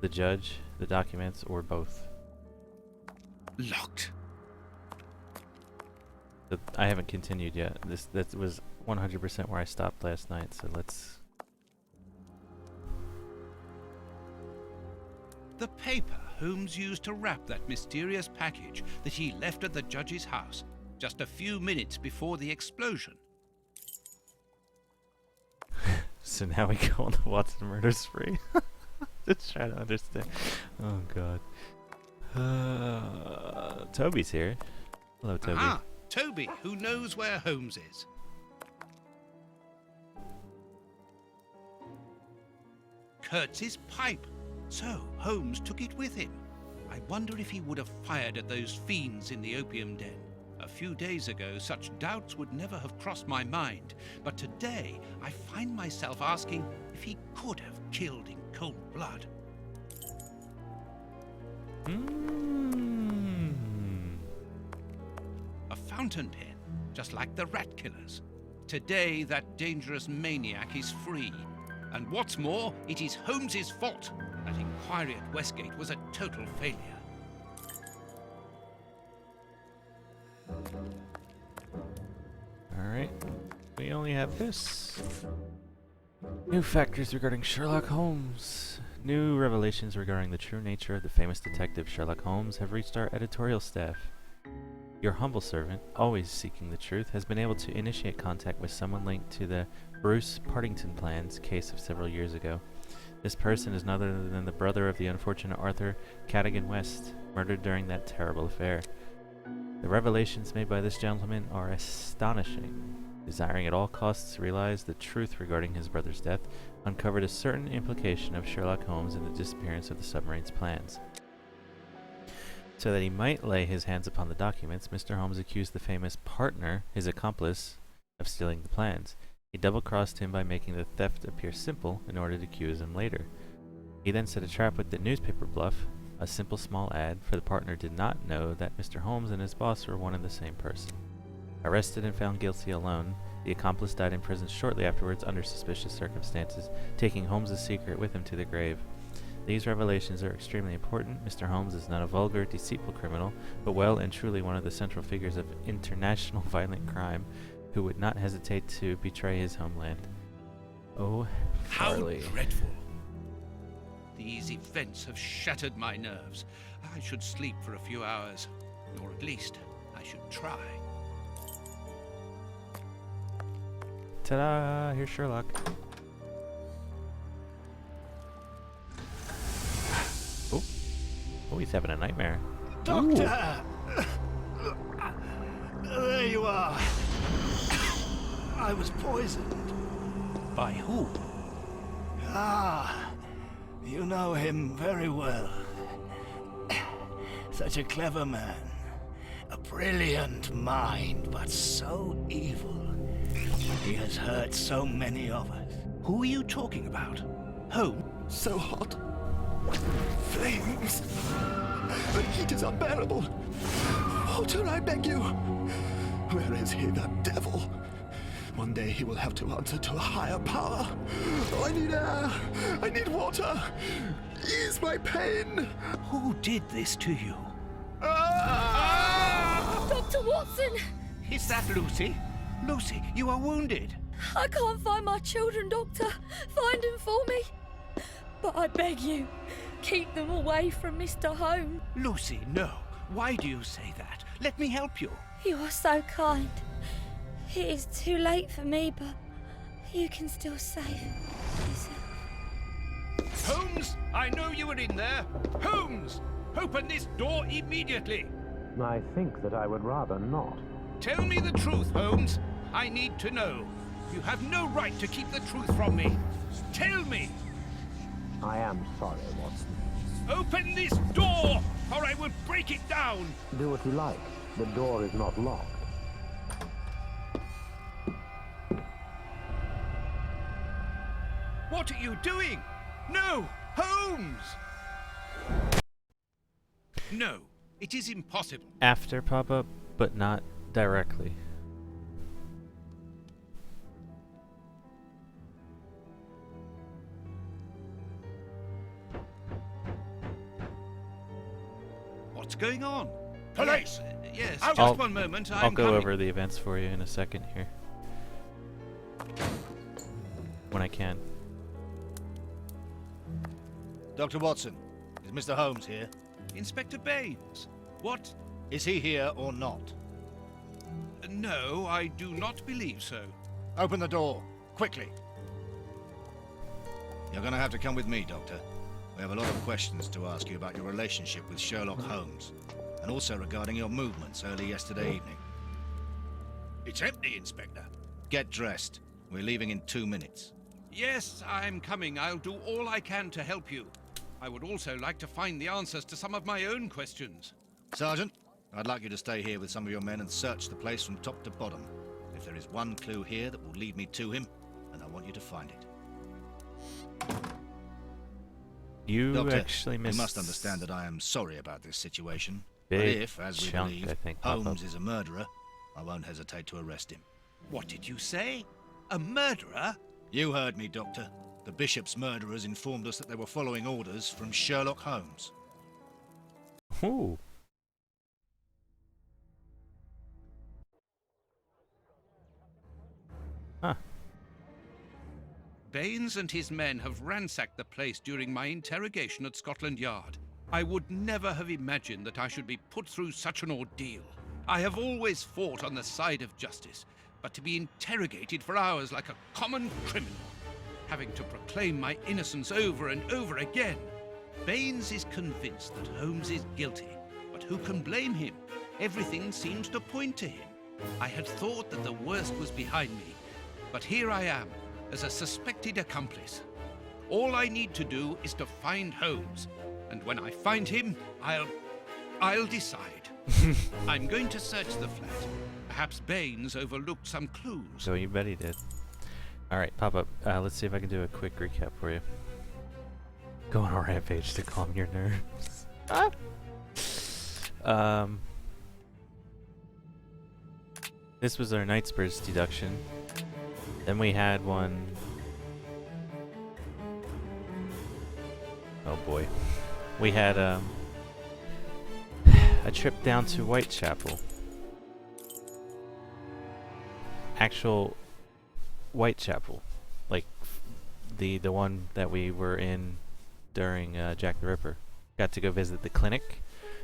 the judge, the documents, or both? Locked. I haven't continued yet. That was 100% where I stopped last night, so let's... The paper Holmes used to wrap that mysterious package that he left at the judge's house just a few minutes before the explosion. So now we go on the Watson murder spree. Just trying to understand. Oh god. Toby's here. Hello, Toby. Ah, Toby, who knows where Holmes is. Kurtz's pipe. So Holmes took it with him. I wonder if he would have fired at those fiends in the opium den. A few days ago, such doubts would never have crossed my mind. But today, I find myself asking if he could have killed in cold blood. A fountain pen, just like the rat killers. Today, that dangerous maniac is free. And what's more, it is Holmes's fault. That inquiry at Westgate was a total failure. Alright. We only have this. New factors regarding Sherlock Holmes. New revelations regarding the true nature of the famous detective Sherlock Holmes have reached our editorial staff. Your humble servant, always seeking the truth, has been able to initiate contact with someone linked to the Bruce Partington Plans case of several years ago. This person is none other than the brother of the unfortunate Arthur Cadogan West, murdered during that terrible affair. The revelations made by this gentleman are astonishing. Desiring at all costs to realize the truth regarding his brother's death, uncovered a certain implication of Sherlock Holmes in the disappearance of the submarine's plans. So that he might lay his hands upon the documents, Mr. Holmes accused the famous partner, his accomplice, of stealing the plans. He double-crossed him by making the theft appear simple in order to accuse him later. He then set a trap with the newspaper bluff, a simple small ad, for the partner did not know that Mr. Holmes and his boss were one and the same person. Arrested and found guilty alone, the accomplice died in prison shortly afterwards under suspicious circumstances, taking Holmes' secret with him to the grave. These revelations are extremely important. Mr. Holmes is not a vulgar, deceitful criminal, but well and truly one of the central figures of international violent crime, who would not hesitate to betray his homeland. Oh, Farley. How dreadful! These events have shattered my nerves. I should sleep for a few hours, or at least I should try. Ta-da! Here's Sherlock. Oh, oh, he's having a nightmare. Doctor! There you are. I was poisoned. By who? Ah, you know him very well. Such a clever man. A brilliant mind, but so evil. He has hurt so many of us. Who are you talking about? Holmes? So hot. Flames. The heat is unbearable. Walter, I beg you. Where is he, that devil? One day he will have to answer to a higher power. Oh, I need air. I need water. Ease my pain. Who did this to you? Dr. Watson! Is that Lucy? Lucy, you are wounded. I can't find my children, Doctor. Find them for me. But I beg you, keep them away from Mr. Holmes. Lucy, no. Why do you say that? Let me help you. You are so kind. It is too late for me, but you can still save yourself. Holmes, I know you are in there. Holmes, open this door immediately. I think that I would rather not. Tell me the truth, Holmes. I need to know. You have no right to keep the truth from me. Tell me. I am sorry, Watson. Open this door, or I will break it down. Do what you like. The door is not locked. What are you doing? No, Holmes! No, it is impossible. After pop-up, but not directly. What's going on? Police! Yes, I'll- just one moment. I'll I'm go coming. over the events for you in a second here. When I can. Dr. Watson, is Mr. Holmes here? Inspector Baines. What? Is he here or not? No, I do not believe so. Open the door, quickly. You're going to have to come with me, Doctor. We have a lot of questions to ask you about your relationship with Sherlock Holmes, and also regarding your movements early yesterday evening. It's empty, Inspector. Get dressed. We're leaving in 2 minutes. Yes, I'm coming. I'll do all I can to help you. I would also like to find the answers to some of my own questions. Sergeant, I'd like you to stay here with some of your men and search the place from top to bottom. If there is one clue here that will lead me to him, then I want you to find it. You Doctor, actually missed. you must understand that I am sorry about this situation. Big But if, as we chunk, believe, I think, pop Holmes up. is a murderer, I won't hesitate to arrest him. What did you say? A murderer? You heard me, Doctor. The Bishop's murderers informed us that they were following orders from Sherlock Holmes. Ooh. Huh. Baines and his men have ransacked the place during my interrogation at Scotland Yard. I would never have imagined that I should be put through such an ordeal. I have always fought on the side of justice, but to be interrogated for hours like a common criminal, having to proclaim my innocence over and over again. Baines is convinced that Holmes is guilty, but who can blame him? Everything seems to point to him. I had thought that the worst was behind me, but here I am, as a suspected accomplice. All I need to do is to find Holmes, and when I find him, I'll decide. I'm going to search the flat. Perhaps Baines overlooked some clues. So you bet he did. Alright, pop up. Let's see if I can do a quick recap for you. Go on a rampage to calm your nerves. This was our Knightsbridge deduction. Then we had one. Oh boy. We had a trip down to Whitechapel. Actual Whitechapel, like the one that we were in during Jack the Ripper. Got to go visit the clinic,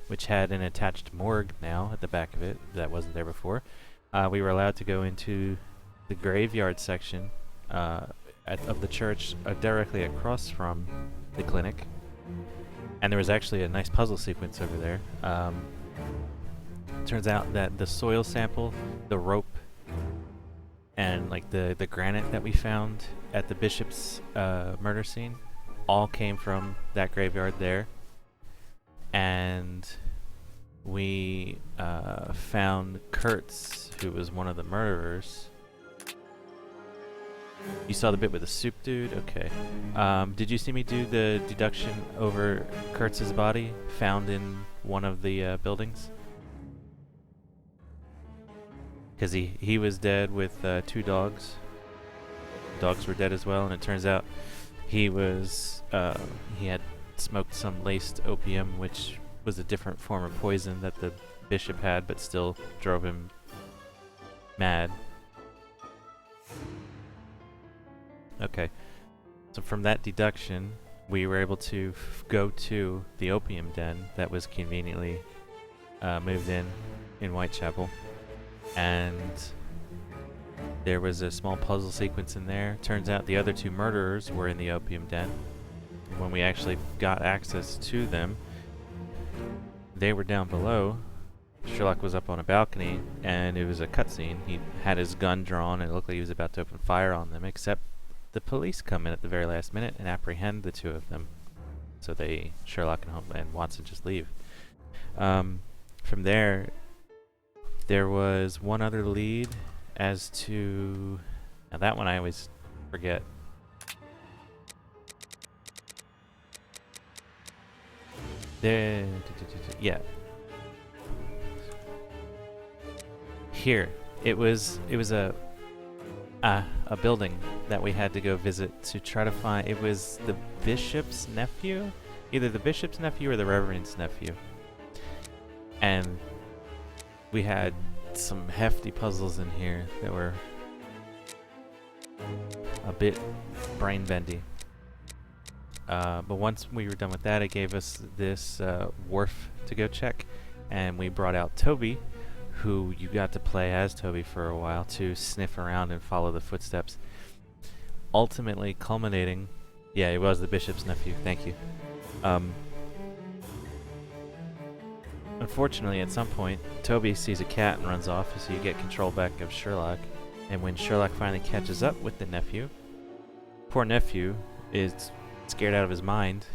which had an attached morgue now at the back of it that wasn't there before. We were allowed to go into the graveyard section of the church directly across from the clinic, and there was actually a nice puzzle sequence over there. Turns out that the soil sample, the rope, and like the granite that we found at the Bishop's murder scene all came from that graveyard there. And we found Kurtz, who was one of the murderers. You saw the bit with the soup dude? Okay. Did you see me do the deduction over Kurtz's body found in one of the buildings? Because he was dead with 2 dogs. Dogs were dead as well, and it turns out he had smoked some laced opium, which was a different form of poison that the bishop had, but still drove him mad. Okay, so from that deduction, we were able to go to the opium den that was conveniently moved in Whitechapel. And there was a small puzzle sequence in there. Turns out the other 2 murderers were in the opium den. When we actually got access to them, they were down below. Sherlock was up on a balcony, and it was a cutscene. He had his gun drawn, and it looked like he was about to open fire on them, except the police come in at the very last minute and apprehend the 2 of them. So Sherlock and Watson just leave. From there was one other lead as to... Now that one I always forget. Yeah. Here. It was a building that we had to go visit to try to find... It was the bishop's nephew? Either the bishop's nephew or the reverend's nephew. And we had some hefty puzzles in here that were a bit brain bendy. But once we were done with that, it gave us this wharf to go check, and we brought out Toby, who you got to play as Toby for a while to sniff around and follow the footsteps. Ultimately culminating, yeah, it was the bishop's nephew. Thank you. Unfortunately, at some point, Toby sees a cat and runs off, so you get control back of Sherlock. And when Sherlock finally catches up with the nephew, poor nephew is scared out of his mind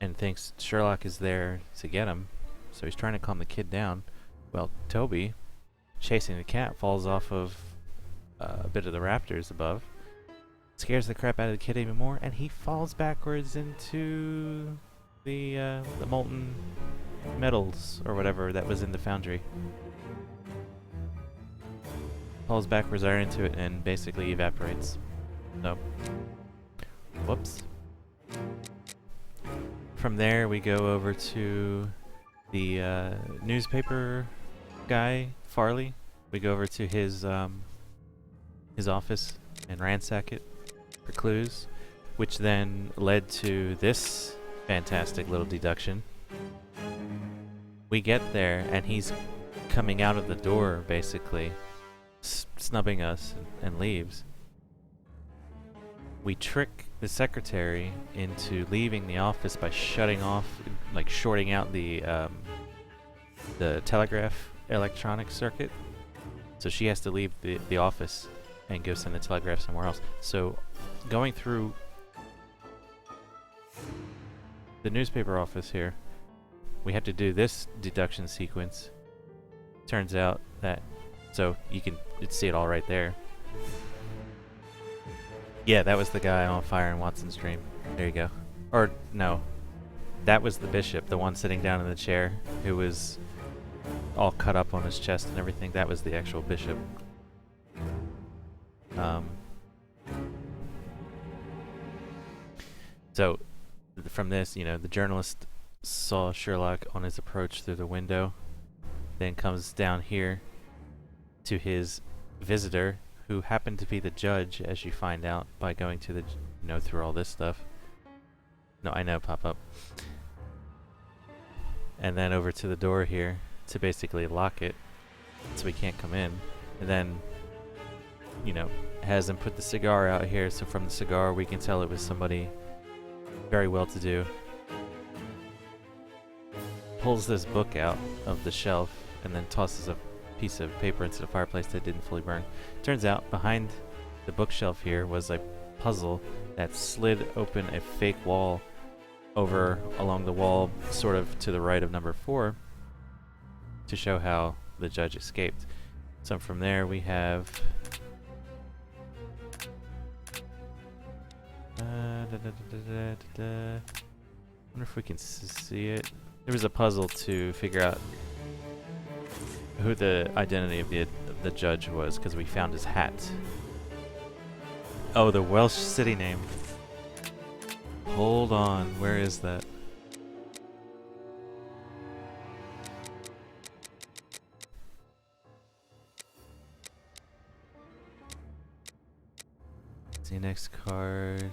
and thinks Sherlock is there to get him, so he's trying to calm the kid down. Well, Toby, chasing the cat, falls off of a bit of the rafters above, scares the crap out of the kid even more, and he falls backwards into the molten metals or whatever that was in the foundry. Falls backwards right into it and basically evaporates. So, whoops. From there, we go over to the newspaper guy, Farley. We go over to his office and ransack it for clues, which then led to this fantastic little deduction. We get there, and he's coming out of the door, basically, snubbing us, and leaves. We trick the secretary into leaving the office by shutting off, like shorting out the telegraph electronic circuit. So she has to leave the office and go send the telegraph somewhere else. So going through the newspaper office here, we have to do this deduction sequence. Turns out that, so you can see it all right there. Yeah, that was the guy on fire in Watson's dream. There you go. Or, no. That was the bishop, the one sitting down in the chair, who was all cut up on his chest and everything. That was the actual bishop. So, from this, you know, the journalist saw Sherlock on his approach through the window, then comes down here to his visitor, who happened to be the judge, as you find out by going to the, through all this stuff. No, I know, pop up. And then over to the door here to basically lock it so he can't come in. And then, has him put the cigar out here, so from the cigar we can tell it was somebody very well-to-do. Pulls this book out of the shelf and then tosses a piece of paper into the fireplace that didn't fully burn. Turns out behind the bookshelf here was a puzzle that slid open a fake wall over along the wall sort of to the right of number 4 to show how the judge escaped. So from there we have wonder if we can see it. There was a puzzle to figure out who the identity of the judge was, because we found his hat. Oh, the Welsh city name. Hold on, where is that? See next card.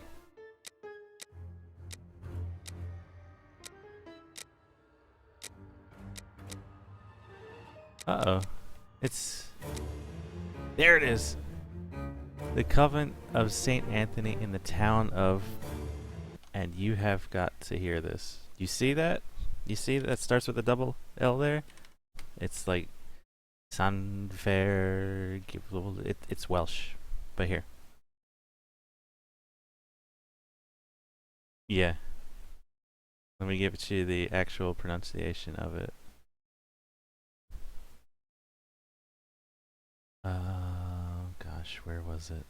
Uh-oh. There it is! The Convent of St. Anthony in the town of... And you have got to hear this. You see that? You see that starts with a double L there? It's like... Sanfair... It's Welsh. But here. Yeah. Let me give you the actual pronunciation of it. Gosh, where was it?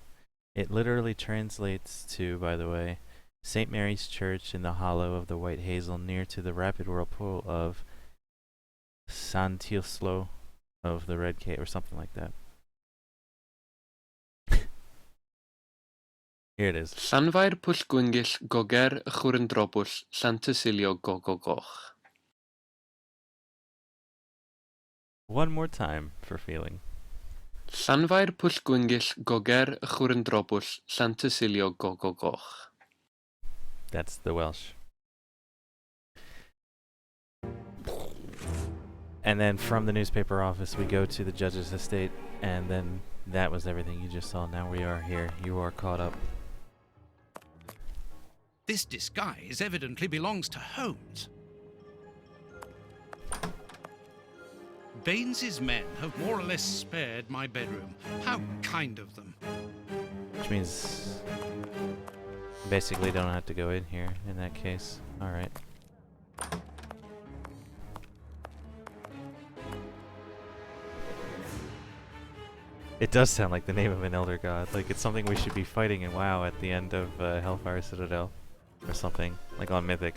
It literally translates to, by the way, St. Mary's Church in the hollow of the White Hazel near to the rapid whirlpool of Santilslo of the Red Cave, or something like that. Here it is. Llanfair Pwllgwyngyll Goger y Chwrndrobwll Llantysilio Gogogoch. One more time for feeling. Llanfair Pwllgwyngyll Goger y Chwrndrobwll Llantysilio Gogogoch. That's the Welsh. And then from the newspaper office, we go to the judge's estate, and then that was everything you just saw. Now we are here. You are caught up. This disguise evidently belongs to Holmes. Baines's men have more or less spared my bedroom. How kind of them. Which means basically don't have to go in here in that case. Alright. It does sound like the name of an elder god. Like it's something we should be fighting in WoW at the end of Hellfire Citadel. Or something. Like on Mythic.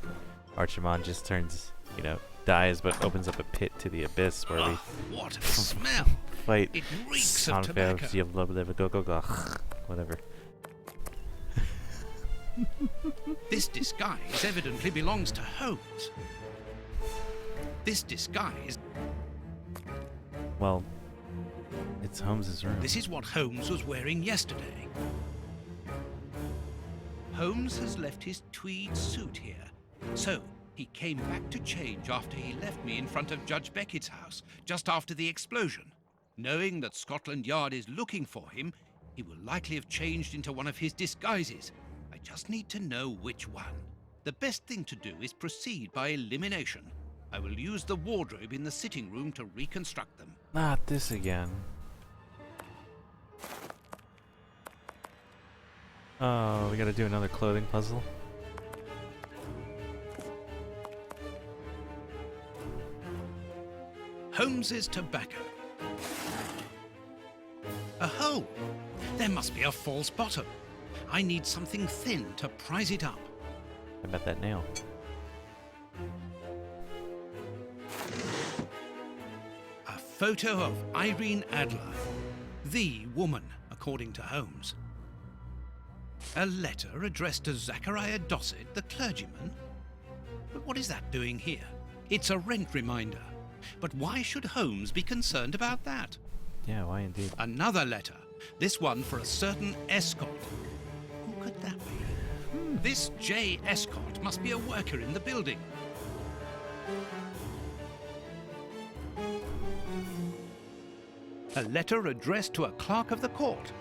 Archimon just turns, you know, dies but opens up a pit to the abyss where we What a smell! fight It reeks of tobacco. Whatever. This disguise evidently belongs to Holmes. This disguise... Well, it's Holmes's room. This is what Holmes was wearing yesterday. Holmes has left his tweed suit here. So, he came back to change after he left me in front of Judge Beckett's house, just after the explosion. Knowing that Scotland Yard is looking for him, he will likely have changed into one of his disguises. I just need to know which one. The best thing to do is proceed by elimination. I will use the wardrobe in the sitting room to reconstruct them. Not this again. Oh, we gotta do another clothing puzzle. Holmes's tobacco. A hole. There must be a false bottom. I need something thin to prise it up. How about that nail? A photo of Irene Adler, the woman, according to Holmes. A letter addressed to Zachariah Dossett, the clergyman. But what is that doing here? It's a rent reminder. But why should Holmes be concerned about that? Yeah, why indeed? Another letter, this one for a certain Escott. Who could that be? This J. Escott must be a worker in the building. A letter addressed to a clerk of the court.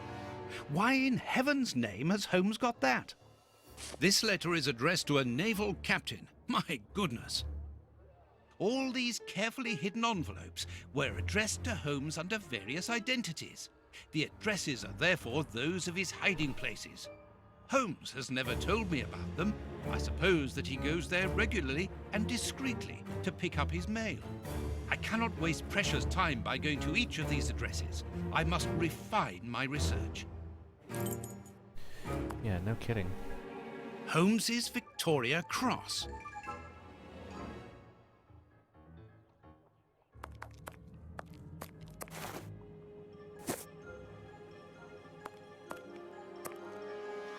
Why in heaven's name has Holmes got that? This letter is addressed to a naval captain. My goodness. All these carefully hidden envelopes were addressed to Holmes under various identities. The addresses are therefore those of his hiding places. Holmes has never told me about them. I suppose that he goes there regularly and discreetly to pick up his mail. I cannot waste precious time by going to each of these addresses. I must refine my research. Yeah, no kidding. Holmes's Victoria Cross.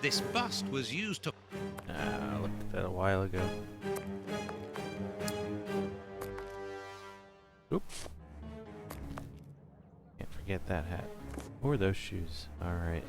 This bust was used to... I looked at that a while ago. Oop. Can't forget that hat. Or those shoes. Alright.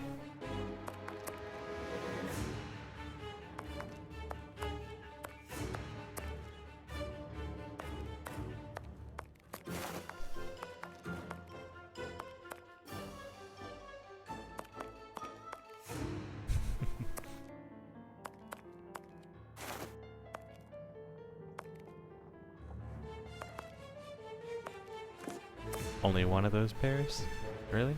Only one of those pairs? Really?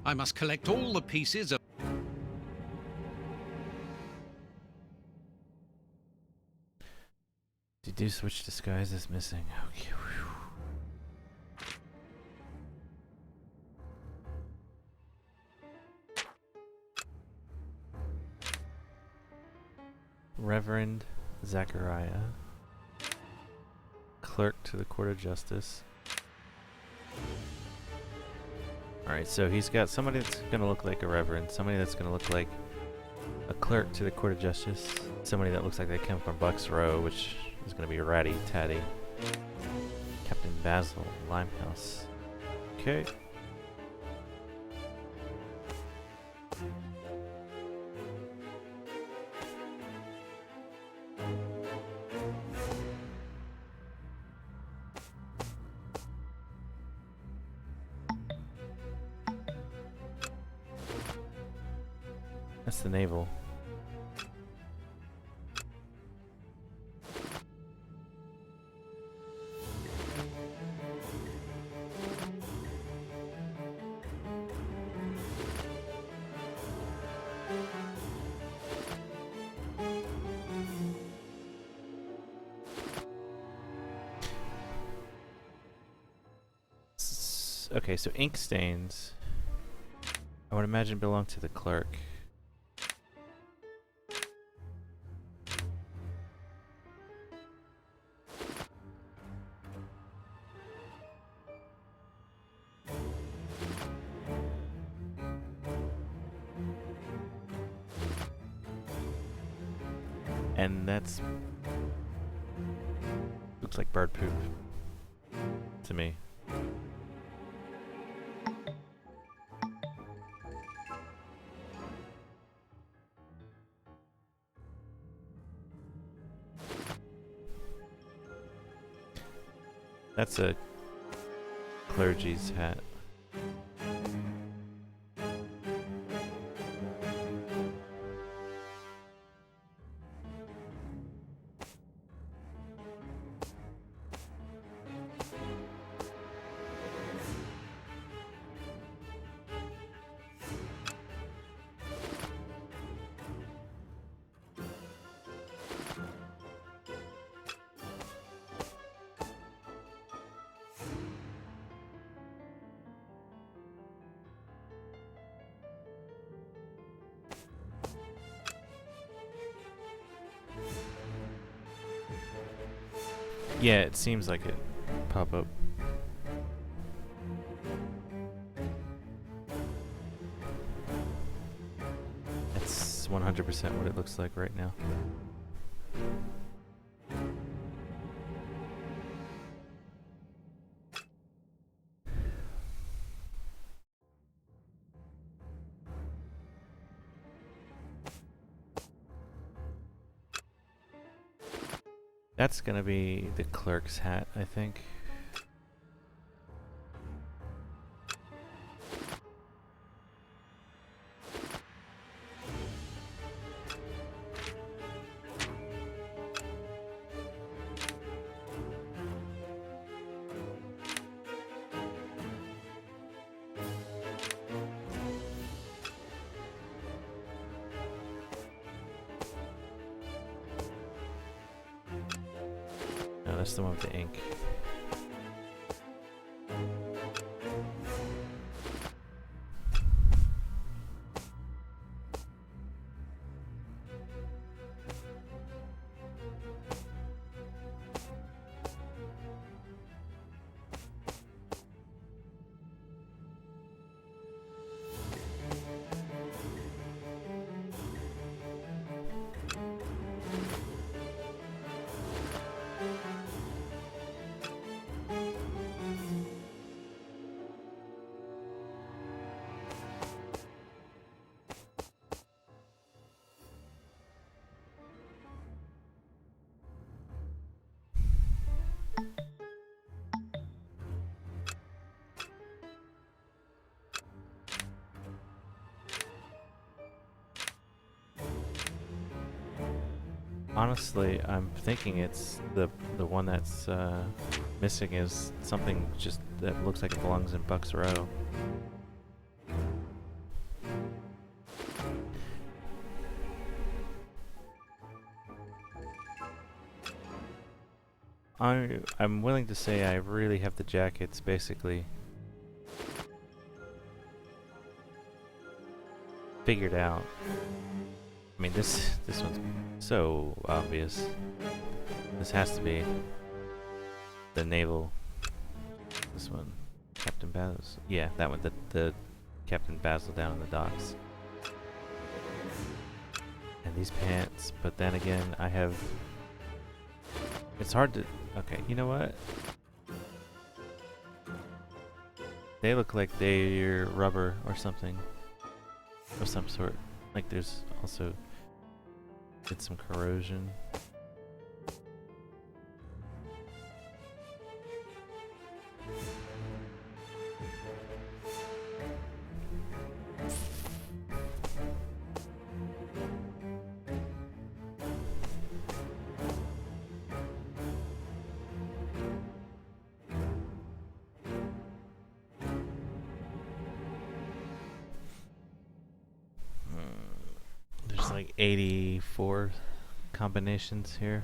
I must collect all the pieces of... Deduce which disguise is missing. Okay. Whew. Reverend Zachariah, clerk to the Court of Justice, Alright, so he's got somebody that's gonna look like a reverend, somebody that's gonna look like a clerk to the Court of Justice, somebody that looks like they come from Bucks Row, which is gonna be Ratty Tatty, Captain Basil, Limehouse. Okay. That's the naval. Okay, so ink stains, I would imagine belong to the clerk. And that's... looks like bird poop to me. That's a clergy's hat. Yeah, it seems like it pop up. That's 100% what it looks like right now. That's gonna be the clerk's hat, I think. No, that's the one with the ink. Honestly, I'm thinking it's the one that's missing is something just that looks like it belongs in Bucks Row. I'm willing to say I really have the jackets basically figured out. I mean, this one's so obvious. This has to be the naval. This one. Captain Basil. Yeah, that one. The Captain Basil down in the docks. And these pants, but then again, I have... It's hard to... Okay, you know what? They look like they're rubber or something. Of some sort. Like there's also... Get some corrosion. There's like 84 combinations here.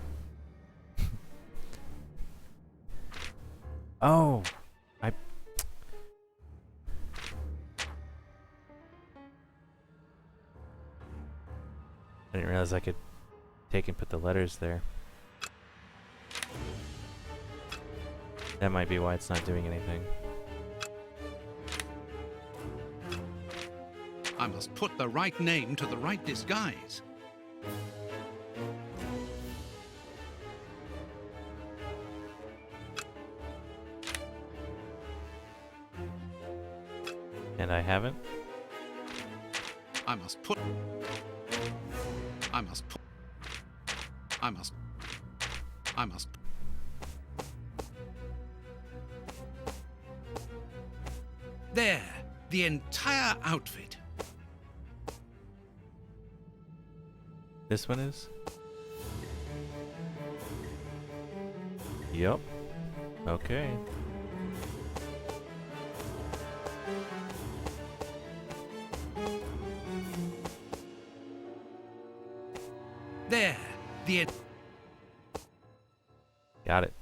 Oh, I didn't realize I could take and put the letters there. That might be why it's not doing anything. I must put the right name to the right disguise. And I haven't. I must put... There, the entire outfit. This one is? Yup. Okay. There, the... Got it.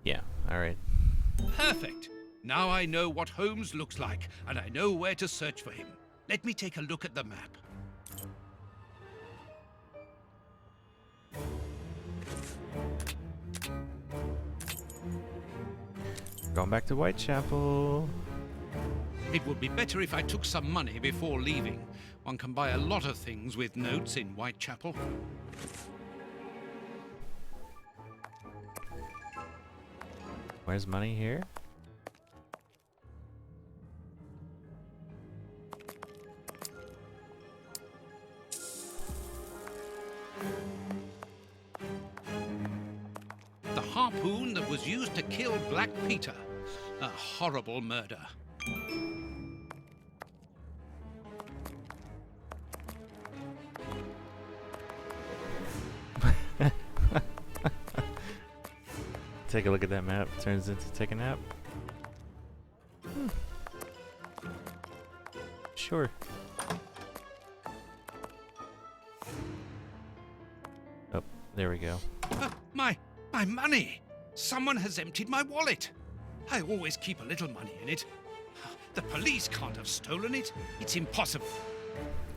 Yeah, alright. Perfect. Now I know what Holmes looks like, and I know where to search for him. Let me take a look at the map. Going back to Whitechapel. It would be better if I took some money before leaving. One can buy a lot of things with notes in Whitechapel. Where's money here? The harpoon that was used to kill Black Peter. A horrible murder. Take a look at that map. Turns into take a nap. Sure. Oh, there we go. My money! Someone has emptied my wallet. I always keep a little money in it. The police can't have stolen it. It's impossible.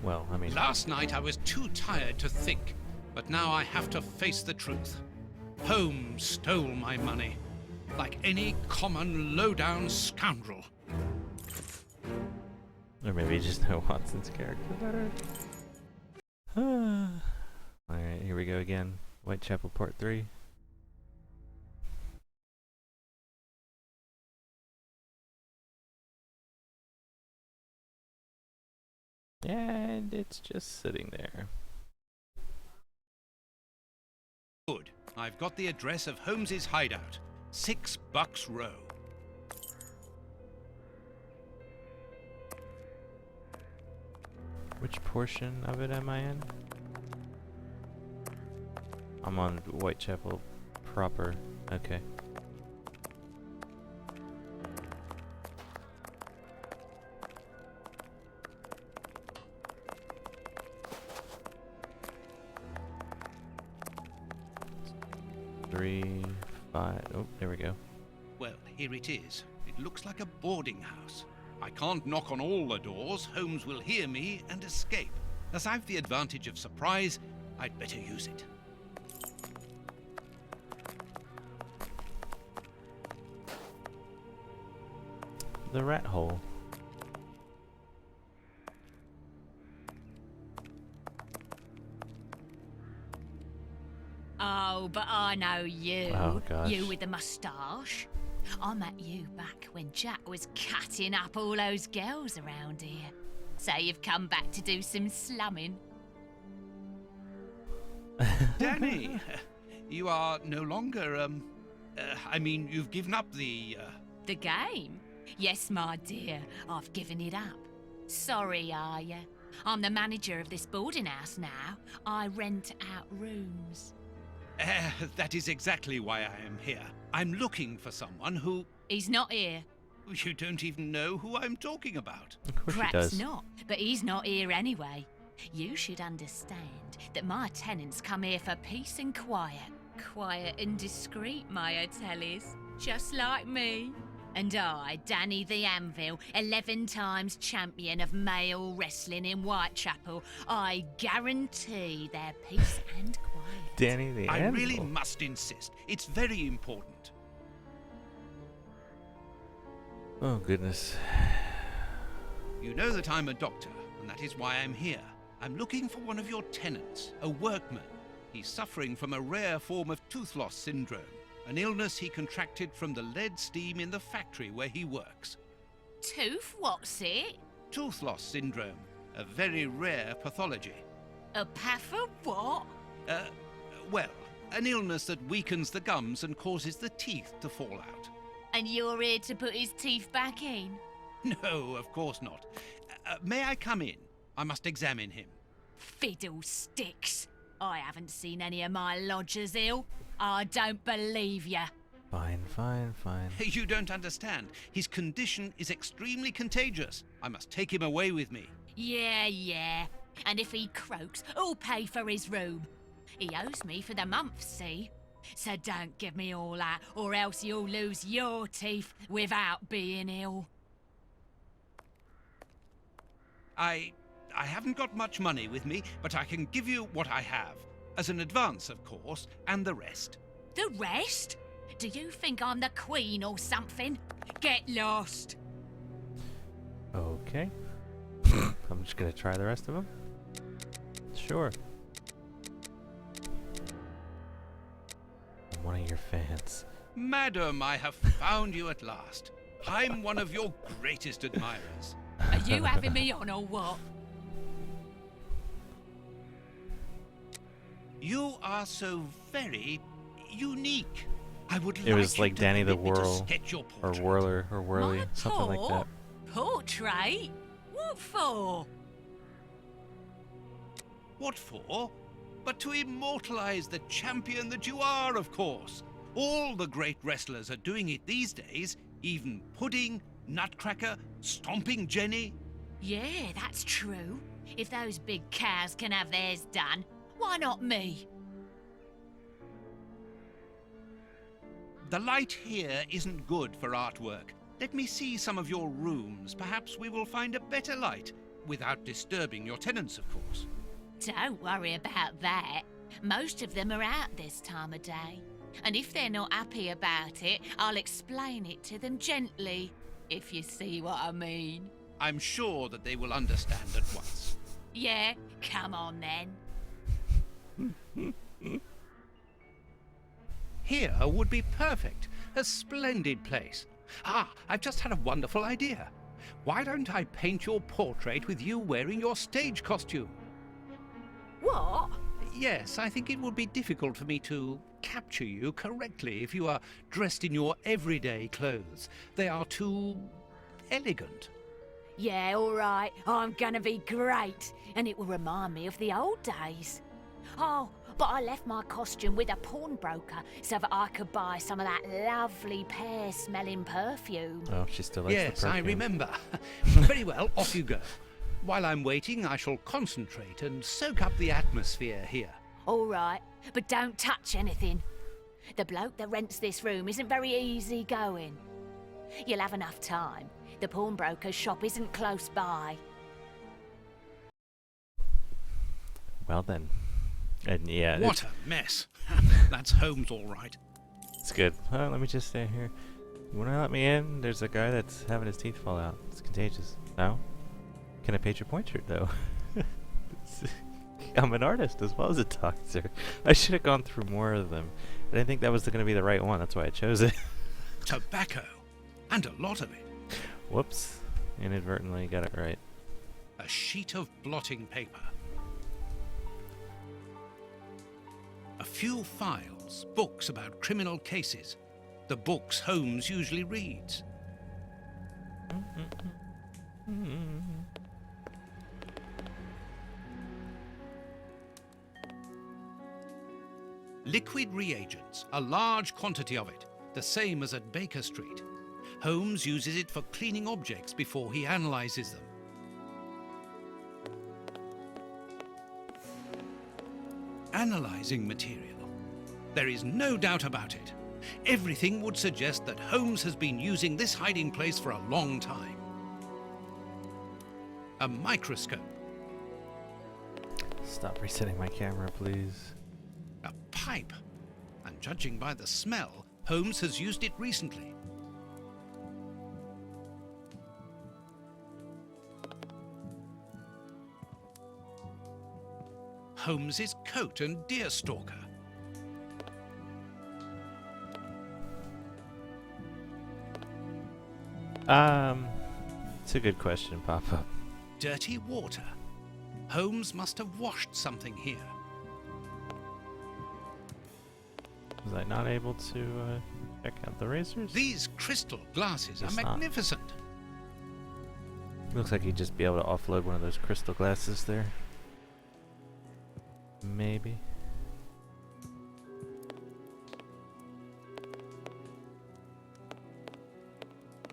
Well, I mean... Last night I was too tired to think, but now I have to face the truth. Holmes stole my money, like any common low-down scoundrel. Or maybe you just know Watson's character better. Alright, here we go again. Whitechapel Part 3. And it's just sitting there. Good. I've got the address of Holmes's hideout. 6 Bucks Row. Which portion of it am I in? I'm on Whitechapel proper. Okay. Three, 5. Oh, there we go. Well, here it is. It looks like a boarding house. I can't knock on all the doors. Holmes will hear me and escape. As I've the advantage of surprise, I'd better use it. the rat hole. Oh, but I know you. Oh, gosh. You with the moustache. I met you back when Jack was cutting up all those girls around here. So you've come back to do some slumming. Danny, you are no longer, I mean, you've given up the, The game? Yes, my dear, I've given it up. Sorry, are ya? I'm the manager of this boarding house now. I rent out rooms. That is exactly why I am here. I'm looking for someone who... He's not here. You don't even know who I'm talking about. Of course she Perhaps does. not, but he's not here anyway. You should understand that my tenants come here for peace and quiet. Quiet and discreet, my Atellis. Just like me. And I, Danny the Anvil, 11 times champion of male wrestling in Whitechapel, I guarantee their peace and quiet. Danny the I Anvil. really must insist. It's very important. Oh, goodness. You know that I'm a doctor, and that is why I'm here. I'm looking for one of your tenants, a workman. He's suffering from a rare form of tooth loss syndrome, an illness he contracted from the lead steam in the factory where he works. Tooth, what's it? Tooth loss syndrome, a very rare pathology. A path of what? Well, an illness that weakens the gums and causes the teeth to fall out. And you're here to put his teeth back in? No, of course not. May I come in? I must examine him. Fiddlesticks. I haven't seen any of my lodgers ill. I don't believe ya. Fine, fine, fine. You don't understand. His condition is extremely contagious. I must take him away with me. Yeah. And if he croaks, who'll pay for his room? He owes me for the month, see? So don't give me all that, or else you'll lose your teeth without being ill. I haven't got much money with me, but I can give you what I have. As an advance, of course, and the rest. The rest? Do you think I'm the queen or something? Get lost. Okay. I'm just gonna try the rest of them. Sure. I'm one of your fans. Madam, I have found you at last. I'm one of your greatest admirers. Are you having me on or what? You are so very unique. I would It was you like to Danny the permit me to Whirl, sketch your or portrait. Whirler, or Whirly, My something like that. Portrait? What for? What for? But to immortalize the champion that you are, of course. All the great wrestlers are doing it these days, even Pudding, Nutcracker, Stomping Jenny. Yeah, that's true. If those big cows can have theirs done, why not me? The light here isn't good for artwork. Let me see some of your rooms. Perhaps we will find a better light, without disturbing your tenants, of course. Don't worry about that. Most of them are out this time of day. And if they're not happy about it, I'll explain it to them gently, if you see what I mean. I'm sure that they will understand at once. Yeah, come on then. Here would be perfect. A splendid place. I've just had a wonderful idea. Why don't I paint your portrait with you wearing your stage costume? What? Yes, I think it would be difficult for me to capture you correctly if you are dressed in your everyday clothes. They are too elegant. Yeah, all right. I'm gonna be great. And it will remind me of the old days. Oh, but I left my costume with a pawnbroker so that I could buy some of that lovely pear-smelling perfume. Oh, she still likes the Yes, I perfume. remember. Very well, off you go. While I'm waiting, I shall concentrate and soak up the atmosphere here. All right, but don't touch anything. The bloke that rents this room isn't very easy going. You'll have enough time. The pawnbroker's shop isn't close by. Well then. And yeah, What a mess. That's Holmes, all right. it's good. Let me just stay here. You wanna let me in? There's a guy that's having his teeth fall out. It's contagious. No? Can I paint your portrait though? I'm an artist as well as a doctor. I should have gone through more of them. I didn't think that was going to be the right one. That's why I chose it. Tobacco. And a lot of it. Whoops. Inadvertently got it right. A sheet of blotting paper. A few files, books about criminal cases. The books Holmes usually reads. Liquid reagents, a large quantity of it, the same as at Baker Street. Holmes uses it for cleaning objects before he analyzes them. Analyzing material. There is no doubt about it. Everything would suggest that Holmes has been using this hiding place for a long time. A microscope. Stop resetting my camera, please. A pipe. And judging by the smell, Holmes has used it recently. Holmes's coat and deerstalker. It's a good question, Papa. Dirty water. Holmes must have washed something here. Was I not able to check out the razors? These crystal glasses Guess are not. magnificent. Looks like you'd just be able to offload one of those crystal glasses there. Maybe.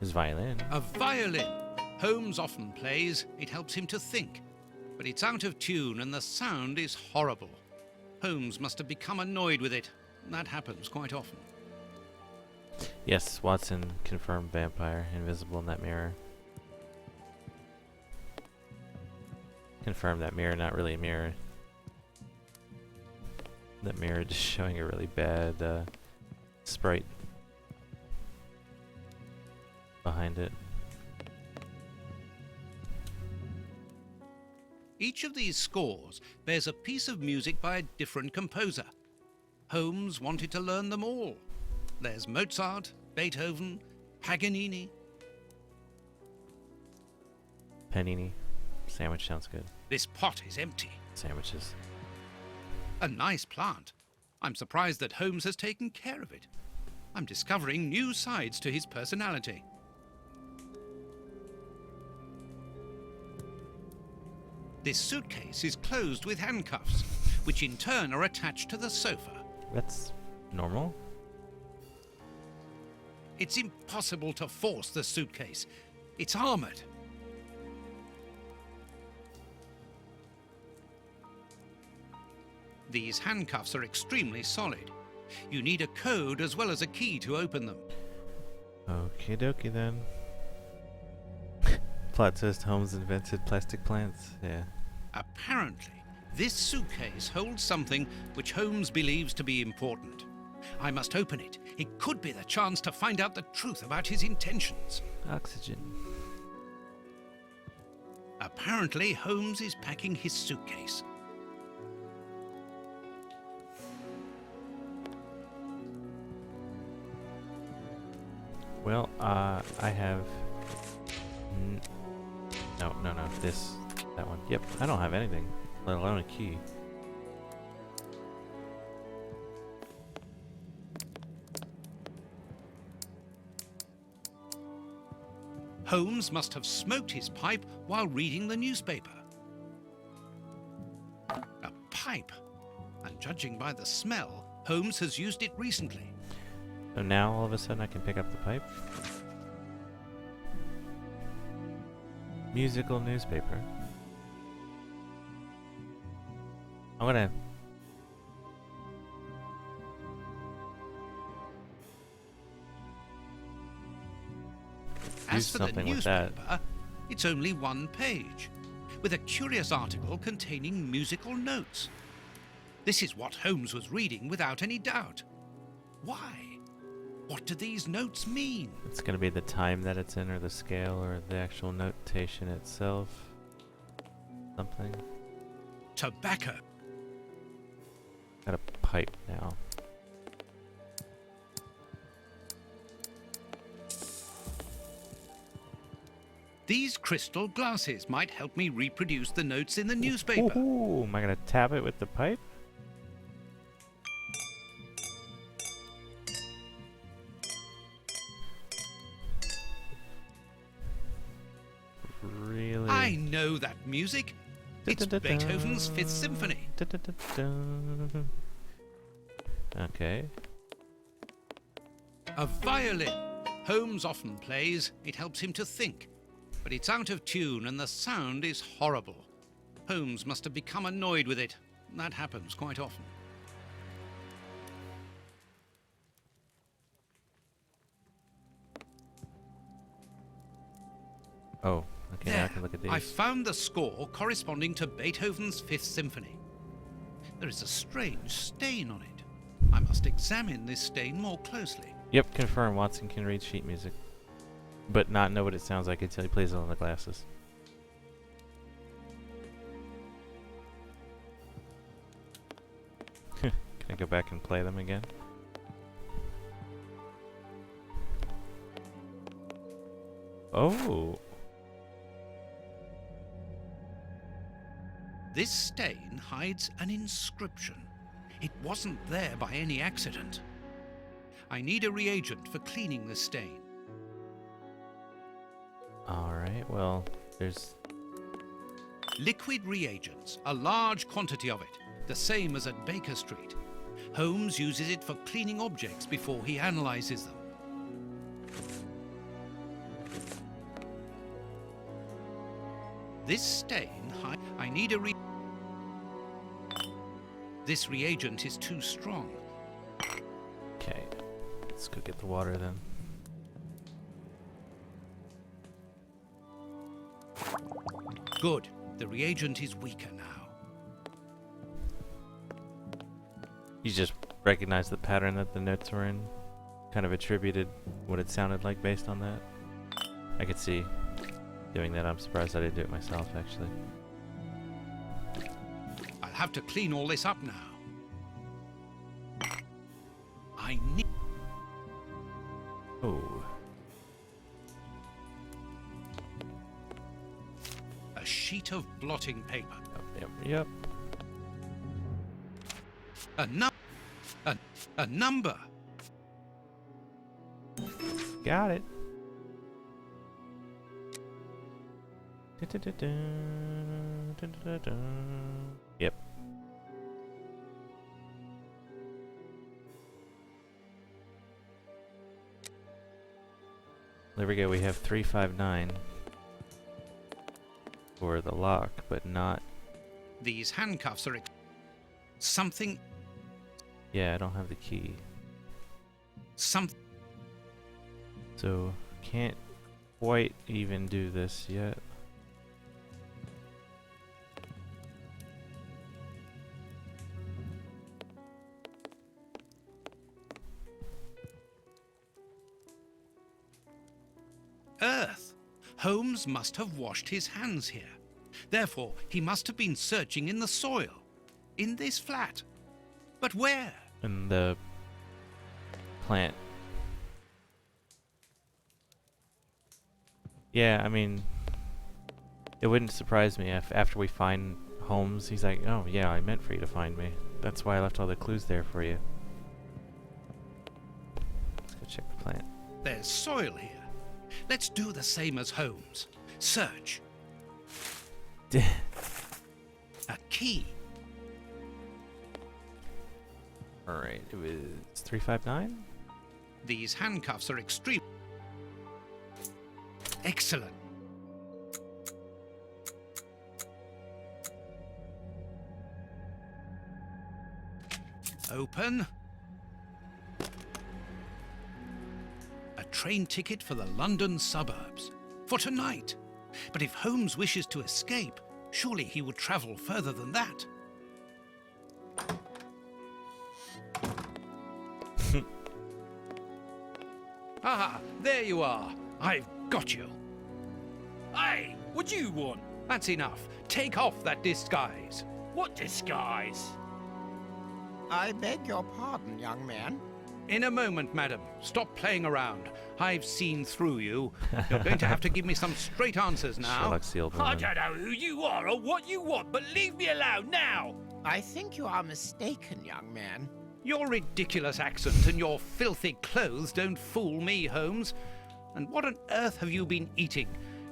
His violin. A violin. Holmes often plays. It helps him to think. But it's out of tune and the sound is horrible. Holmes must have become annoyed with it. That happens quite often. Yes, Watson confirmed vampire, invisible in that mirror. Confirmed that mirror, not really a mirror. That mirror just showing a really bad sprite behind it. Each of these scores bears a piece of music by a different composer. Holmes wanted to learn them all. There's Mozart, Beethoven, Paganini. Panini. Sandwich sounds good. This pot is empty. Sandwiches. A nice plant. I'm surprised that Holmes has taken care of it. I'm discovering new sides to his personality. This suitcase is closed with handcuffs, which in turn are attached to the sofa. That's normal. It's impossible to force the suitcase. It's armored. These handcuffs are extremely solid. You need a code as well as a key to open them. Okie dokie then. Plot twist, Holmes invented plastic plants. Yeah. Apparently, this suitcase holds something which Holmes believes to be important. I must open it. It could be the chance to find out the truth about his intentions. Oxygen. Apparently, Holmes is packing his suitcase. Well, I have... No, that one. Yep, I don't have anything, let alone a key. Holmes must have smoked his pipe while reading the newspaper. A pipe. And judging by the smell, Holmes has used it recently. So now all of a sudden I can pick up the pipe. Musical newspaper. I'm gonna... As for the something with that. newspaper, it's only one page, with a curious article containing musical notes. This is what Holmes was reading without any doubt. Why? What do these notes mean? It's gonna be the time that it's in, or the scale, or the actual notation itself. Something. Tobacco. Got a pipe now. These crystal glasses might help me reproduce the notes in the newspaper. Ooh, am I gonna tap it with the pipe? Really? I know that music. It's Beethoven's Fifth Symphony. Okay. A violin. Holmes often plays. It helps him to think. But it's out of tune and the sound is horrible. Holmes must have become annoyed with it. That happens quite often. Oh, okay, now I There, can look at these. I found the score corresponding to Beethoven's Fifth Symphony. There is a strange stain on it. I must examine this stain more closely. Yep, confirm. Watson can read sheet music, but not know what it sounds like until he plays it on the glasses. Can I go back and play them again? Oh. This stain hides an inscription. It wasn't there by any accident. I need a reagent for cleaning the stain. Alright, well, there's... Liquid reagents, a large quantity of it, the same as at Baker Street. Holmes uses it for cleaning objects before he analyzes them. This stain, I need a This reagent is too strong. Okay, let's go get the water then. Good. The reagent is weaker now. You just recognized the pattern that the notes were in? Kind of attributed what it sounded like based on that? I could see doing that. I'm surprised I didn't do it myself, actually. I'll have to clean all this up now. I need... Oh. a sheet of blotting paper. Yep. A number. Got it. Yep. There we go, we have 359 for the lock, but not... These handcuffs are... something... Yeah, I don't have the key. Some... So, can't quite even do this yet. Earth. Holmes must have washed his hands here. Therefore, he must have been searching in the soil. In this flat. But where? In the plant. Yeah, I mean, it wouldn't surprise me if after we find Holmes, he's like, oh yeah, I meant for you to find me. That's why I left all the clues there for you. Let's go check the plant. There's soil here. Let's do the same as Holmes. Search. A key. Alright, it was 359? These handcuffs are extreme. Excellent. Open. A train ticket for the London suburbs. For tonight. But if Holmes wishes to escape, surely he would travel further than that. Ah, there you are. I've got you. Hey, what do you want? That's enough. Take off that disguise. What disguise? I beg your pardon, young man. In a moment, madam. Stop playing around. I've seen through you. You're going to have to give me some straight answers now. Sherlock's the old I woman. don't know who you are or what you want, but leave me alone now! I think you are mistaken, young man. Your ridiculous accent and your filthy clothes don't fool me, Holmes. And what on earth have you been eating?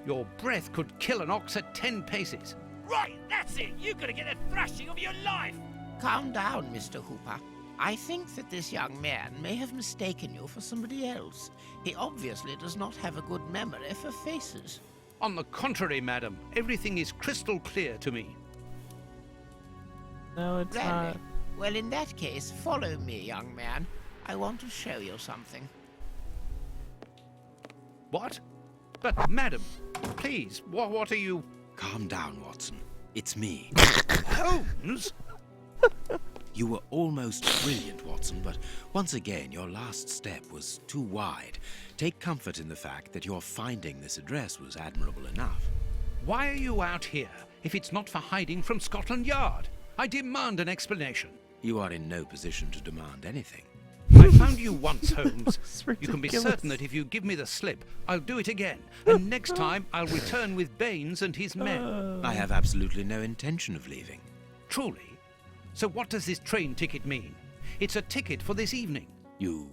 Your breath could kill an ox at 10 paces. Right, that's it! You're gonna get a thrashing of your life! Calm down, Mr. Hooper. I think that this young man may have mistaken you for somebody else. He obviously does not have a good memory for faces. On the contrary, madam, everything is crystal clear to me. No, it's Really? not. Well, in that case, follow me, young man. I want to show you something. What? But, madam, please, what are you... Calm down, Watson. It's me. Holmes? You were almost brilliant, Watson, but once again, your last step was too wide. Take comfort in the fact that your finding this address was admirable enough. Why are you out here if it's not for hiding from Scotland Yard? I demand an explanation. You are in no position to demand anything. I found you once, Holmes. It's You can be ridiculous. certain that if you give me the slip, I'll do it again. And next time, I'll return with Baines and his men. I have absolutely no intention of leaving. Truly? So what does this train ticket mean? It's a ticket for this evening. You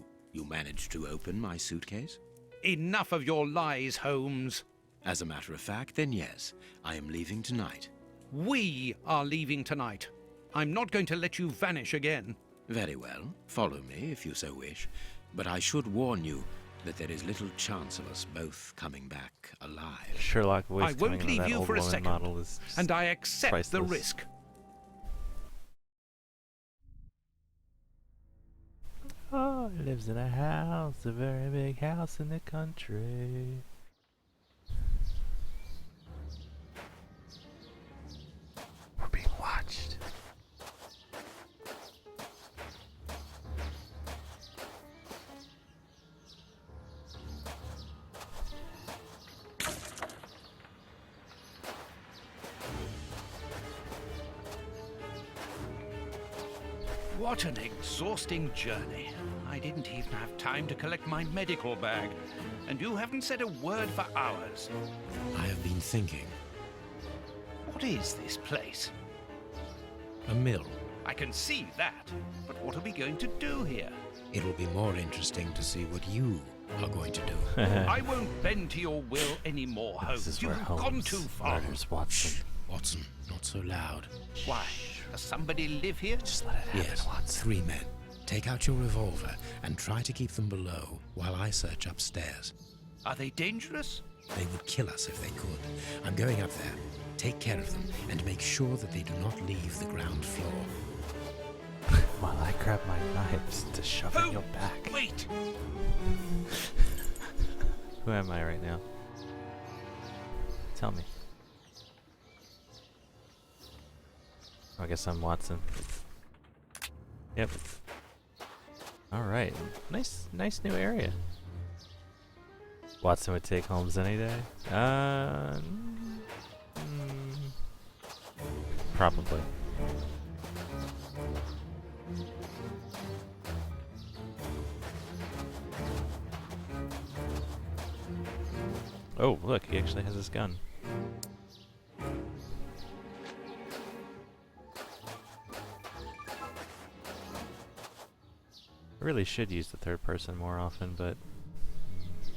managed to open my suitcase? Enough of your lies, Holmes. As a matter of fact, then yes, I am leaving tonight. We are leaving tonight. I'm not going to let you vanish again. Very well, follow me if you so wish, but I should warn you that there is little chance of us both coming back alive. Sherlock voice I won't coming out of leave that you old for a woman second, model is just and I accept the priceless. risk. Oh, he lives in a house, a very big house in the country. We're being watched. What an exhausting journey. I didn't even have time to collect my medical bag. And you haven't said a word for hours. I have been thinking. What is this place? A mill. I can see that. But what are we going to do here? It will be more interesting to see what you are going to do. I won't bend to your will anymore, This Holmes. is where You've gone Holmes too far. murders Watson. Watson, not so loud. Why? Does somebody live here? Just let it happen, Yes, Watson. 3 men. Take out your revolver and try to keep them below while I search upstairs. Are they dangerous? They would kill us if they could. I'm going up there. Take care of them and make sure that they do not leave the ground floor. While I grab my knives to shove in Holmes, your back. wait! Who am I right now? Tell me. I guess I'm Watson. Yep. Alright. Nice new area. Watson would take Holmes any day? Probably. Oh, look, he actually has his gun. I really should use the third person more often, but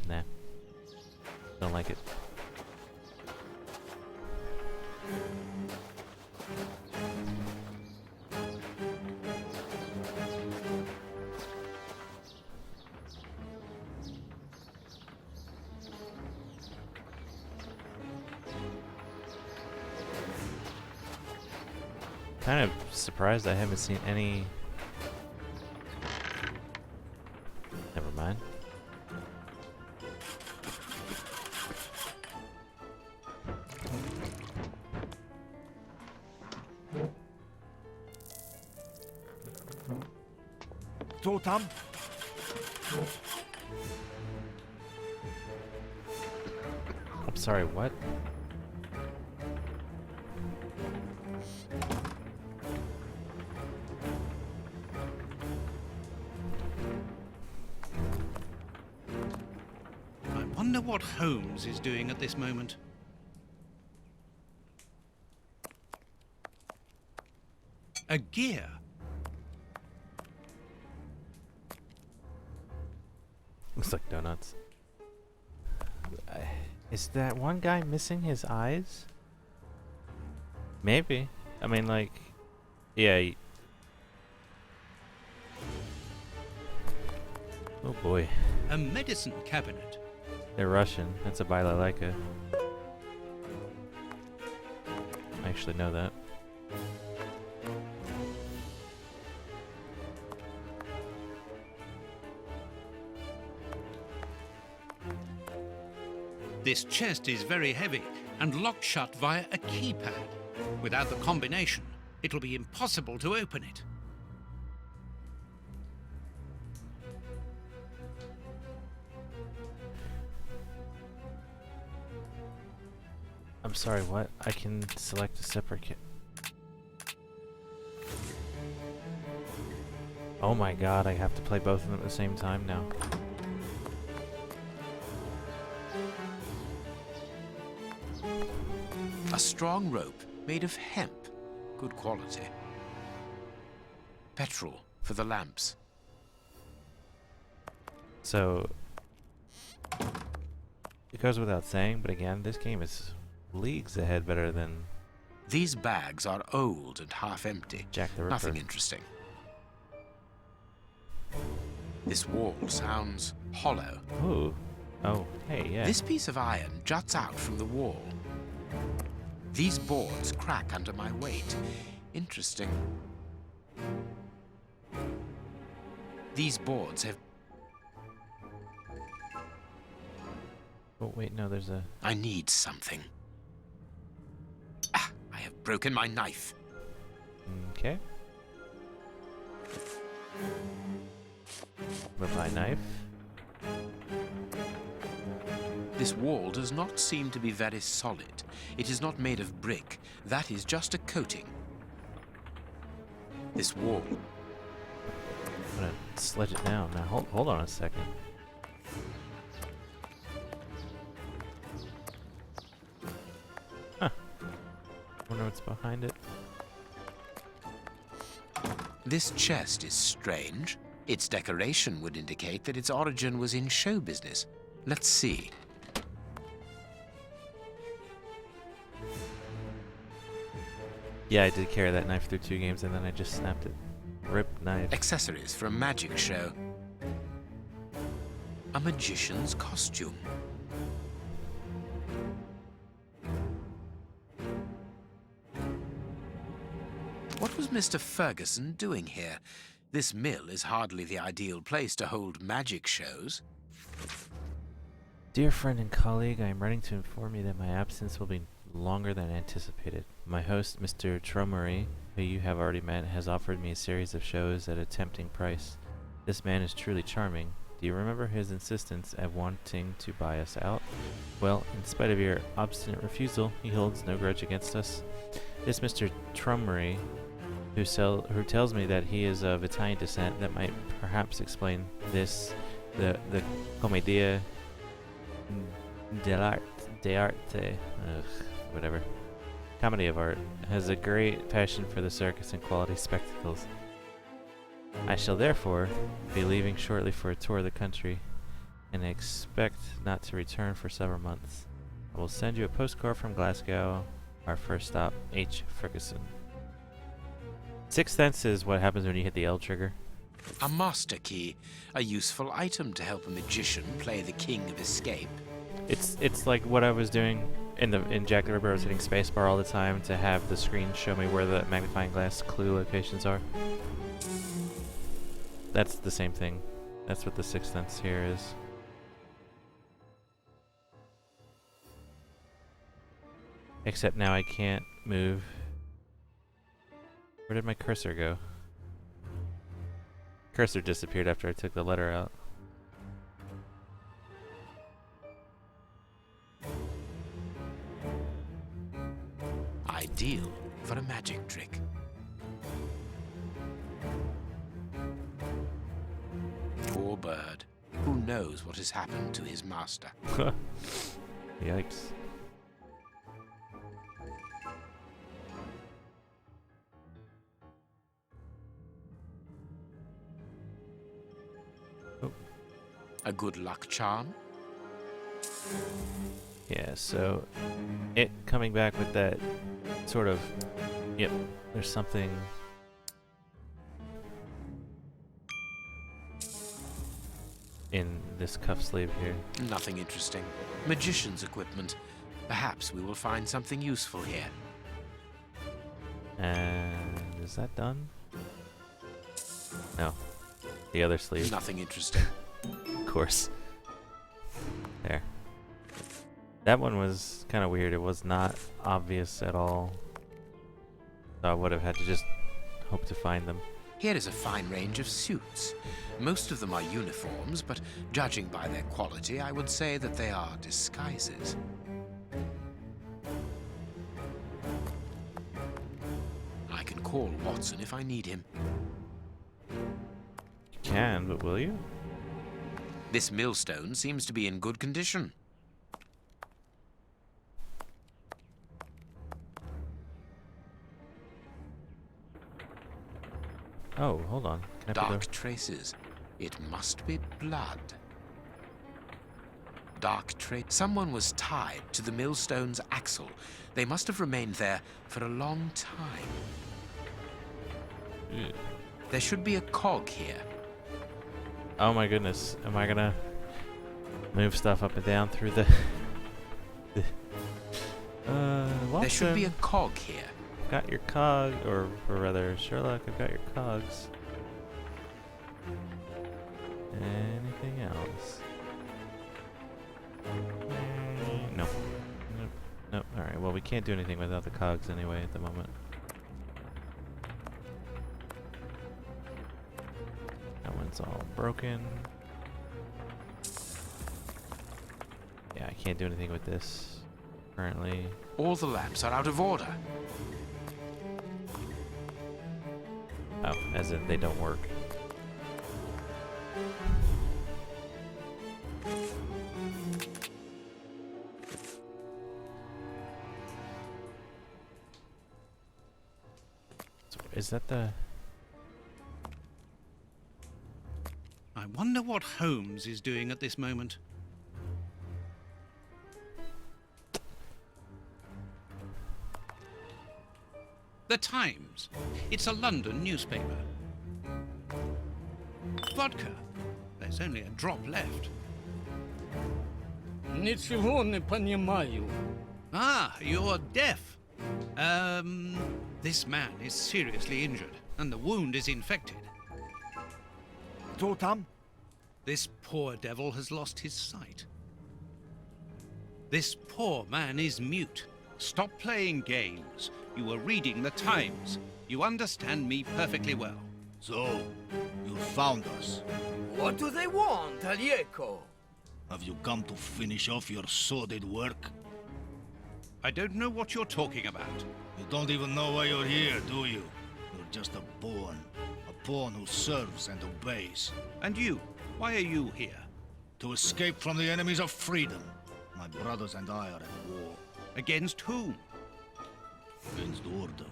nah. Don't like it. Kind of surprised I haven't seen any. Never mind. Totem. I'm sorry, what? I wonder what Holmes is doing at this moment. A gear. Looks like donuts. Is that one guy missing his eyes? Maybe. I mean, like, yeah. Oh boy. A medicine cabinet. They're Russian. That's a balalaika. I actually know that. This chest is very heavy and locked shut via a keypad. Without the combination, it'll be impossible to open it. I'm sorry, what? I can select a separate kit. Oh my god, I have to play both of them at the same time now. A strong rope made of hemp. Good quality. Petrol for the lamps. So, it goes without saying, but again, this game is leagues ahead better than These bags are old and half empty. Jack the Ripper. Nothing interesting. This wall sounds hollow. Ooh. Oh, hey, yeah. This piece of iron juts out from the wall. These boards crack under my weight. Interesting. These boards have... Oh, wait, no, there's a... I need something. Ah, I have broken my knife. Okay. With my knife. This wall does not seem to be very solid. It is not made of brick. That is just a coating. This wall... I'm gonna sledge it down. Now, hold on a second. Huh. Wonder what's behind it. This chest is strange. Its decoration would indicate that its origin was in show business. Let's see. Yeah, I did carry that knife through 2 games and then I just snapped it. Rip knife. Accessories for a magic show. A magician's costume. What was Mr. Ferguson doing here? This mill is hardly the ideal place to hold magic shows. Dear friend and colleague, I am writing to inform you that my absence will be longer than anticipated. My host, Mr. Tromery, who you have already met, has offered me a series of shows at a tempting price. This man is truly charming. Do you remember his insistence at wanting to buy us out? Well, in spite of your obstinate refusal, he holds no grudge against us. This Mr. Tromery, who tells me that he is of Italian descent, that might perhaps explain this, the Commedia dell'arte, whatever, comedy of art, has a great passion for the circus and quality spectacles. I shall therefore be leaving shortly for a tour of the country, and expect not to return for several months. I will send you a postcard from Glasgow, our first stop, H. Ferguson. Sixth sense is what happens when you hit the L trigger. A master key, a useful item to help a magician play the king of escape. It's like what I was doing in Jack the Ripper. I was hitting spacebar all the time to have the screen show me where the magnifying glass clue locations are. That's the same thing. That's what the Sixth Sense here is. Except now I can't move. Where did my cursor go? Cursor disappeared after I took the letter out. Poor bird. Who knows what has happened to his master? Yikes. A good luck charm? Yeah, so it coming back with that sort of, yep, there's something in this cuff sleeve here. Nothing interesting. Magician's equipment. Perhaps we will find something useful here. And is that done? No. The other sleeve. Nothing interesting. Of course. There. That one was kind of weird. It was not obvious at all. So I would have had to just hope to find them. Here is a fine range of suits. Most of them are uniforms, but judging by their quality, I would say that they are disguises. I can call Watson if I need him. You can, but will you? This millstone seems to be in good condition. Oh, hold on. Can I Dark put traces. It must be blood. Dark trace. Someone was tied to the millstone's axle. They must have remained there for a long time. There should be a cog here. Oh my goodness. Am I gonna move stuff up and down through the... There should be a Watson, cog here. got your cog, or rather, Sherlock, I've got your cogs. Anything else? No. Nope. Nope. Alright, well, we can't do anything without the cogs anyway at the moment. That one's all broken. Yeah, I can't do anything with this currently. All the lamps are out of order. Oh, as in they don't work. So is that the... I wonder what Holmes is doing at this moment. The Times. It's a London newspaper. Vodka. There's only a drop left. Ничего не понимаю. Ah, you're deaf. This man is seriously injured, and the wound is infected. Tom? This poor devil has lost his sight. This poor man is mute. Stop playing games. You were reading the Times. You understand me perfectly well. So, you found us. What do they want, Alieco? Have you come to finish off your sordid work? I don't know what you're talking about. You don't even know why you're here, do you? You're just a pawn who serves and obeys. And you? Why are you here? To escape from the enemies of freedom. My brothers and I are at war. Against whom? Against order,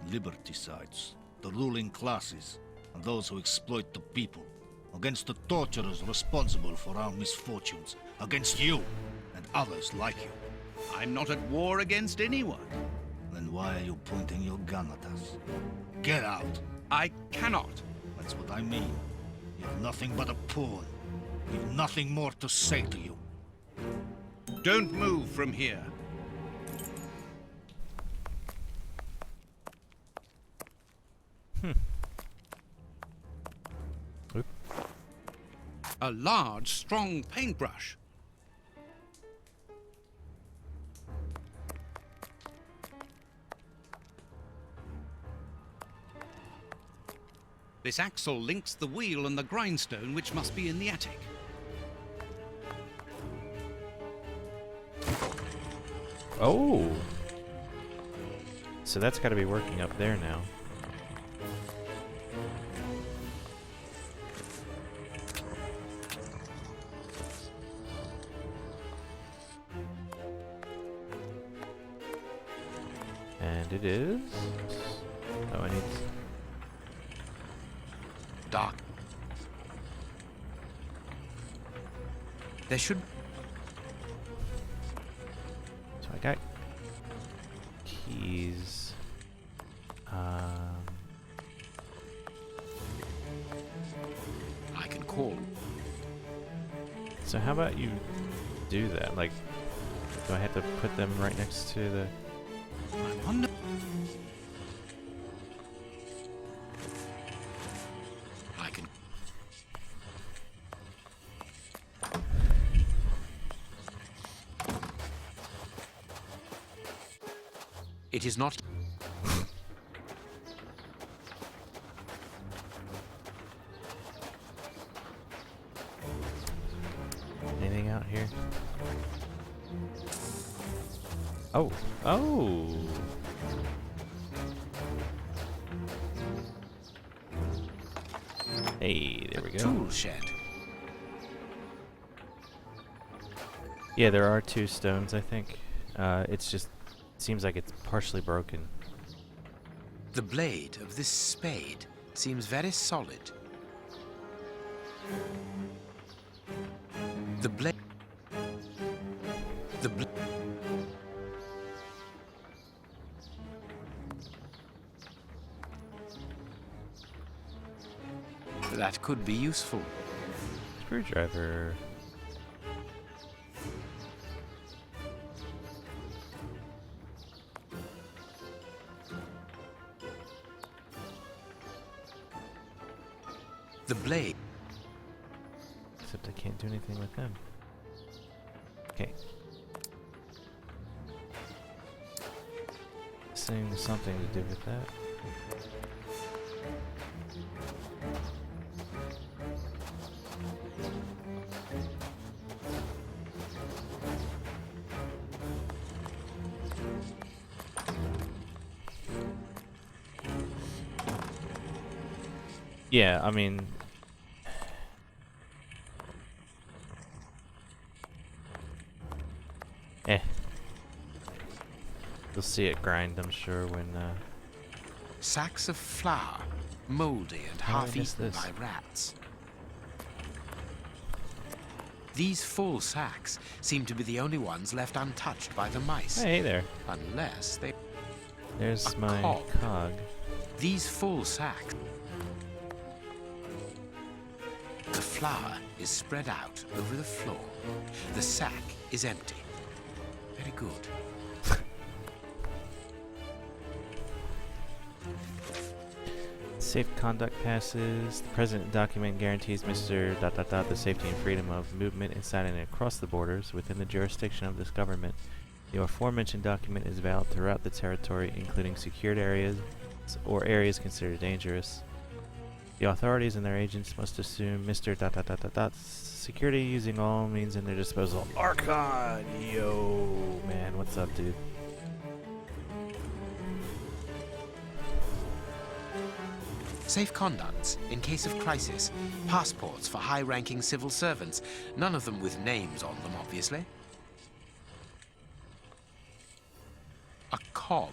liberticides, the ruling classes, and those who exploit the people. Against the torturers responsible for our misfortunes. Against you and others like you. I'm not at war against anyone. Then why are you pointing your gun at us? Get out! I cannot. That's what I mean. You're nothing but a pawn. We've nothing more to say to you. Don't move from here. Oop. A large, strong paintbrush. This axle links the wheel and the grindstone, which must be in the attic. Oh! So that's got to be working up there now. it is. Oh, I need. Dark. There should. So I got keys. I can call. So how about you do that? Like, do I have to put them right next to the? I wonder. I can. It is not. Anything out here? Oh, oh. Hey, there we go. Tool shed. Yeah, there are 2 stones, I think. It's just seems like it's partially broken. The blade of this spade seems very solid. The blade. The blade. That could be useful. Screwdriver. The blade. Except I can't do anything with them. Okay. Seems something to do with that. Yeah, I mean, you'll see it grind, I'm sure, when Sacks of flour, moldy and How half did I miss eaten this? by rats. These full sacks seem to be the only ones left untouched by the mice. hey there. Unless they. There's A my cog. cog. These full sacks. The flour is spread out over the floor. The sack is empty. Very good. Safe conduct passes. The present document guarantees Mr. The safety and freedom of movement inside and across the borders within the jurisdiction of this government. The aforementioned document is valid throughout the territory, including secured areas or areas considered dangerous. The authorities and their agents must assume Mr. security using all means in their disposal. Archon! Yo, man, what's up, dude? Safe conducts in case of crisis. Passports for high-ranking civil servants. None of them with names on them, obviously. A cog.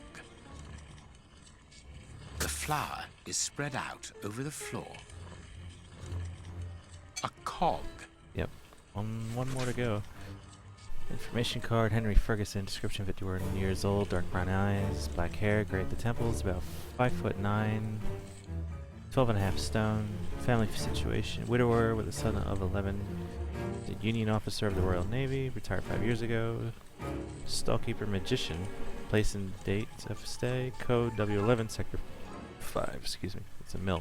The flour is spread out over the floor. A cog. Yep. One more to go. Information card, Henry Ferguson, description 51 years old, dark brown eyes, black hair, gray at the temples, about 5'9", 12.5 stone, family situation, widower with a son of 11, the Union officer of the Royal Navy, retired 5 years ago, stallkeeper magician, place and date of stay, code W11, sector 5, excuse me, it's a mill.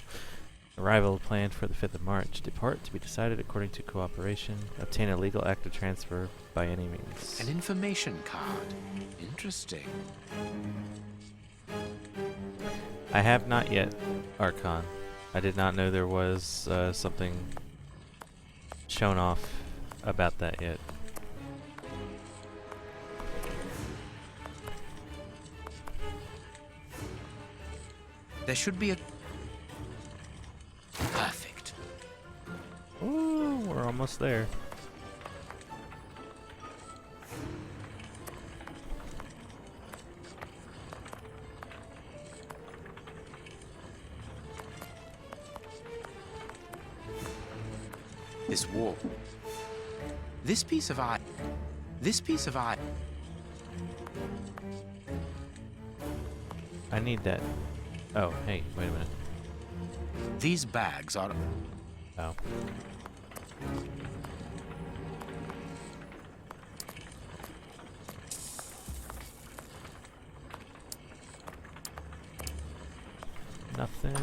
Arrival planned for the 5th of March. Depart to be decided according to cooperation. Obtain a legal act of transfer by any means. An information card. Interesting. I have not yet, Archon. I did not know there was something shown off about that yet. There should be a... Perfect. Ooh, we're almost there. This wall. This piece of iron. This piece of iron. I need that. Oh, hey, wait a minute. These bags are... Oh. Nothing.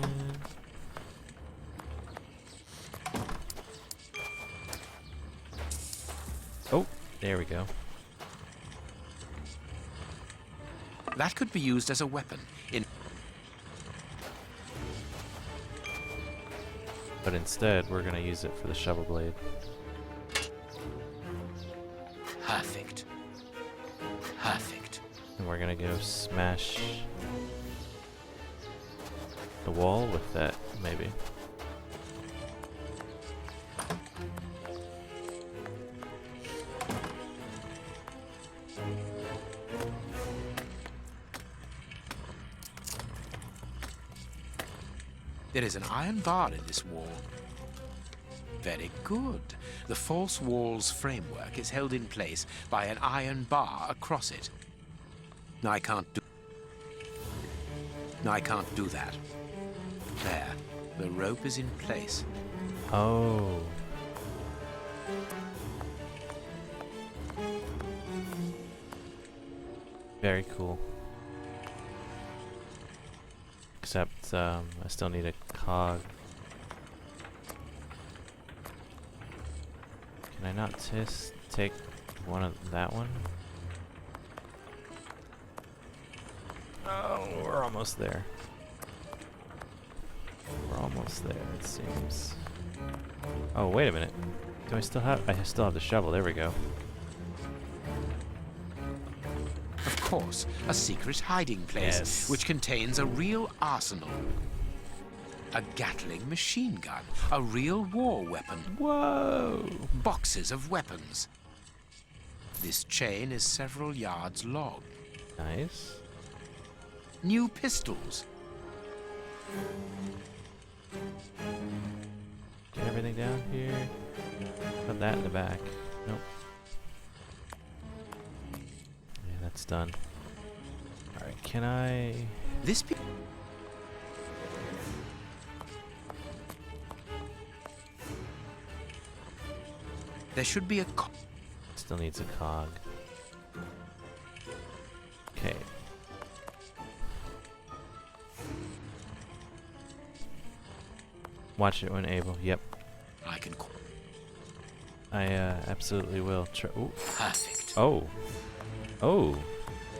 Oh, there we go. That could be used as a weapon in... But instead, we're gonna use it for the shovel blade. Perfect. Perfect. And we're gonna go smash the wall with that, maybe. There is an iron bar in this wall. Very good. The false wall's framework is held in place by an iron bar across it. I can't do that. There. The rope is in place. Oh. Very cool. Except, I still need a cog. Can I not take one of that one? Oh, we're almost there. We're almost there, it seems. Oh, wait a minute. Do I still have... I still have the shovel. There we go. Of course, a secret hiding place, Yes. which contains a real arsenal. A Gatling machine gun, a real war weapon. Whoa! Boxes of weapons. This chain is several yards long. Nice. New pistols. Get everything down here. Put that in the back. Nope. Yeah, that's done. Alright, can I... This There should be a Still needs a cog. Okay. Watch it when able. Yep. I can... I absolutely will. Ooh. Perfect. Oh. Oh.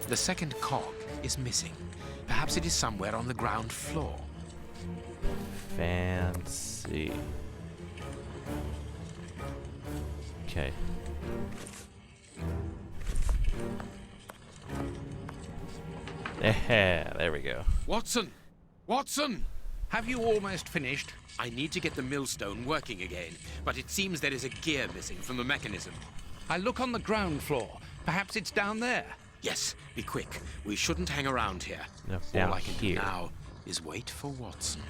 The second cog is missing. Perhaps it is somewhere on the ground floor. Fancy. Okay. Yeah, there we go. Watson! Watson! Have you almost finished? I need to get the millstone working again, but it seems there is a gear missing from the mechanism. I look on the ground floor. Perhaps it's down there. Yes, be quick. We shouldn't hang around here. No, down All I can here. do now is wait for Watson.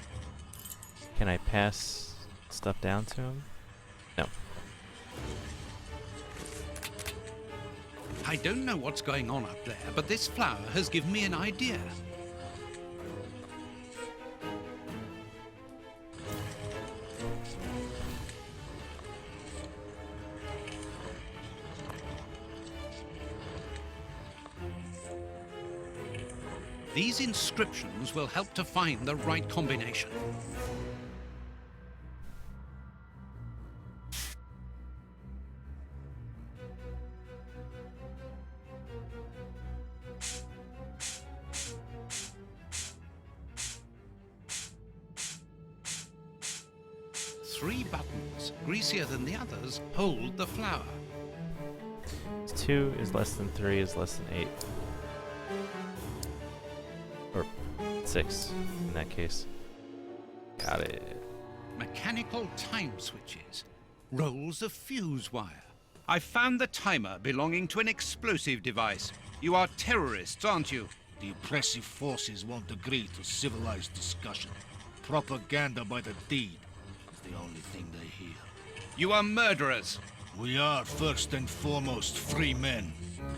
Can I pass stuff down to him? No. I don't know what's going on up there, but this flower has given me an idea. These inscriptions will help to find the right combination. Three buttons, greasier than the others, hold the flower. 2 is less than 3 is less than 8. Or 6 in that case. Got it. Mechanical time switches, rolls of fuse wire. I found the timer belonging to an explosive device. You are terrorists, aren't you? The oppressive forces won't agree to civilized discussion. Propaganda by the deed is the only thing they hear. You are murderers. We are first and foremost free men,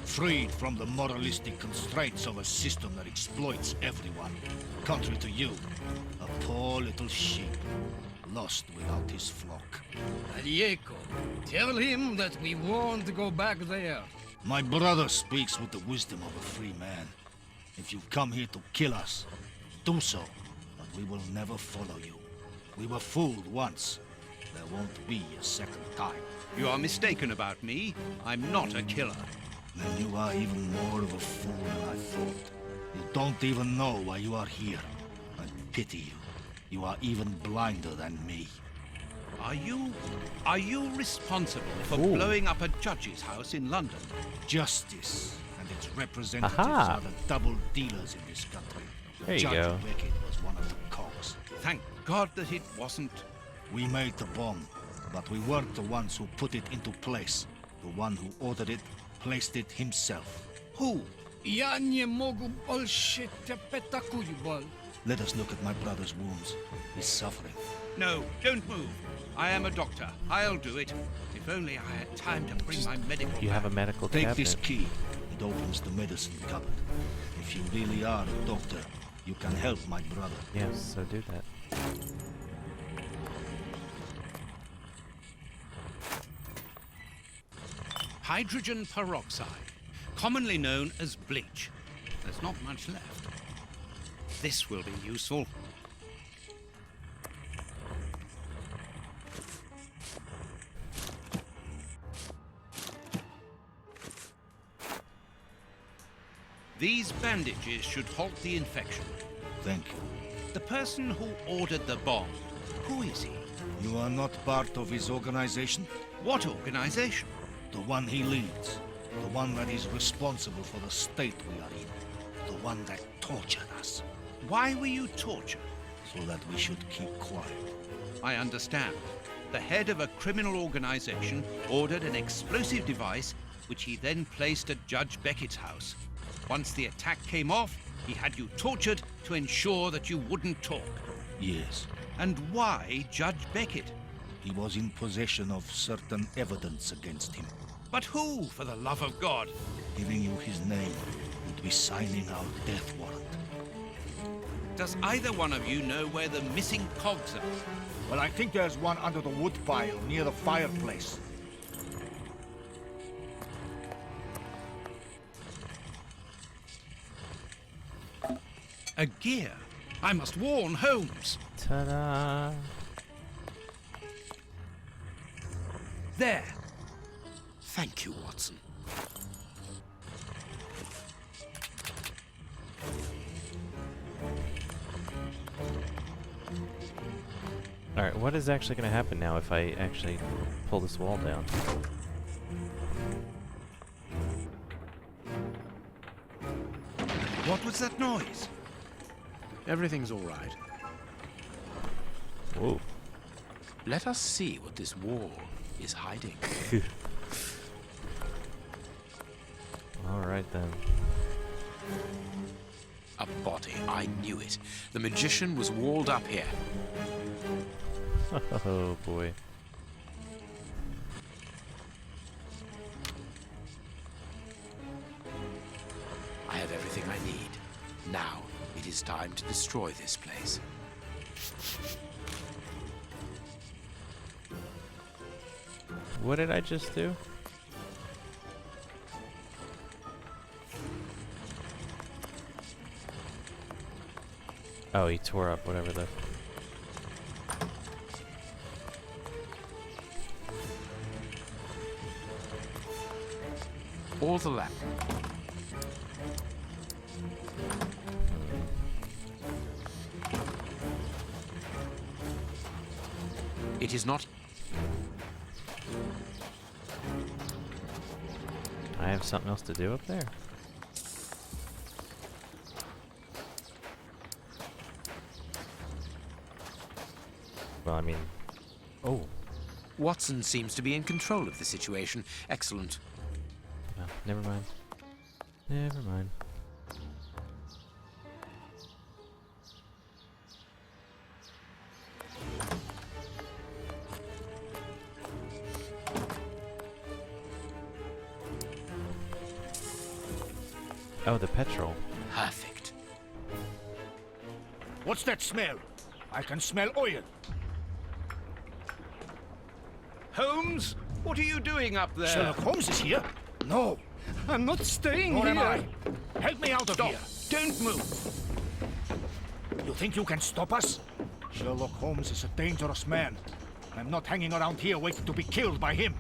freed from the moralistic constraints of a system that exploits everyone. Contrary to you, a poor little sheep, lost without his flock. Diego, tell him that we won't go back there. My brother speaks with the wisdom of a free man. If you've come here to kill us, do so, but we will never follow you. We were fooled once. There won't be a second time. You are mistaken about me. I'm not a killer. Then you are even more of a fool than I thought. You don't even know why you are here. I pity you. You are even blinder than me. Are you responsible for blowing up a judge's house in London? Justice and its representatives Aha. are the double dealers in this country. There you Judge go. Beckett was one of the cogs. Thank God that it wasn't. We made the bomb, but we weren't the ones who put it into place. The one who ordered it placed it himself. Who? Ja nie mogu bolsze te petakujbol. Let us look at my brother's wounds. He's suffering. No, don't move. I am a doctor. I'll do it. If only I had time to bring my medical. You have a medical Take cabinet. this key. It opens the medicine cupboard. If you really are a doctor, you can help my brother. Yes, so do that. Hydrogen peroxide, commonly known as bleach. There's not much left. This will be useful. These bandages should halt the infection. Thank you. The person who ordered the bomb, who is he? You are not part of his organization? What organization? The one he leads. The one that is responsible for the state we are in. The one that tortured us. Why were you tortured? So that we should keep quiet. I understand. The head of a criminal organization ordered an explosive device which he then placed at Judge Beckett's house. Once the attack came off, he had you tortured to ensure that you wouldn't talk. Yes. And why Judge Beckett? He was in possession of certain evidence against him. But who, for the love of God? Giving you his name would be signing our death warrant. Does either one of you know where the missing cogs are? Well, I think there's one under the wood pile near the fireplace. A gear. I must warn Holmes. Ta-da! There. Thank you, Watson. Alright, what is actually going to happen now if I actually pull this wall down? What was that noise? Everything's all right. Whoa. Let us see what this wall is hiding. Alright then. A body. I knew it. The magician was walled up here. Oh boy. I have everything I need. Now, it is time to destroy this place. What did I just do? Oh, he tore up whatever the... All the lamp. It is not... I have something else to do up there. Well, I mean... Oh. Watson seems to be in control of the situation. Excellent. Oh, never mind. Never mind. Oh, the petrol. Perfect. What's that smell? I can smell oil. Holmes, what are you doing up there? Sherlock Holmes is here? No. I'm not staying Nor here. am I. Help me out of Stop. here. Don't move. You think you can stop us? Sherlock Holmes is a dangerous man. I'm not hanging around here waiting to be killed by him.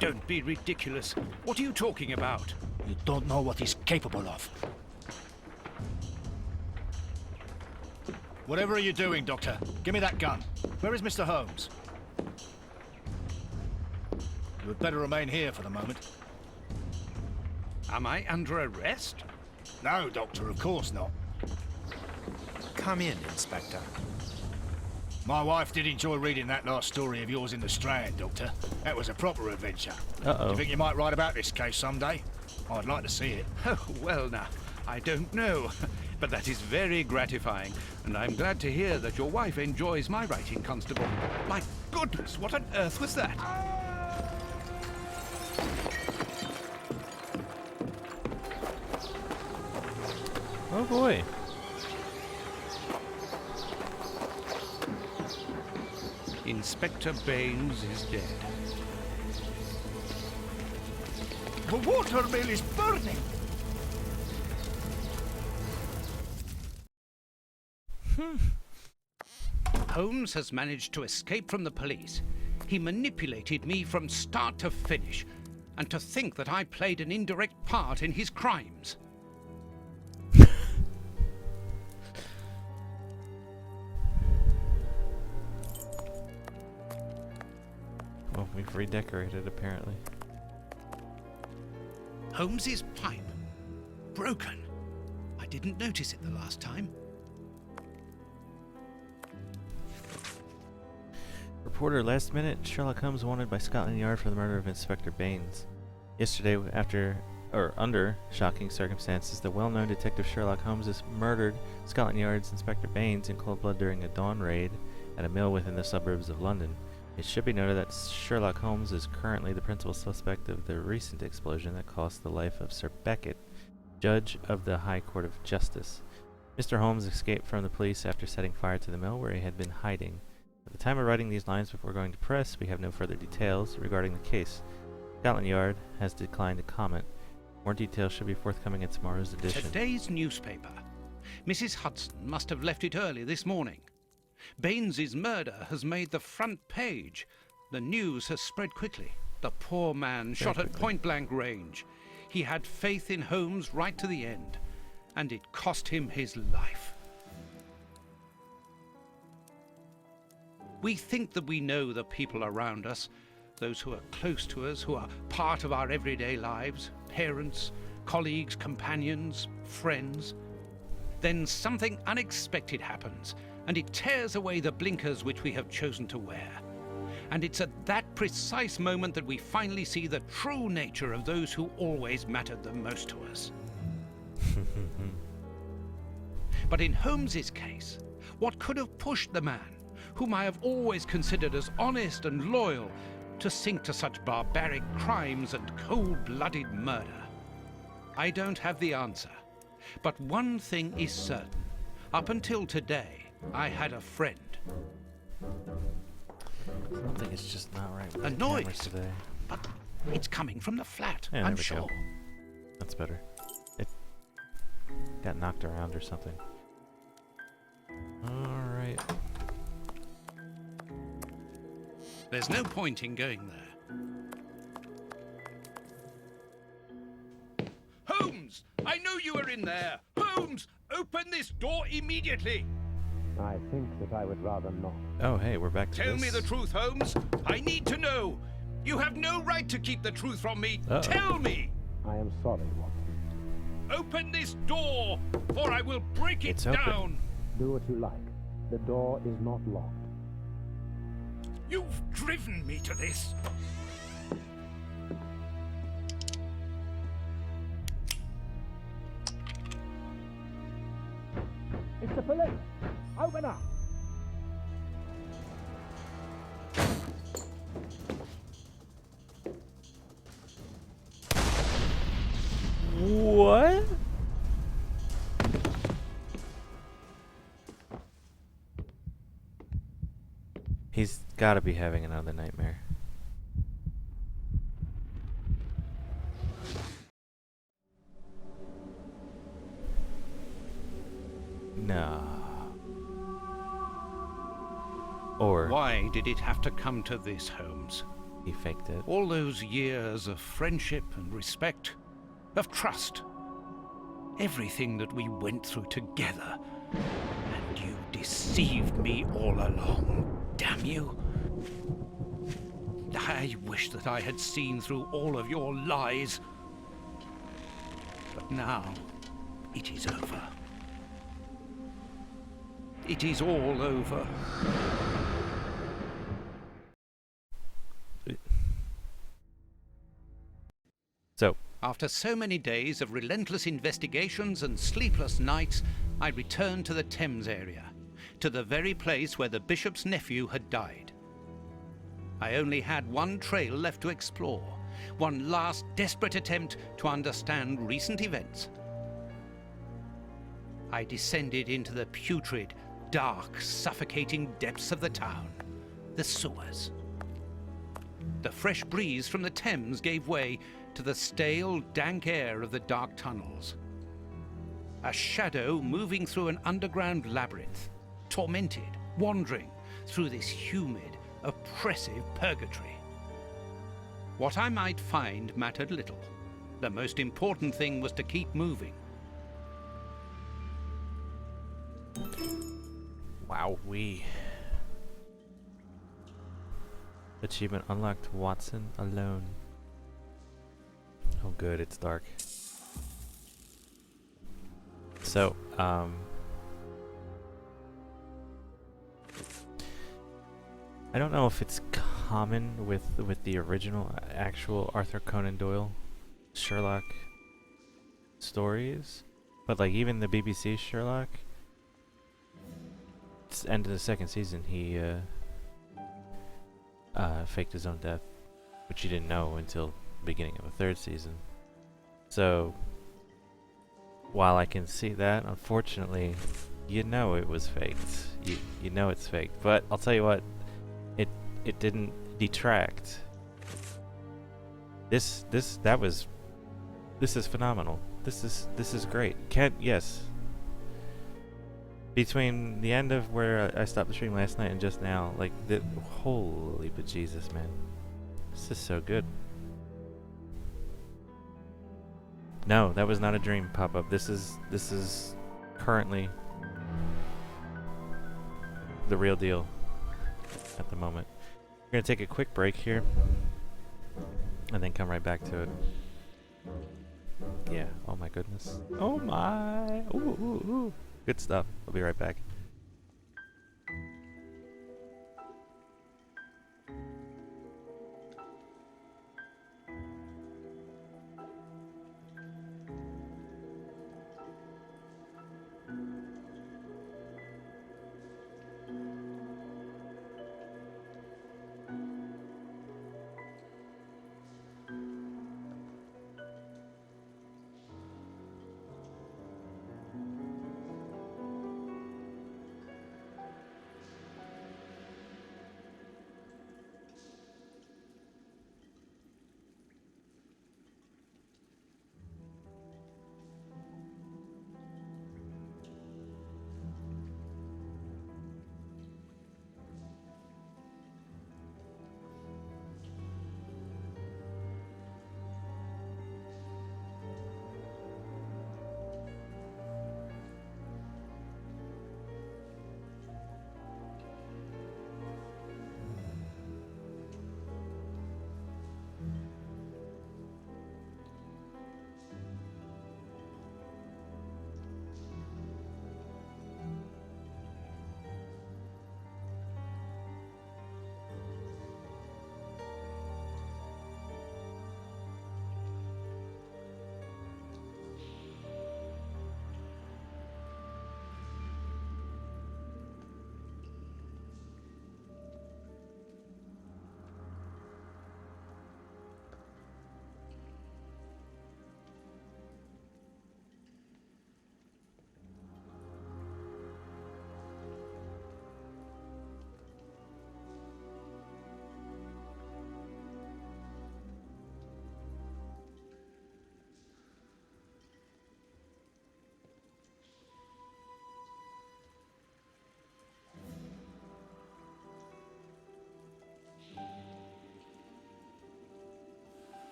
Don't be ridiculous. What are you talking about? You don't know what he's capable of. Whatever are you doing, Doctor? Give me that gun. Where is Mr. Holmes? You had better remain here for the moment. Am I under arrest? No, Doctor, of course not. Come in, Inspector. My wife did enjoy reading that last story of yours in the Strand, Doctor. That was a proper adventure. Do Uh-oh. you think you might write about this case someday? I'd like to see it. Oh, well now, I don't know. But that is very gratifying, and I'm glad to hear that your wife enjoys my writing, Constable. My goodness, what on earth was that? Oh boy. Inspector Baines is dead. The water mill is burning! Holmes has managed to escape from the police. He manipulated me from start to finish, and to think that I played an indirect part in his crimes. Well, we've redecorated apparently. Holmes's pipe. Broken. I didn't notice it the last time. Reporter, last minute, Sherlock Holmes wanted by Scotland Yard for the murder of Inspector Baines. Yesterday, under shocking circumstances, the well-known detective Sherlock Holmes has murdered Scotland Yard's Inspector Baines in cold blood during a dawn raid at a mill within the suburbs of London. It should be noted that Sherlock Holmes is currently the principal suspect of the recent explosion that cost the life of Sir Beckett, Judge of the High Court of Justice. Mr. Holmes escaped from the police after setting fire to the mill where he had been hiding. At the time of writing these lines before going to press, we have no further details regarding the case. Scotland Yard has declined to comment. More details should be forthcoming in tomorrow's edition. Today's newspaper. Mrs. Hudson must have left it early this morning. Baines's murder has made the front page. The news has spread quickly. The poor man shot at point-blank range. He had faith in Holmes right to the end, and it cost him his life. We think that we know the people around us, those who are close to us, who are part of our everyday lives, parents, colleagues, companions, friends. Then something unexpected happens, and it tears away the blinkers which we have chosen to wear. And it's at that precise moment that we finally see the true nature of those who always mattered the most to us. But in Holmes's case, what could have pushed the man, whom I have always considered as honest and loyal, to sink to such barbaric crimes and cold-blooded murder? I don't have the answer, but one thing is certain. Up until today, I had a friend. Something is just not right with A the noise. cameras today. But it's coming from the flat, Yeah, I'm there we sure. go. That's better. It got knocked around or something. Alright. There's no point in going there. Holmes! I know you are in there! Holmes! Open this door immediately! I think that I would rather not. Oh, hey, we're back to Tell this. me the truth, Holmes. I need to know. You have no right to keep the truth from me. Uh-oh. Tell me! I am sorry, Watson. Open this door, or I will break it It's open. down. Do what you like. The door is not locked. You've driven me to this. It's the police! Open up! He's gotta be having another nightmare. No. Or Why did it have to come to this, Holmes? he faked it. All those years of friendship and respect, of trust. Everything that we went through together. And you deceived me all along. Damn you. I wish that I had seen through all of your lies. But now, it is over. It is all over. So, After so many days of relentless investigations and sleepless nights, I returned to the Thames area, to the very place where the bishop's nephew had died. I only had one trail left to explore, one last desperate attempt to understand recent events. I descended into the putrid, dark, suffocating depths of the town, the sewers. The fresh breeze from the Thames gave way to the stale, dank air of the dark tunnels. A shadow moving through an underground labyrinth, tormented, wandering through this humid, oppressive purgatory. What I might find mattered little. The most important thing was to keep moving. wowee. Achievement unlocked, Watson alone. Oh good, it's dark. So, I don't know if it's common with the original actual Arthur Conan Doyle Sherlock stories, but like even the BBC Sherlock, it's end of the second season, he faked his own death, which you didn't know until the beginning of the third season. So while I can see that, unfortunately, you know it was faked. You know it's faked. But I'll tell you what, it didn't detract. This is phenomenal. This is great. Yes. Between the end of where I stopped the stream last night and just now, like holy bejesus, man. This is so good. No, that was not a dream pop-up. This is currently the real deal at the moment. We're gonna take a quick break here and then come right back to it. Yeah, oh my goodness. Oh my! Ooh, ooh, ooh. Good stuff. I'll be right back.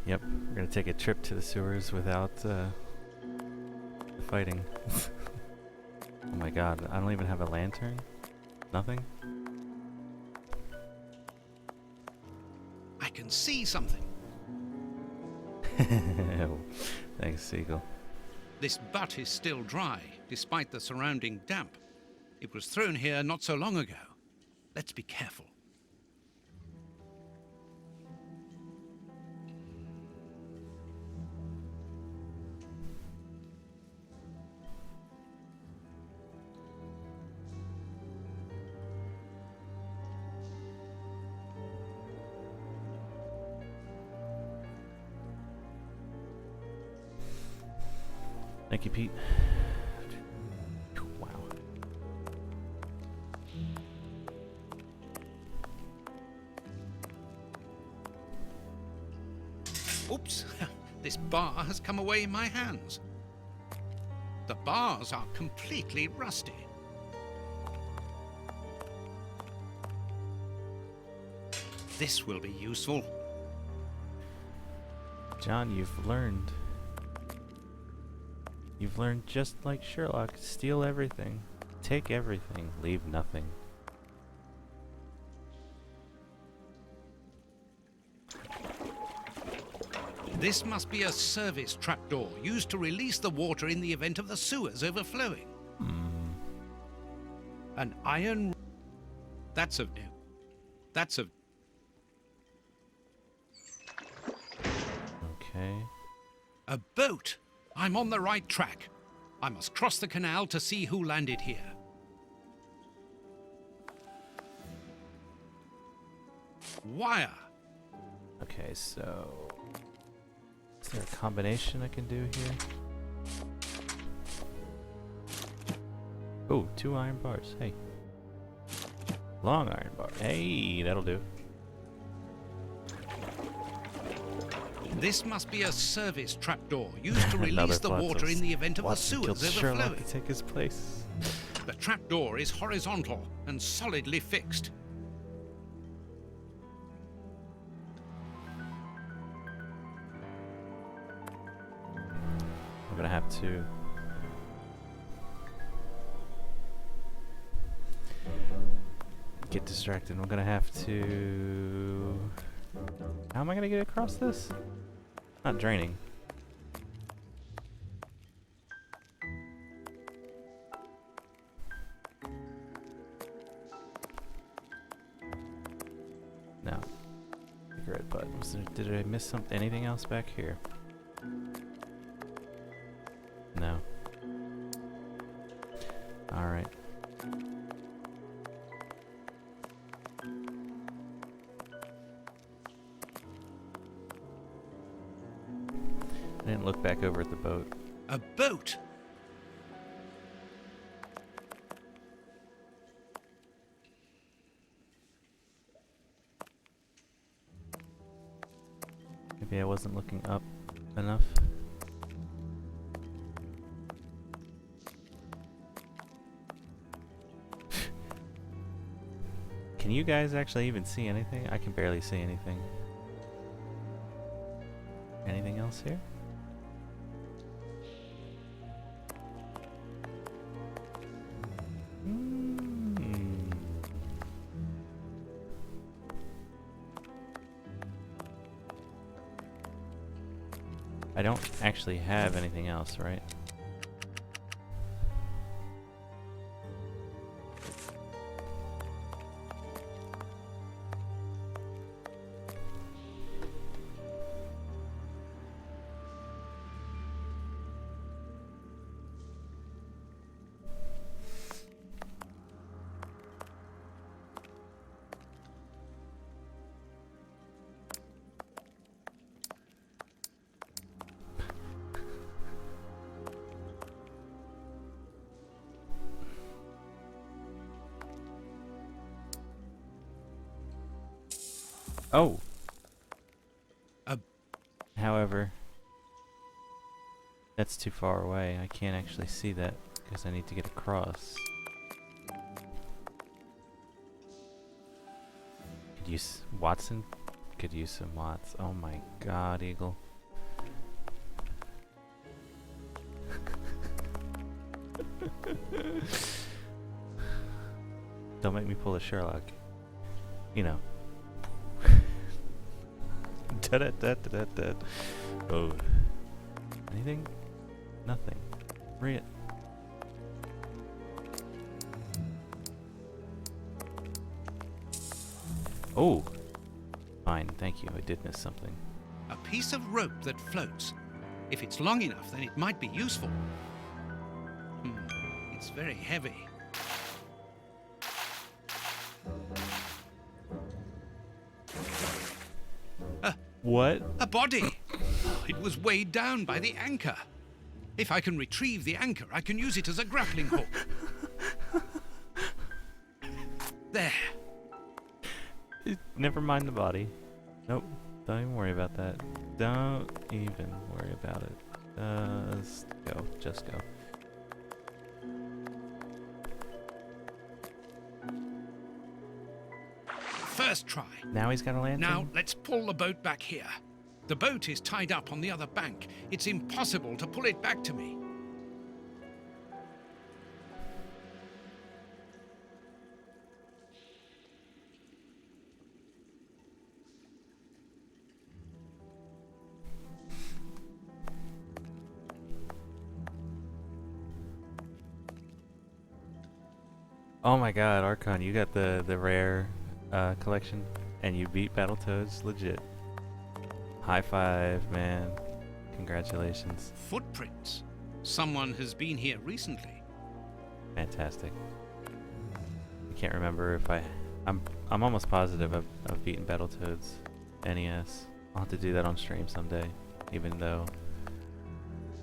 Yep, we're gonna take a trip to the sewers without the fighting. Oh my god, I don't even have a lantern? Nothing? I can see something. Oh, thanks, Seagull. This butt is still dry, despite the surrounding damp. It was thrown here not so long ago. Let's be careful. Thank you, Pete. Wow. Oops, this bar has come away in my hands. The bars are completely rusty. This will be useful. John, you've learned. You've learned just like Sherlock. Steal everything. Take everything. Leave nothing. This must be a service trapdoor used to release the water in the event of the sewers overflowing. An iron... That's of... That's of... Okay. A boat! I'm on the right track. I must cross the canal to see who landed here. Wire! Okay, so... Is there a combination I can do here? Oh, 2 iron bars. Hey. Long iron bar. Hey, that'll do. This must be a service trapdoor used to Another release the plot water in the event of the Watson killed sewers Sherlock overflowing. to take his place. The trapdoor is horizontal and solidly fixed. I'm gonna have to... get distracted. I'm gonna have to... How am I gonna get across this? Not draining. No. Cigarette butt. Did I miss something? Anything else back here? No. Alright. I didn't look back over at the boat. A boat! Maybe I wasn't looking up enough. Can you guys actually even see anything? I can barely see anything. Anything else here? I don't actually have anything else, right? Oh! However, that's too far away. I can't actually see that because I need to get across. Could use Watson? Could use some Watts. Oh my god, Eagle. Don't make me pull a Sherlock. You know. Da-da-da-da-da-da. Oh. Anything? Nothing. Read it. Oh! Fine, thank you. I did miss something. A piece of rope that floats. If it's long enough, then it might be useful. It's very heavy. What? A body! It was weighed down by the anchor. If I can retrieve the anchor, I can use it as a grappling hook. There. Never mind the body. Nope. Don't even worry about that. Don't even worry about it. Just go. Just go. First try. Now he's got a lantern? Now let's pull the boat back here. The boat is tied up on the other bank. It's impossible to pull it back to me. Oh my god, Archon, you got the rare collection, and you beat Battletoads legit. High five, man. Congratulations. Footprints. Someone has been here recently. Fantastic. I can't remember if I'm almost positive I've beaten Battletoads NES. I'll have to do that on stream someday, even though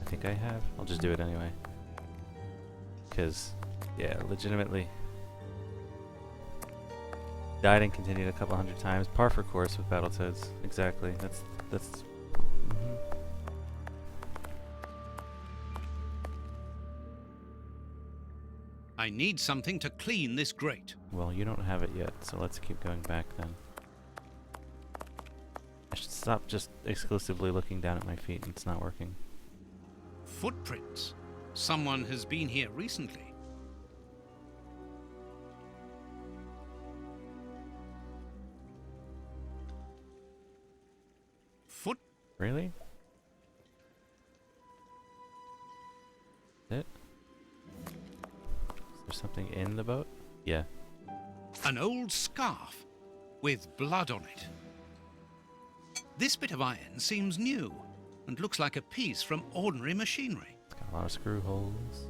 I think I have. I'll just do it anyway. Cause yeah, legitimately died and continued a couple hundred times. Par for course with Battletoads. Exactly. That's mhm. I need something to clean this grate. Well, you don't have it yet, so let's keep going back then. I should stop just exclusively looking down at my feet. It's not working. Footprints. Someone has been here recently. Really? Is it? Is there something in the boat? Yeah. An old scarf with blood on it. This bit of iron seems new and looks like a piece from ordinary machinery. It's got a lot of screw holes.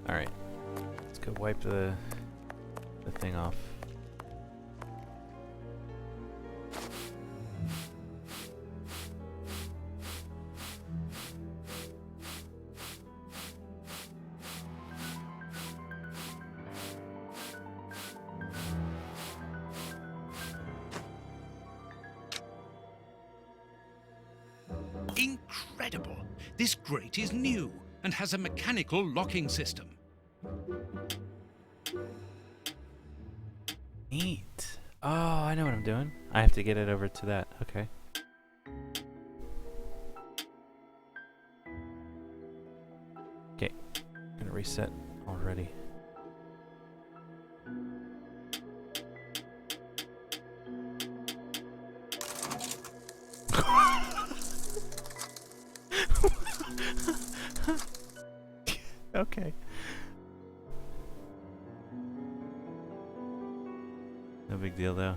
Alright. Let's go wipe the thing off. Incredible! This grate is new and has a mechanical locking system. Neat. Oh, I know what I'm doing. I have to get it over to that. Okay. Okay. Gonna reset already. Okay. No big deal though.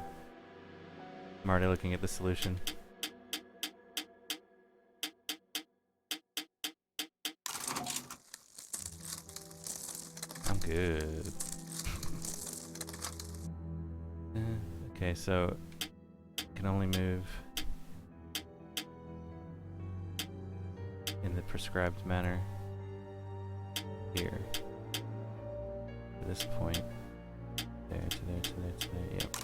I'm already looking at the solution. I'm good. Okay, so can only move in the prescribed manner here. To this point. There, to there, to there, to there, yep.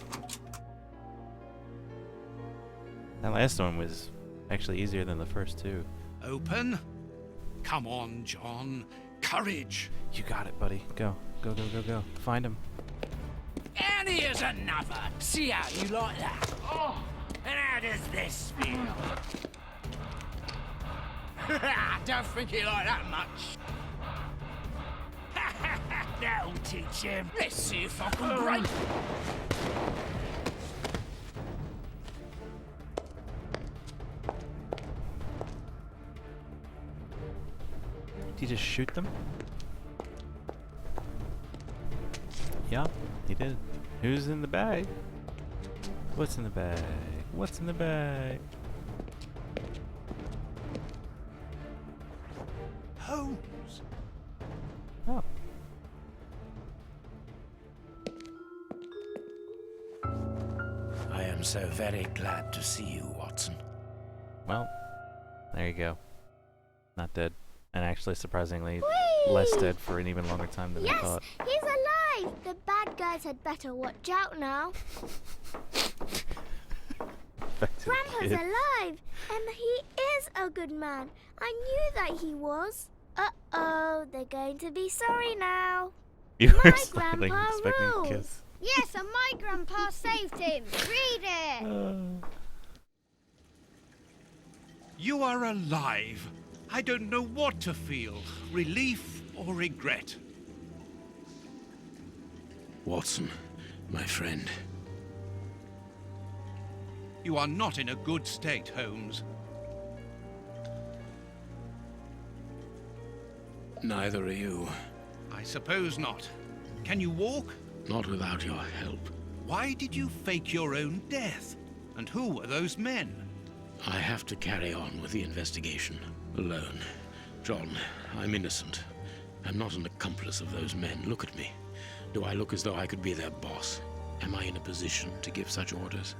That last one was actually easier than the first two. Open? Come on, John. Courage! You got it, buddy. Go. Go, go, go, go. Find him. And here's another. See how you like that? Oh, and how does this feel? Don't think you like that much. That'll teach him. Let's see if I can break. Did he just shoot them? Yeah, he did. Who's in the bag? What's in the bag? What's in the bag? Holmes! Oh. I am so very glad to see you, Watson. Well, there you go. Not dead. And actually, surprisingly, less dead for an even longer time than I thought. He's alive! The bad guys had better watch out now. Grandpa's alive! And he is a good man. I knew that he was. Uh-oh, they're going to be sorry now. You were My smiling, grandpa expecting a rules. kiss. Yes, and my grandpa saved him. Read it. You are alive. I don't know what to feel. Relief or regret. Watson, my friend. You are not in a good state, Holmes. Neither are you. I suppose not. Can you walk? Not without your help. Why did you fake your own death? And who were those men? I have to carry on with the investigation. Alone. John, I'm innocent. I'm not an accomplice of those men. Look at me. Do I look as though I could be their boss? Am I in a position to give such orders?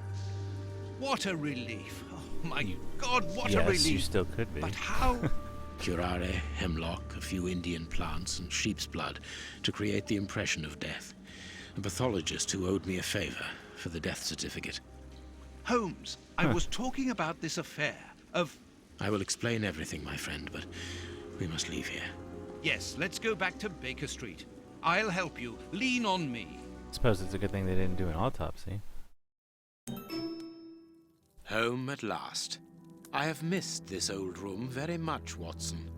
What a relief. Oh my God, what a Yes, relief. you still could be. But how? Curare, hemlock, a few Indian plants, and sheep's blood to create the impression of death. A pathologist who owed me a favor for the death certificate. Holmes, I was talking about this affair of... I will explain everything, my friend, but we must leave here. Yes, let's go back to Baker Street. I'll help you. Lean on me. Suppose it's a good thing they didn't do an autopsy. Home at last. I have missed this old room very much, Watson.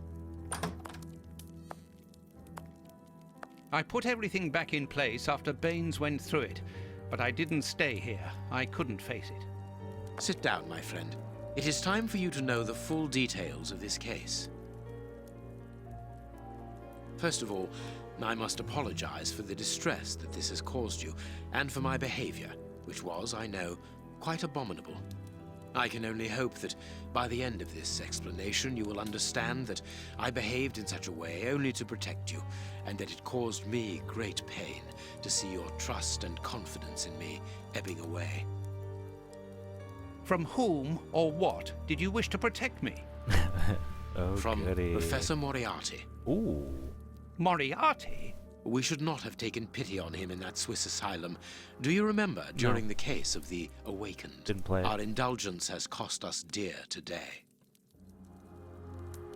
I put everything back in place after Baines went through it, but I didn't stay here. I couldn't face it. Sit down, my friend. It is time for you to know the full details of this case. First of all, I must apologize for the distress that this has caused you, and for my behavior, which was, I know, quite abominable. I can only hope that by the end of this explanation you will understand that I behaved in such a way only to protect you, and that it caused me great pain to see your trust and confidence in me ebbing away. From whom or what did you wish to protect me? Oh, From goody. Professor Moriarty. Ooh. Moriarty? We should not have taken pity on him in that Swiss asylum. Do you remember during the case of the Awakened? Didn't play it. Our indulgence has cost us dear today.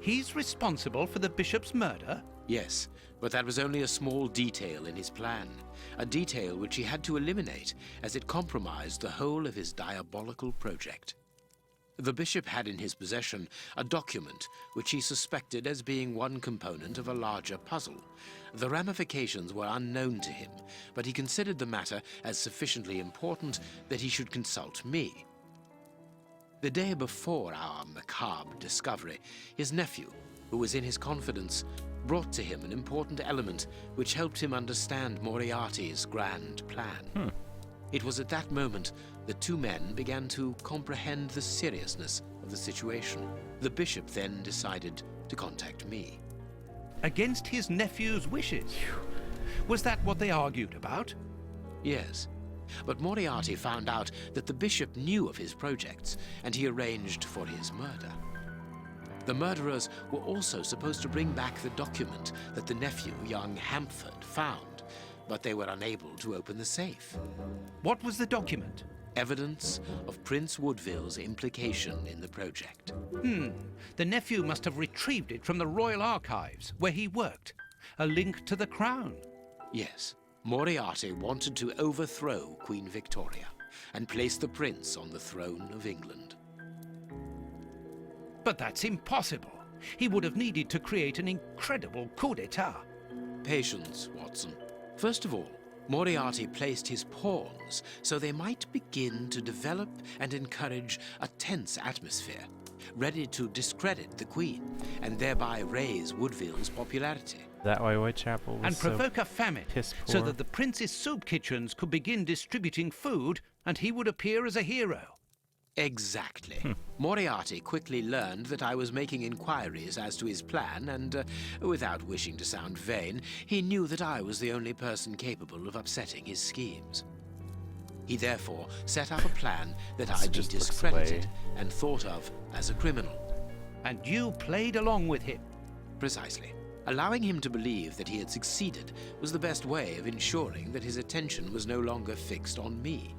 He's responsible for the bishop's murder? Yes, but that was only a small detail in his plan. A detail which he had to eliminate as it compromised the whole of his diabolical project. The bishop had in his possession a document which he suspected as being one component of a larger puzzle. The ramifications were unknown to him, but he considered the matter as sufficiently important that he should consult me. The day before our macabre discovery, his nephew, who was in his confidence, brought to him an important element which helped him understand Moriarty's grand plan. It was at that moment the two men began to comprehend the seriousness of the situation. The bishop then decided to contact me. Against his nephew's wishes? Was that what they argued about? Yes, but Moriarty found out that the bishop knew of his projects, and he arranged for his murder. The murderers were also supposed to bring back the document that the nephew, young Hampford, found, but they were unable to open the safe. What was the document? Evidence of Prince Woodville's implication in the project. The nephew must have retrieved it from the Royal Archives, where he worked. A link to the crown. Yes, Moriarty wanted to overthrow Queen Victoria and place the prince on the throne of England. But that's impossible. He would have needed to create an incredible coup d'etat. Patience, Watson. First of all, Moriarty placed his pawns so they might begin to develop and encourage a tense atmosphere, ready to discredit the Queen and thereby raise Woodville's popularity. That why Whitechapel was And so provoke a famine, piss so poor? that the prince's soup kitchens could begin distributing food and he would appear as a hero. Exactly. Moriarty quickly learned that I was making inquiries as to his plan, and without wishing to sound vain, he knew that I was the only person capable of upsetting his schemes. He therefore set up a plan that I'd be just looks discredited away. and thought of as a criminal. And you played along with him. Precisely. Allowing him to believe that he had succeeded was the best way of ensuring that his attention was no longer fixed on me.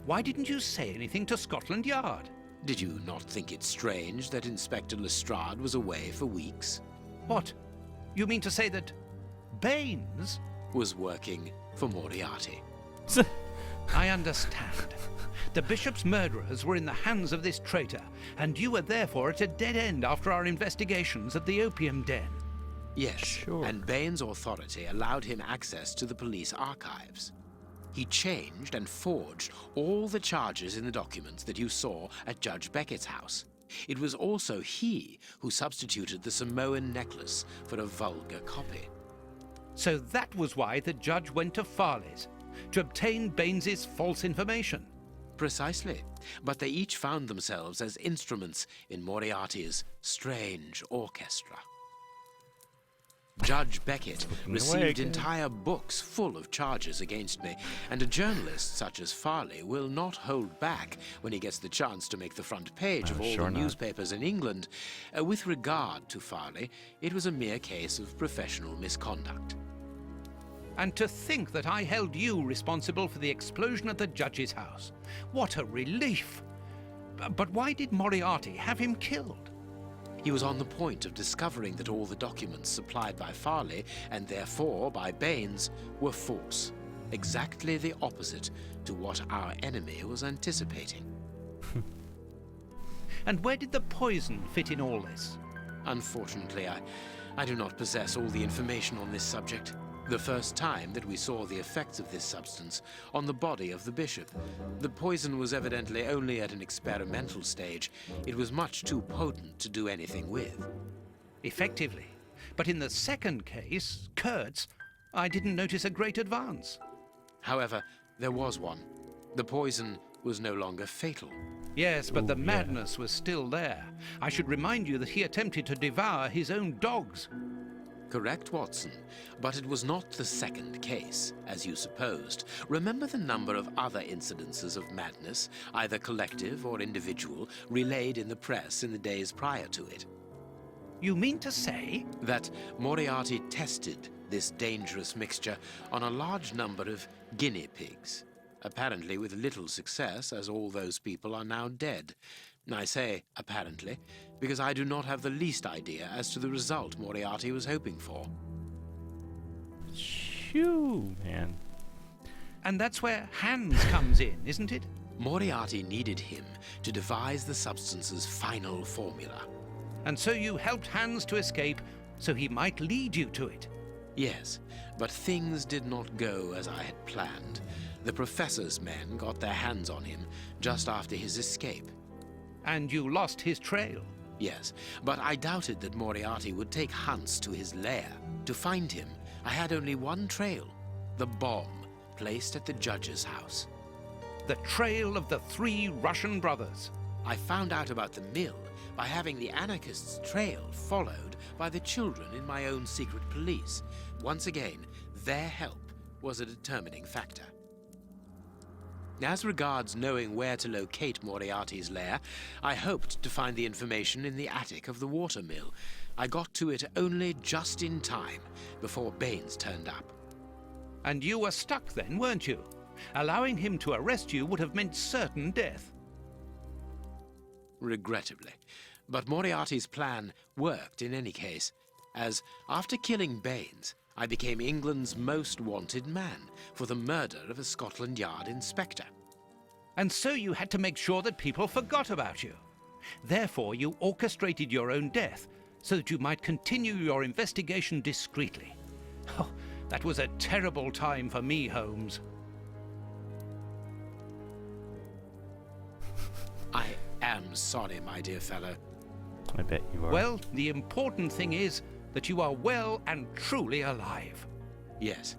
Why didn't you say anything to Scotland Yard? Did you not think it strange that Inspector Lestrade was away for weeks? What? You mean to say that Baines Was working for Moriarty. I understand. The bishop's murderers were in the hands of this traitor, and you were therefore at a dead end after our investigations at the opium den. Yes, Sure. and Baines' authority allowed him access to the police archives. He changed and forged all the charges in the documents that you saw at Judge Beckett's house. It was also he who substituted the Samoan necklace for a vulgar copy. So that was why the judge went to Farley's, to obtain Baines's false information. Precisely. But they each found themselves as instruments in Moriarty's strange orchestra. Judge Beckett received entire books full of charges against me, and a journalist such as Farley will not hold back when he gets the chance to make the front page of all the newspapers in England. With regard to Farley, it was a mere case of professional misconduct. And to think that I held you responsible for the explosion at the judge's house. What a relief! But why did Moriarty have him killed? He was on the point of discovering that all the documents supplied by Farley, and therefore by Baines, were false. Exactly the opposite to what our enemy was anticipating. And where did the poison fit in all this? Unfortunately, I do not possess all the information on this subject. The first time that we saw the effects of this substance on the body of the bishop, the poison was evidently only at an experimental stage. It was much too potent to do anything with. Effectively. But in the second case, Kurtz, I didn't notice a great advance. However, there was one. The poison was no longer fatal. Yes, but the madness was still there. I should remind you that he attempted to devour his own dogs. Correct, Watson, but it was not the second case, as you supposed. Remember the number of other incidences of madness, either collective or individual, relayed in the press in the days prior to it. You mean to say? That Moriarty tested this dangerous mixture on a large number of guinea pigs, apparently with little success, as all those people are now dead. I say apparently, because I do not have the least idea as to the result Moriarty was hoping for. Shoo, man. And that's where Hans comes in, isn't it? Moriarty needed him to devise the substance's final formula. And so you helped Hans to escape, so he might lead you to it. Yes, but things did not go as I had planned. The professor's men got their hands on him just after his escape. And you lost his trail. Yes, but I doubted that Moriarty would take Hans to his lair. To find him, I had only one trail, the bomb placed at the judge's house. The trail of the 3 Russian brothers. I found out about the mill by having the anarchists' trail followed by the children in my own secret police. Once again, their help was a determining factor. As regards knowing where to locate Moriarty's lair, I hoped to find the information in the attic of the watermill. I got to it only just in time before Baines turned up. And you were stuck then, weren't you? Allowing him to arrest you would have meant certain death. Regrettably. But Moriarty's plan worked in any case, as after killing Baines, I became England's most wanted man for the murder of a Scotland Yard inspector. And so you had to make sure that people forgot about you. Therefore, you orchestrated your own death so that you might continue your investigation discreetly. Oh, that was a terrible time for me, Holmes. I am sorry, my dear fellow. I bet you are. Well, the important thing is that you are well and truly alive. Yes,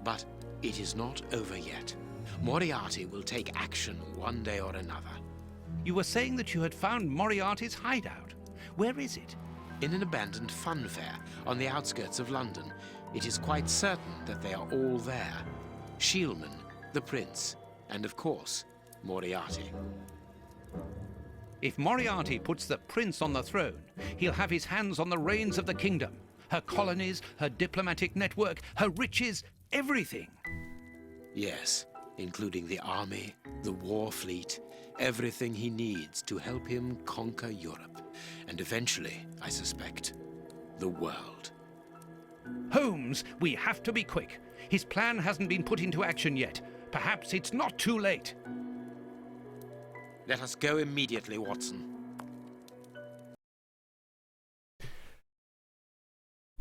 but it is not over yet. Moriarty will take action one day or another. You were saying that you had found Moriarty's hideout. Where is it? In an abandoned fun fair on the outskirts of London. It is quite certain that they are all there. Shielman, the prince, and of course, Moriarty. If Moriarty puts the prince on the throne, he'll have his hands on the reins of the kingdom. Her colonies, her diplomatic network, her riches, everything. Yes, including the army, the war fleet, everything he needs to help him conquer Europe. And eventually, I suspect, the world. Holmes, we have to be quick. His plan hasn't been put into action yet. Perhaps it's not too late. Let us go immediately, Watson.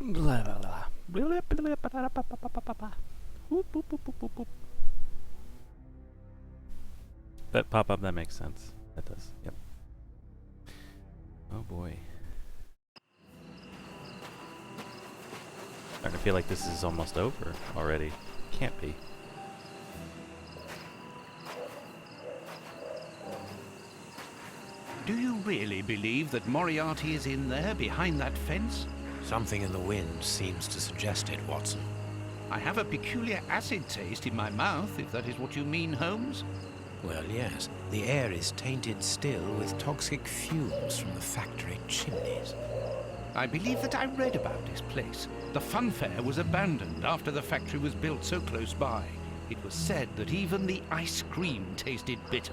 Blah, blah, blah. Blah, blah, blah, blah, blah, blah, blah, blah. Whoop, whoop, whoop, whoop, whoop. That pop up, that makes sense. That does. Yep. Oh boy. Starting to feel like this is almost over already. Can't be. Do you really believe that Moriarty is in there behind that fence? Something in the wind seems to suggest it, Watson. I have a peculiar acid taste in my mouth, if that is what you mean, Holmes. Well, yes. The air is tainted still with toxic fumes from the factory chimneys. I believe that I read about this place. The funfair was abandoned after the factory was built so close by. It was said that even the ice cream tasted bitter.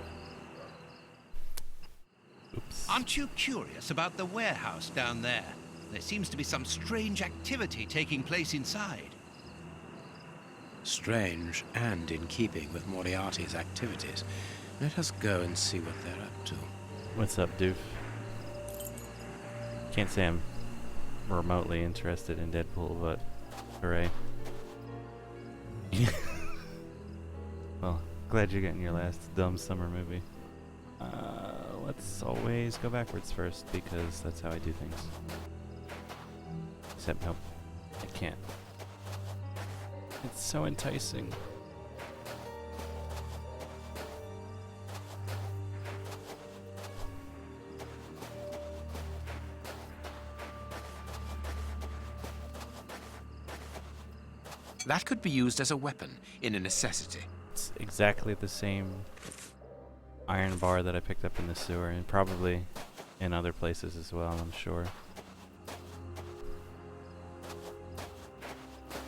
Oops. Aren't you curious about the warehouse down there? There seems to be some strange activity taking place inside. Strange and in keeping with Moriarty's activities. Let us go and see what they're up to. What's up, doof? Can't say I'm remotely interested in Deadpool, but hooray. Well, glad you're getting your last dumb summer movie. Let's always go backwards first, because that's how I do things. Except, nope, I can't. It's so enticing. That could be used as a weapon in a necessity. It's exactly the same iron bar that I picked up in the sewer, and probably in other places as well, I'm sure.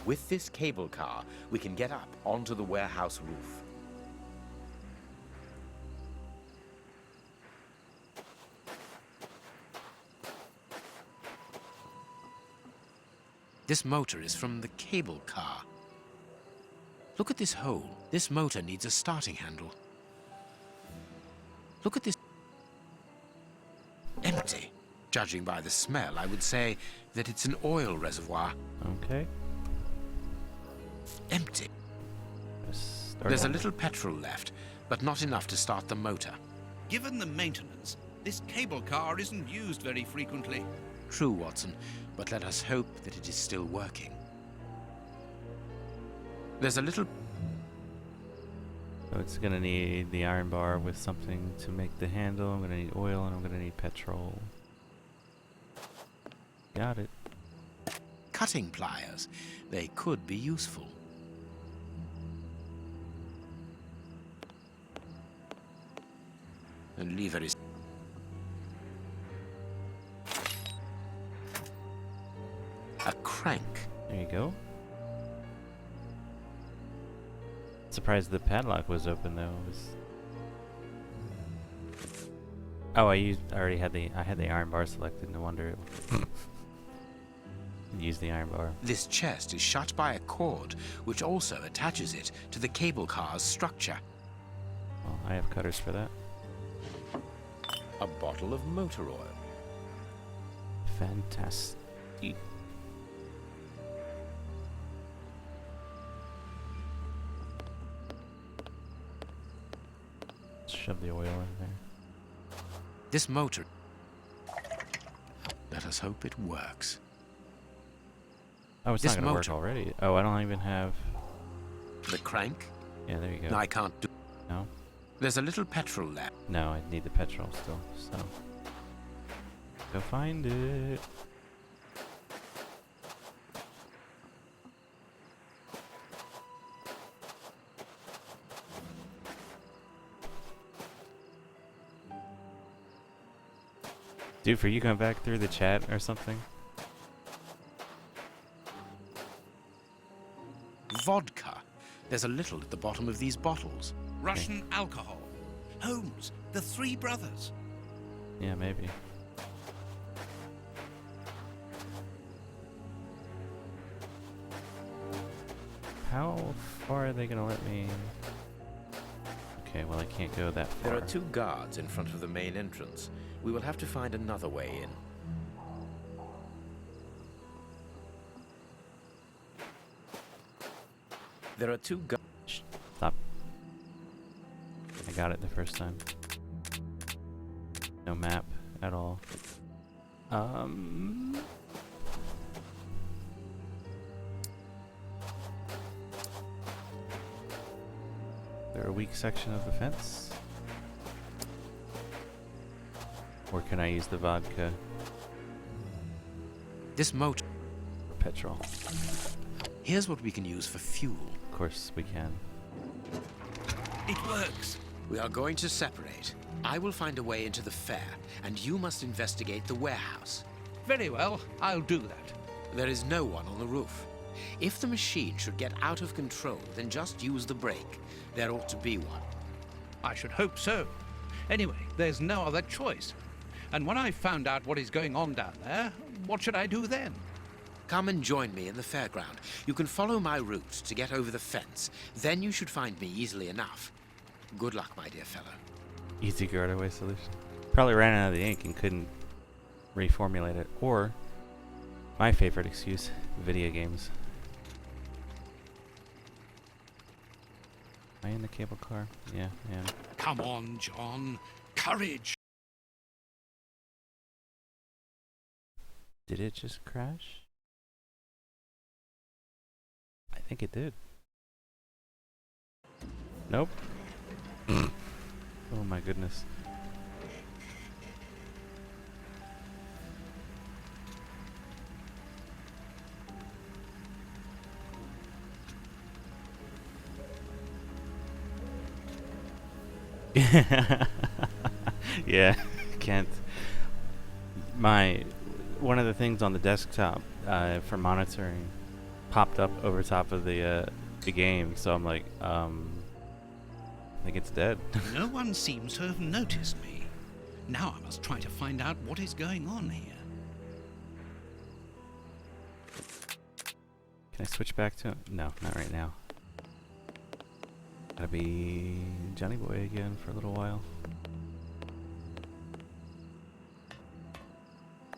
With this cable car, we can get up onto the warehouse roof. This motor is from the cable car. Look at this hole. This motor needs a starting handle. Look at this. Empty. Judging by the smell, I would say that it's an oil reservoir. Okay. Empty. There's a little petrol left, but not enough to start the motor. Given the maintenance, this cable car isn't used very frequently. True, Watson, but let us hope that it is still working. There's a little... So it's gonna need the iron bar with something to make the handle. I'm gonna need oil, and I'm gonna need petrol. Got it. Cutting pliers. They could be useful. The lever is... a crank. There you go. Surprised the padlock was open though. Oh, I already had the iron bar selected. No wonder it use the iron bar. This chest is shut by a cord, which also attaches it to the cable car's structure. Well, I have cutters for that. A bottle of motor oil. Fantastic. Shove the oil in there. This motor... Let us hope it works. Oh, it's This not gonna motor- work already. Oh, I don't even have... The crank? Yeah, there you go. No, I can't do... No? There's a little petrol left. No, I need the petrol still, so... Go find it. Dude, are you going back through the chat or something? Vodka. There's a little at the bottom of these bottles. Russian alcohol. Holmes, the three brothers. Yeah, maybe. How far are they gonna let me... Okay, well I can't go that far. There are 2 guards in front of the main entrance. We will have to find another way in. There are 2 guards. Stop. I got it the first time. No map at all. There a weak section of the fence? Or can I use the vodka This motor. for petrol? Here's what we can use for fuel. Of course we can. It works. We are going to separate. I will find a way into the fair, and you must investigate the warehouse. Very well, I'll do that. There is no one on the roof. If the machine should get out of control, then just use the brake. There ought to be one. I should hope so. Anyway, there's no other choice. And when I've found out what is going on down there, what should I do then? Come and join me in the fairground. You can follow my route to get over the fence. Then you should find me easily enough. Good luck, my dear fellow. Easy getaway solution. Probably ran out of the ink and couldn't reformulate it. Or, my favorite excuse, video games. Am I in the cable car? Yeah, yeah. Come on, John. Courage. Did it just crash? I think it did. Nope. Oh my goodness. Yeah, can't. One of the things on the desktop for monitoring popped up over top of the game, so I'm like, I think it's dead. No one seems to have noticed me. Now I must try to find out what is going on here. Can I switch back to him? No, not right now. Gotta be Johnny Boy again for a little while.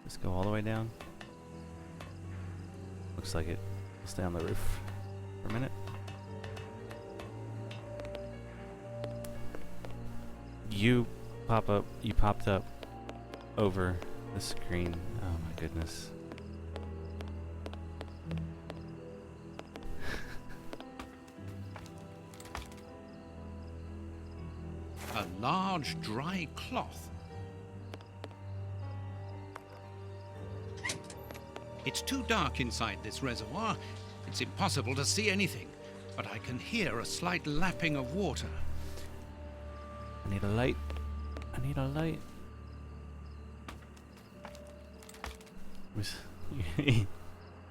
Let's go all the way down. Looks like it. We'll stay on the roof for a minute. You popped up over the screen. Oh my goodness. A large dry cloth. It's too dark inside this reservoir. It's impossible to see anything, but I can hear a slight lapping of water. I need a light. I need a light.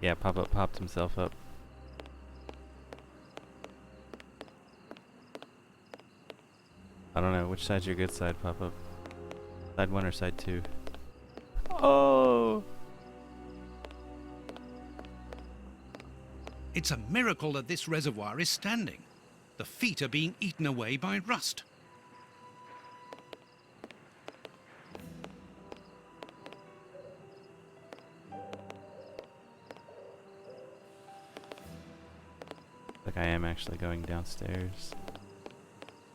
Yeah, popped himself up. I don't know, which side's your good side, Pop-Up? Side 1 or side 2? Oh! It's a miracle that this reservoir is standing. The feet are being eaten away by rust. Like I am actually going downstairs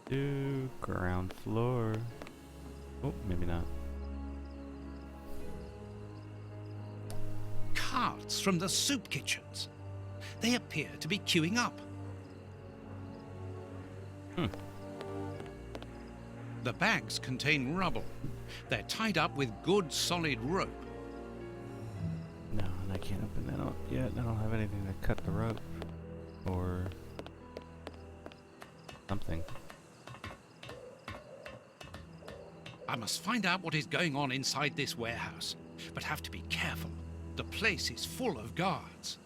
to ground floor. Oh, maybe not. Carts from the soup kitchens. They appear to be queuing up. The bags contain rubble. They're tied up with good solid rope. No, and I can't open that up yet. I don't have anything to cut the rope. Or something. I must find out what is going on inside this warehouse, but have to be careful. The place is full of guards.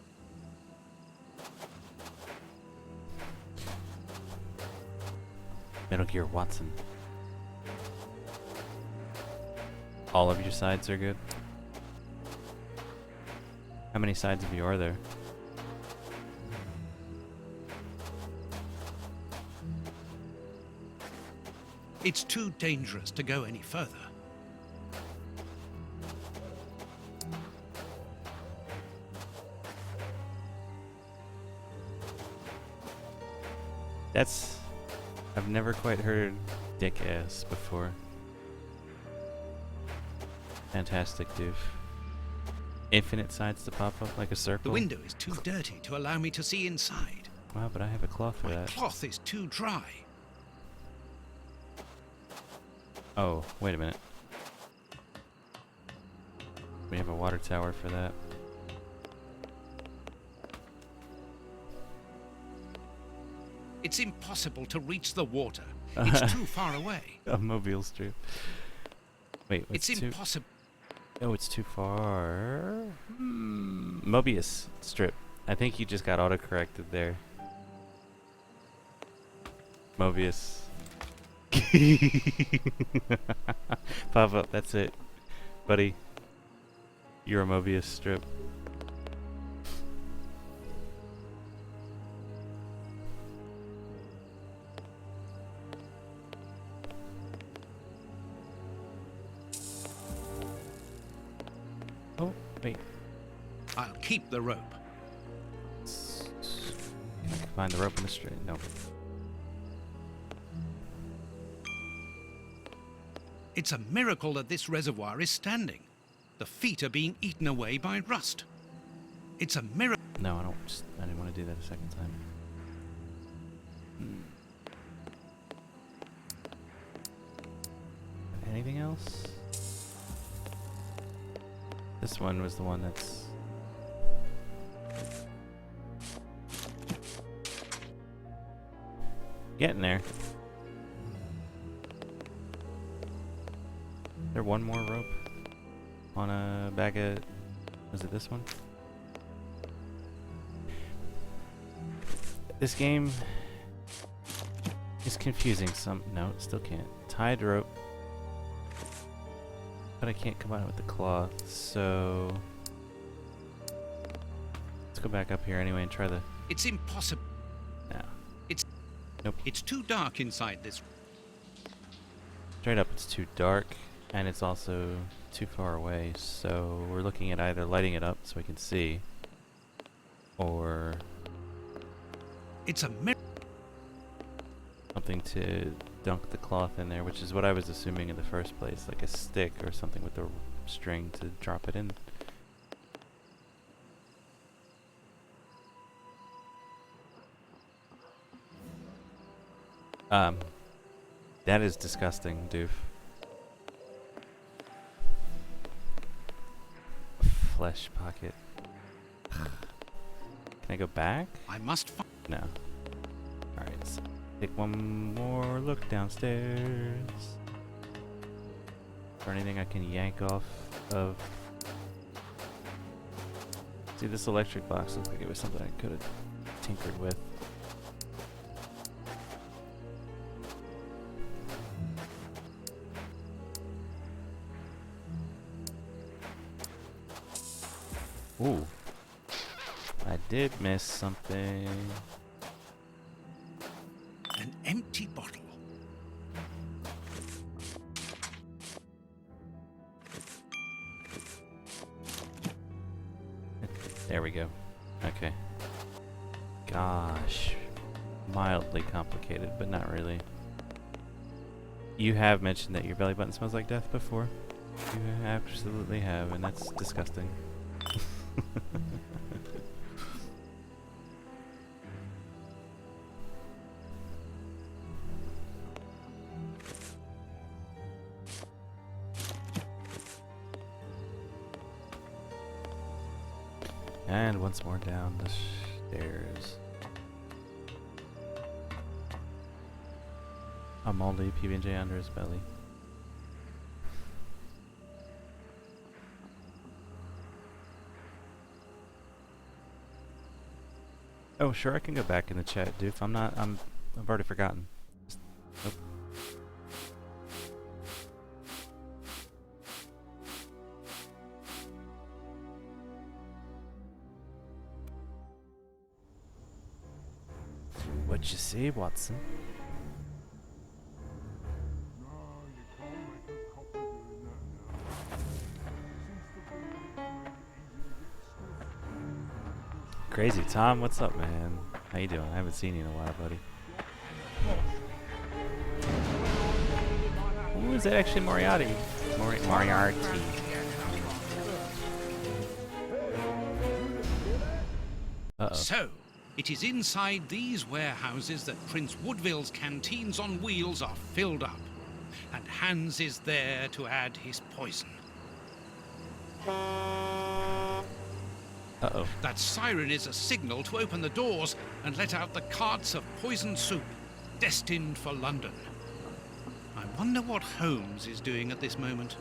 Metal Gear Watson. All of your sides are good? How many sides of you are there? It's too dangerous to go any further. I've never quite heard dick ass before. Fantastic, doof. Infinite sides to pop up like a circle. The window is too dirty to allow me to see inside. Wow, but I have a cloth for that. Cloth is too dry. Oh, wait a minute. We have a water tower for that. It's impossible to reach the water. It's too far away. A mobile strip. Wait, it's impossible. Oh, it's too far. Mobius strip. I think you just got autocorrected there. Mobius. Pop up, that's it. Buddy. You're a Mobius strip. Oh, wait. I'll keep the rope. Find the rope in the street. No. It's a miracle that this reservoir is standing. The feet are being eaten away by rust. It's a miracle. No, I didn't want to do that a second time. Anything else? This one was the one that's... getting there. Is there one more rope on a bag of... was it this one? This game is confusing some... no, it still can't. Tied rope. But I can't combine it with the cloth, so... let's go back up here anyway and try the... It's impossible. No. It's... nope. It's too dark inside this. Straight up, it's too dark, and it's also too far away, so we're looking at either lighting it up so we can see, or... it's a miracle. something to dunk the cloth in there, which is what I was assuming in the first place, like a stick or something with a string to drop it in. That is disgusting, doof. Flesh pocket. Can I go back? I must find... no. Alright, let's take one more look downstairs. Is there anything I can yank off of? See, this electric box looks like it was something I could have tinkered with. Ooh. I did miss something. An empty bottle. There we go. Okay. Gosh. Mildly complicated, but not really. You have mentioned that your belly button smells like death before. You absolutely have, and that's disgusting. And once more down the stairs. A moldy PB&J under his belly. Oh, sure, I can go back in the chat, doof. I've already forgotten. Nope. What you see, Watson? Crazy Tom, what's up, man? How you doing? I haven't seen you in a while, buddy. is it actually Moriarty? Moriarty. Uh-oh. So, it is inside these warehouses that Prince Woodville's canteens on wheels are filled up. And Hans is there to add his poison. Uh-oh. That siren is a signal to open the doors and let out the carts of poisoned soup, destined for London. I wonder what Holmes is doing at this moment.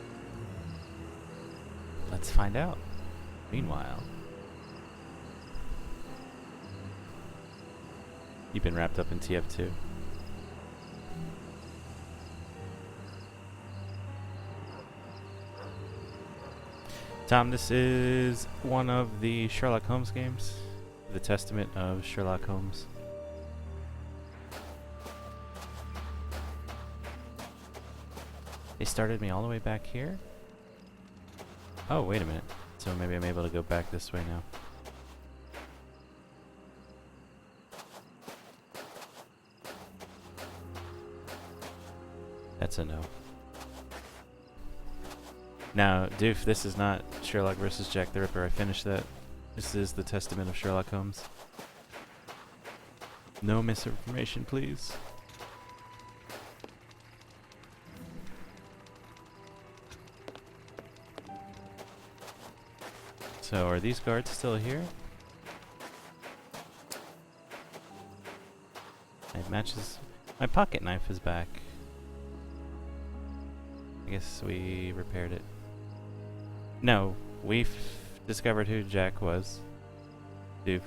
Let's find out. Meanwhile, you've been wrapped up in TF2. Tom, this is one of the Sherlock Holmes games. The Testament of Sherlock Holmes. They started me all the way back here? Oh, wait a minute. So maybe I'm able to go back this way now. That's a no. Now, Doof, this is not Sherlock versus Jack the Ripper. I finished that. This is the Testament of Sherlock Holmes. No misinformation, please. So, are these guards still here? It matches. My pocket knife is back. I guess we repaired it. No, we've discovered who Jack was. Doof.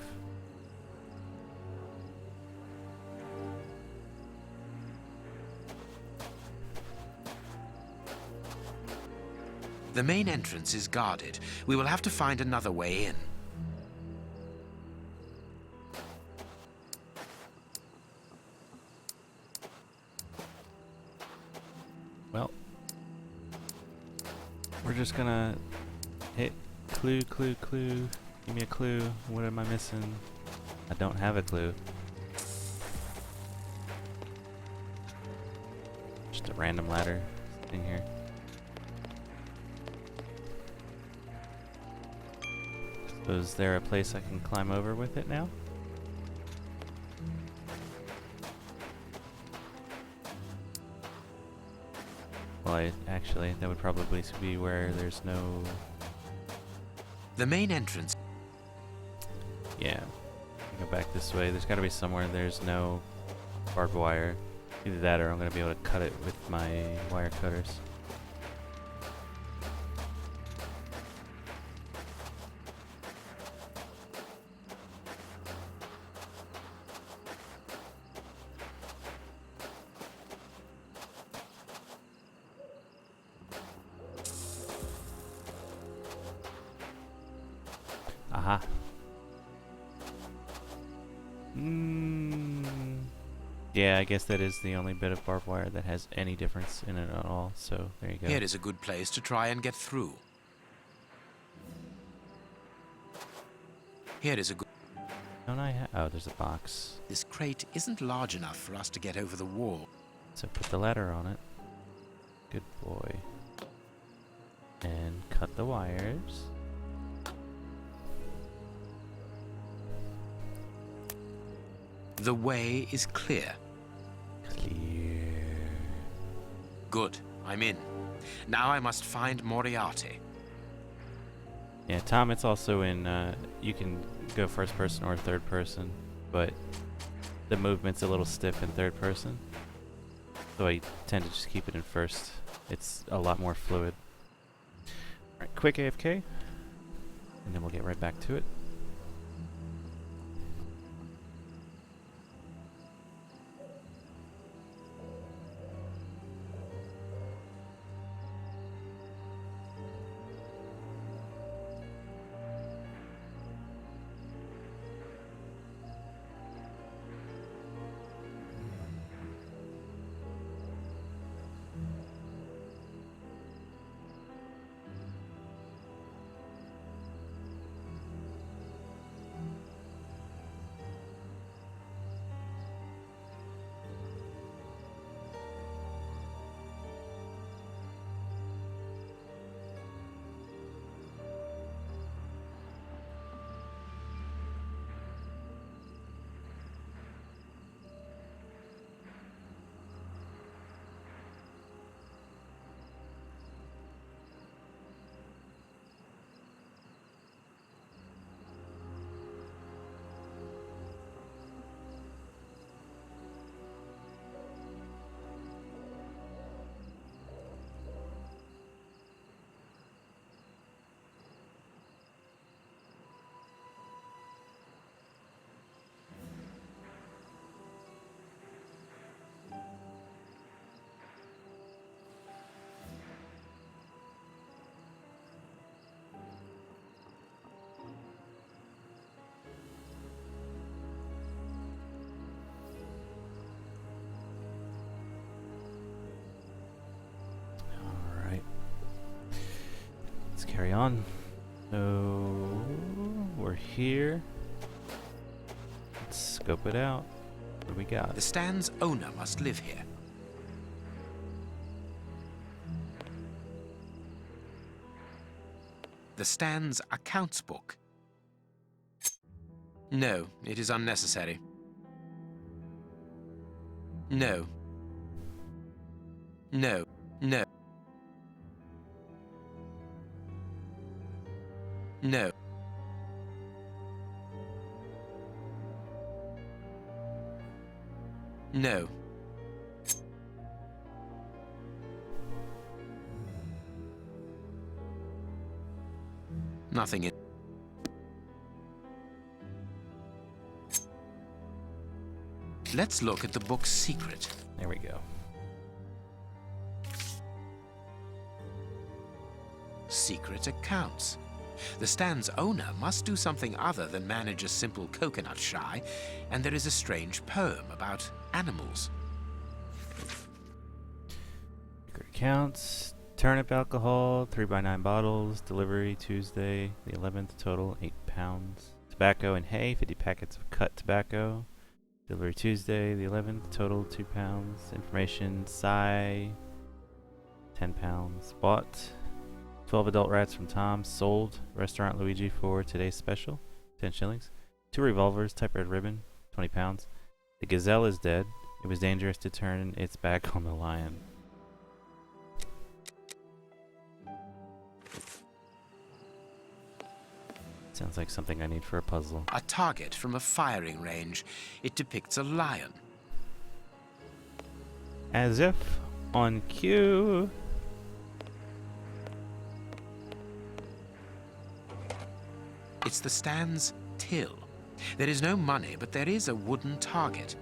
The main entrance is guarded. We will have to find another way in. Well, we're just gonna hit clue, clue, clue. Give me a clue. What am I missing? I don't have a clue. Just a random ladder in here. So is there a place I can climb over with it now? Well, actually, that would probably be where there's no... The main entrance. Yeah. Go back this way. There's gotta be somewhere there's no barbed wire. Either that or I'm gonna be able to cut it with my wire cutters. Aha. Yeah, I guess that is the only bit of barbed wire that has any difference in it at all, so there you go. Here is a good place to try and get through. Here is a good... Don't I have... Oh, there's a box. This crate isn't large enough for us to get over the wall. So put the ladder on it. Good boy. And cut the wires. The way is clear. Clear. Good. I'm in. Now I must find Moriarty. Yeah, Tom, it's also in, you can go first person or third person, but the movement's a little stiff in third person. So I tend to just keep it in first. It's a lot more fluid. Alright, quick AFK, and then we'll get right back to it. carry on. So we're here. Let's scope it out. What do we got? The stand's owner must live here. The stand's accounts book. No, it is unnecessary. No. No. No. No. No. Nothing in. Let's look at the book's secret. There we go. Secret accounts. The stand's owner must do something other than manage a simple coconut shy, and there is a strange poem about animals. Secret accounts. Turnip alcohol, 3x9 bottles. Delivery Tuesday, the 11th. Total 8 pounds. Tobacco and hay, 50 packets of cut tobacco. Delivery Tuesday, the 11th. Total 2 pounds. Information, Psy, 10 pounds. Bought 12 adult rats from Tom. Sold Restaurant Luigi for today's special, 10 shillings. 2 revolvers, type red ribbon, 20 pounds. The gazelle is dead. It was dangerous to turn its back on the lion. Sounds like something I need for a puzzle. A target from a firing range. It depicts a lion. As if on cue. It's the stand's till. There is no money, but there is a wooden target.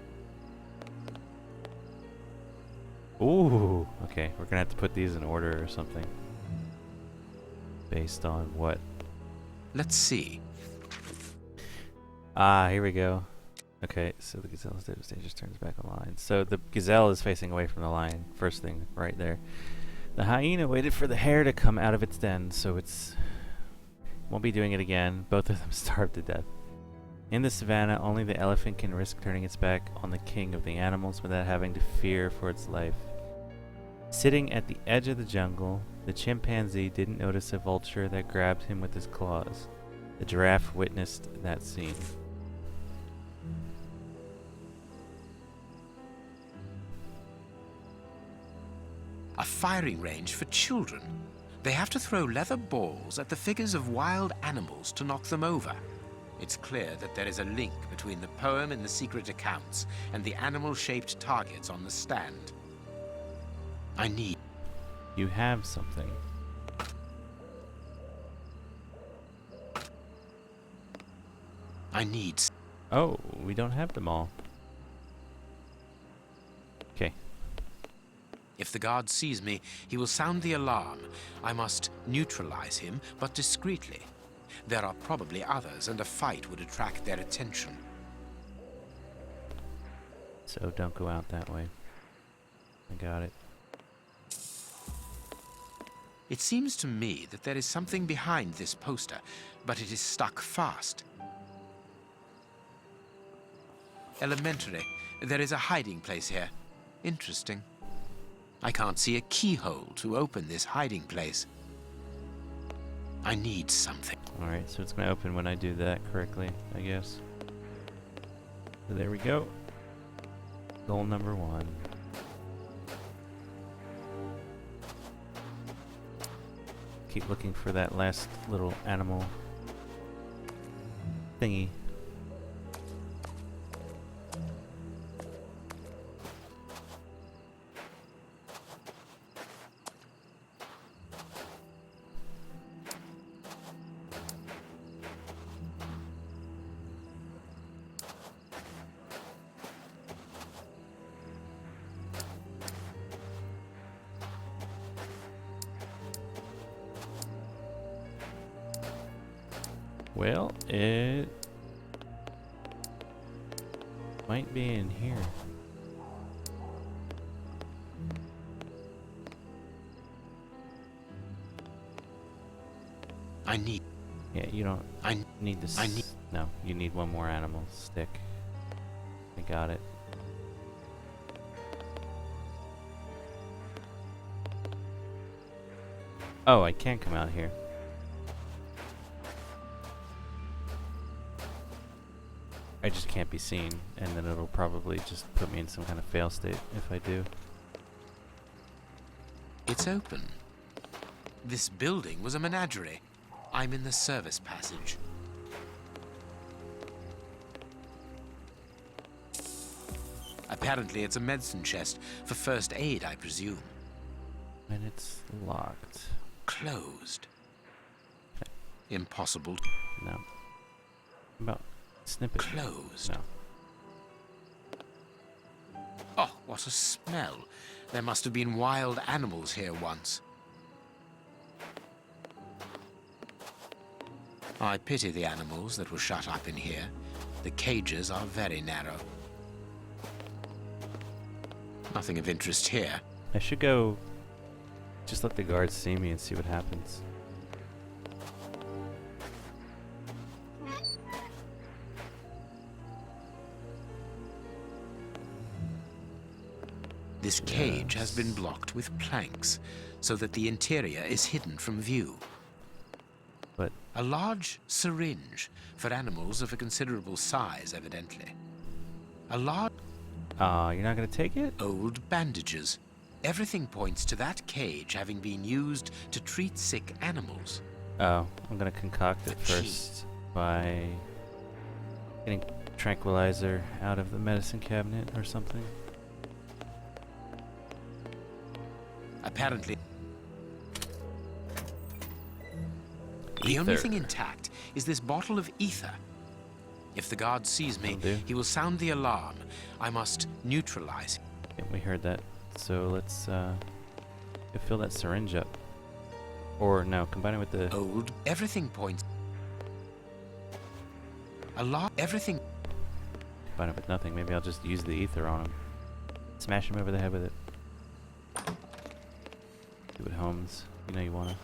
Ooh, okay. We're gonna have to put these in order or something. Based on what? Let's see. Ah, here we go. Okay, so the gazelle is dead. It was dangerous, turns back on the lion. So the gazelle is facing away from the lion. First thing right there. The hyena waited for the hare to come out of its den, so it's won't be doing it again. Both of them starved to death. In the savannah, only the elephant can risk turning its back on the king of the animals without having to fear for its life. Sitting at the edge of the jungle, the chimpanzee didn't notice a vulture that grabbed him with his claws. The giraffe witnessed that scene. A firing range for children. They have to throw leather balls at the figures of wild animals to knock them over. It's clear that there is a link between the poem in the secret accounts and the animal-shaped targets on the stand. I need... You have something. I need... Oh, we don't have them all. Okay. If the guard sees me, he will sound the alarm. I must neutralize him, but discreetly. There are probably others, and a fight would attract their attention. So don't go out that way. I got it. It seems to me that there is something behind this poster, but it is stuck fast. Elementary. There is a hiding place here. Interesting. I can't see a keyhole to open this hiding place. I need something. Alright, so it's going to open when I do that correctly, I guess. So there we go. Goal number 1. Keep looking for that last little animal thingy. Well, it might be in here. I need... Yeah, you don't I need this. I need... No, you need one more animal stick. I got it. Oh, I can't come out here. I just can't be seen, and then it'll probably just put me in some kind of fail state if I do. It's open. This building was a menagerie. I'm in the service passage. Apparently it's a medicine chest for first aid, I presume. And it's locked. Closed. Impossible. No. About snippet. Closed. No. Oh, what a smell. There must have been wild animals here once. I pity the animals that were shut up in here. The cages are very narrow. Nothing of interest here. I should go just let the guards see me and see what happens. This cage has been blocked with planks so that the interior is hidden from view. But a large syringe for animals of a considerable size, evidently. A large... you're not gonna take it? Old bandages. Everything points to that cage having been used to treat sick animals. Oh, I'm gonna concoct it first by getting tranquilizer out of the medicine cabinet or something. Apparently, the only thing intact is this bottle of ether. If the guard sees me, he will sound the alarm. I must neutralize him. Yeah, we heard that. So let's fill that syringe up. Or no, combine it with the old. Everything points. Everything. Combine it with nothing. Maybe I'll just use the ether on him. Smash him over the head with it. Do it, Holmes. You know you wanna.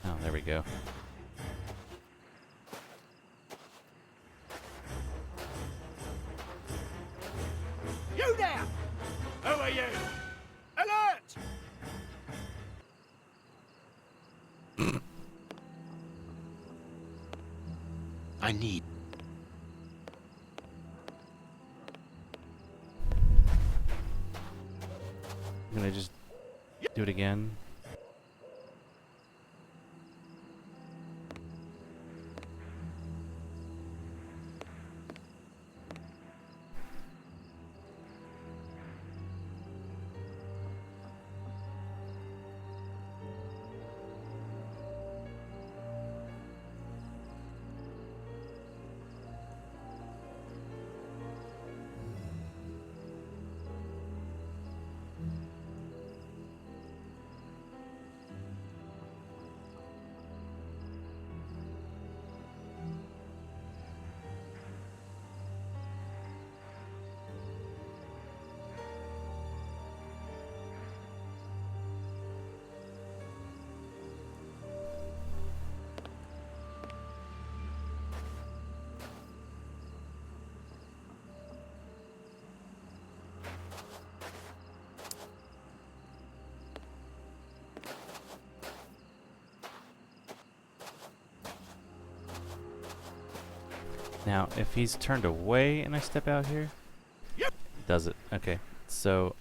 Oh, there we go. You there! Who are you? Alert! I need. I'm gonna just do it again. Now, if he's turned away and I step out here, does it? Okay, so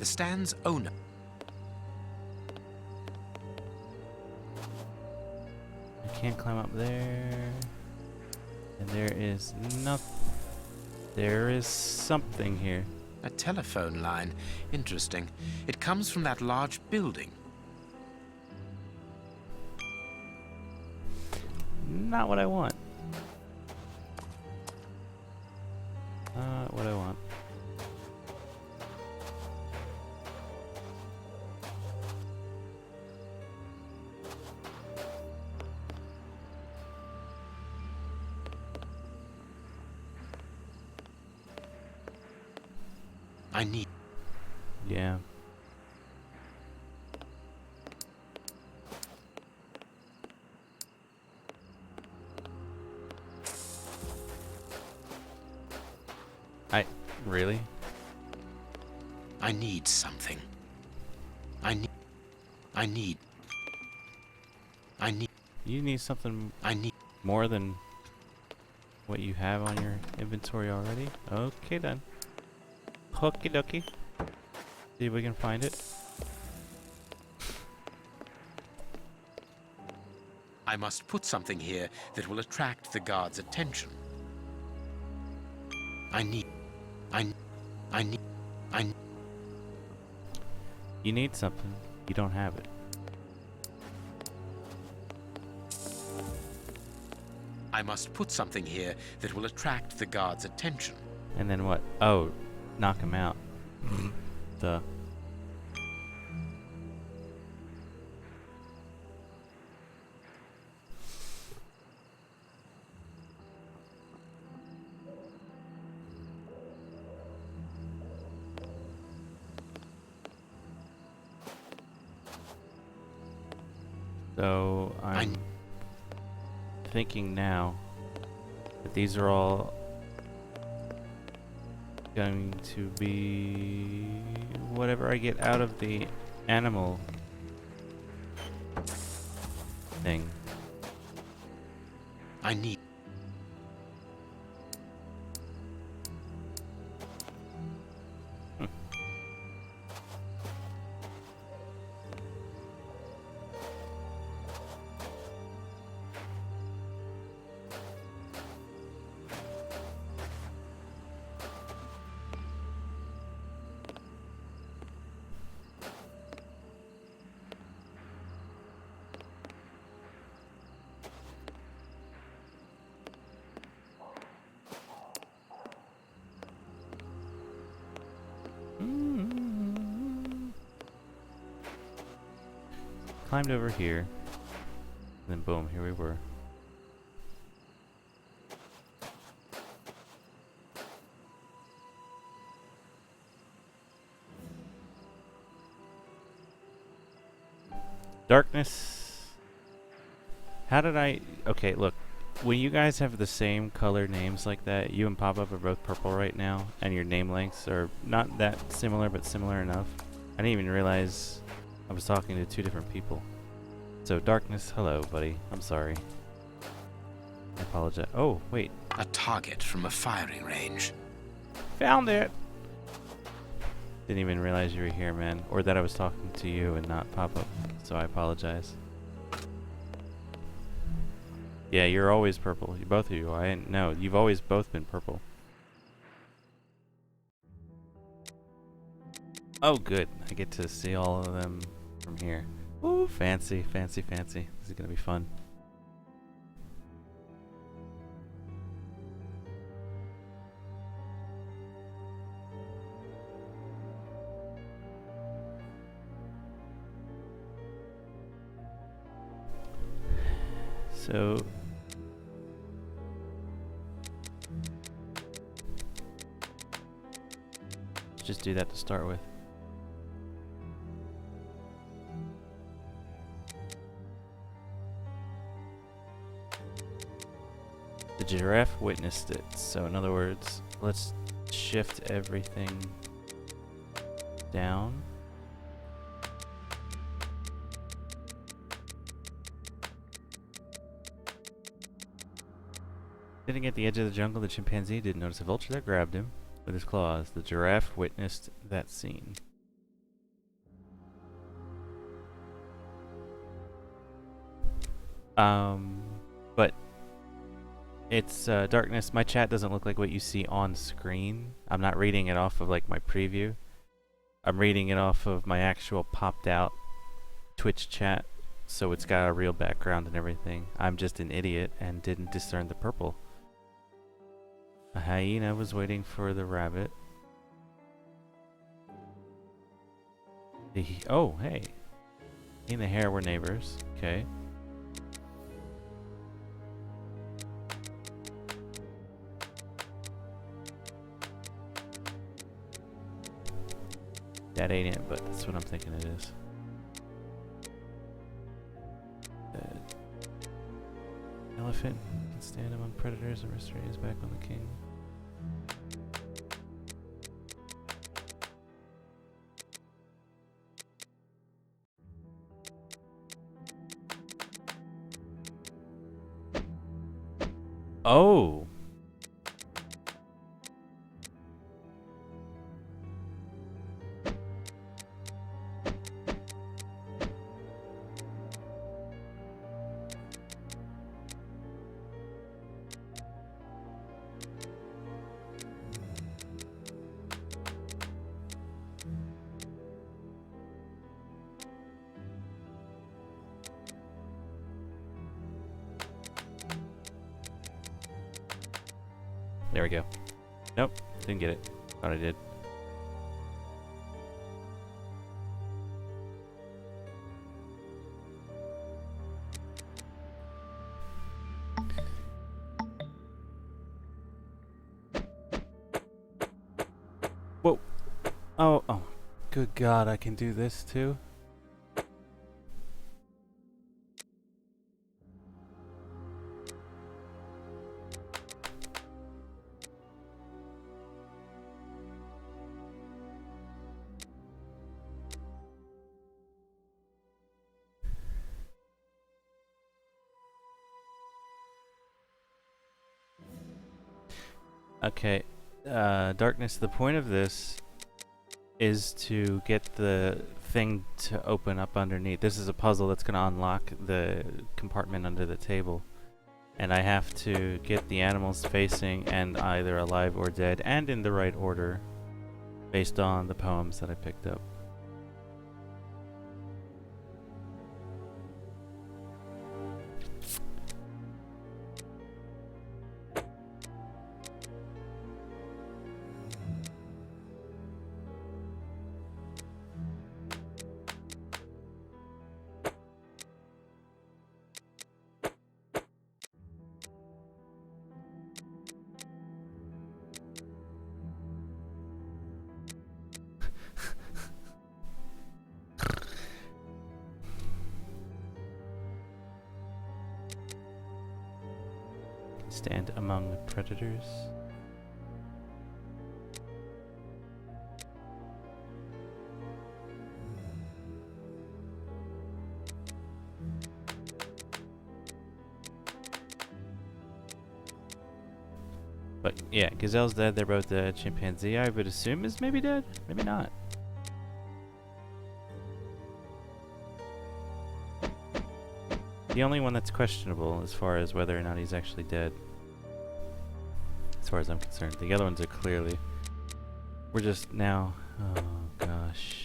The stand's owner. I can't climb up there, and there is nothing. There is something here. A telephone line. Interesting. It comes from that large building. not what I want. Not what I want. I need... Yeah. Really? I need something. I need... You need something I need... more than what you have on your inventory already? Okay then. Hooky dokie. See if we can find it. I must put something here that will attract the guard's attention. You need something. You don't have it. I must put something here that will attract the guard's attention. And then what? Oh, knock him out. Duh. So I'm thinking now that these are all going to be whatever I get out of the animal thing. I need... Climbed over here, then boom, here we were. Darkness. How did I... Okay, look. When you guys have the same color names like that, you and Pop-Up are both purple right now, and your name lengths are not that similar, but similar enough. I didn't even realize I was talking to two different people. So, Darkness, hello, buddy. I'm sorry. I apologize. Oh, wait. A target from a firing range. Found it! Didn't even realize you were here, man. Or that I was talking to you and not Pop-Up. So I apologize. Yeah, you're always purple. You both of you. I didn't know. You've always both been purple. Oh, good. I get to see all of them from here. Ooh, fancy, fancy, fancy. This is gonna be fun. So let's just do that to start with. The giraffe witnessed it. So in other words, let's shift everything down. Sitting at the edge of the jungle, the chimpanzee didn't notice a vulture that grabbed him with his claws. The giraffe witnessed that scene. But it's Darkness. My chat doesn't look like what you see on screen. I'm not reading it off of like my preview. I'm reading it off of my actual popped out Twitch chat so it's got a real background and everything. I'm just an idiot and didn't discern the purple. A hyena was waiting for the rabbit. Oh, hey. He and the hare were neighbors. Okay. That ain't it, but that's what I'm thinking it is. Elephant can stand among predators and restrain his back on the king. Oh! There we go. Nope, didn't get it. Thought I did. Whoa. Oh. Good God, I can do this too? Okay, darkness, the point of this is to get the thing to open up underneath. This is a puzzle that's going to unlock the compartment under the table. And I have to get the animals facing and either alive or dead and in the right order based on the poems that I picked up. Stand among predators. But yeah, Gazelle's dead, they're both dead. Chimpanzee, I would assume, is maybe dead? Maybe not. The only one that's questionable as far as whether or not he's actually dead, as far as I'm concerned. The other ones are clearly... We're just now... Oh, gosh.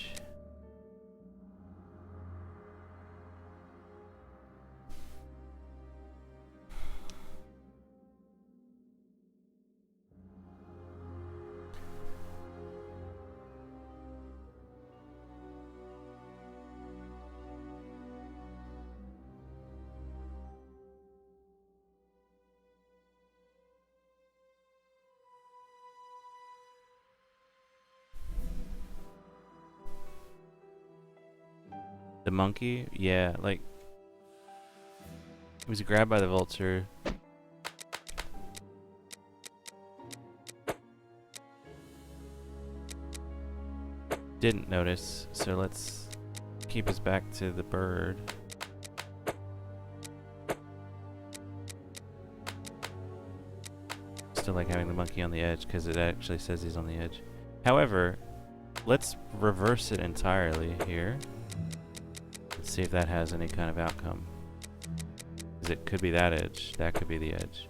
The monkey? Yeah, like... He was grabbed by the vulture. Didn't notice, so let's keep us back to the bird. Still like having the monkey on the edge because it actually says he's on the edge. However, let's reverse it entirely here. Let's see if that has any kind of outcome. Because it could be that edge, that could be the edge.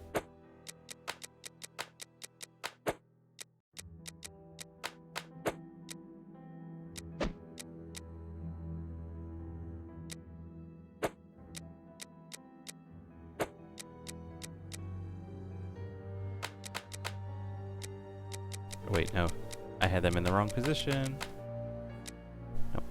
Wait, no. I had them in the wrong position. Nope.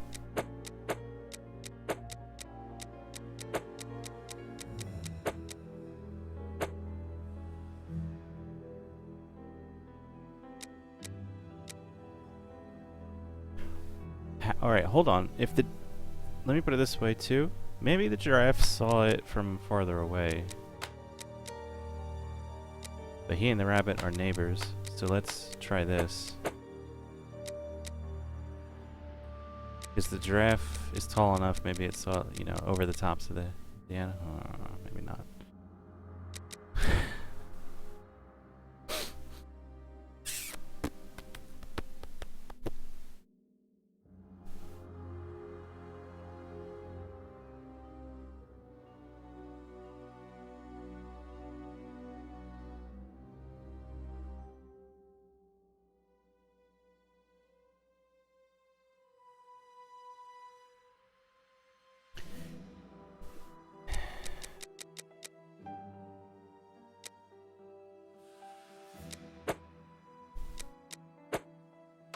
Alright, hold on. If the... Let me put it this way, too. Maybe the giraffe saw it from farther away. But he and the rabbit are neighbors, so let's try this. Because the giraffe is tall enough, maybe it saw, you know, over the tops of the animal. Maybe not.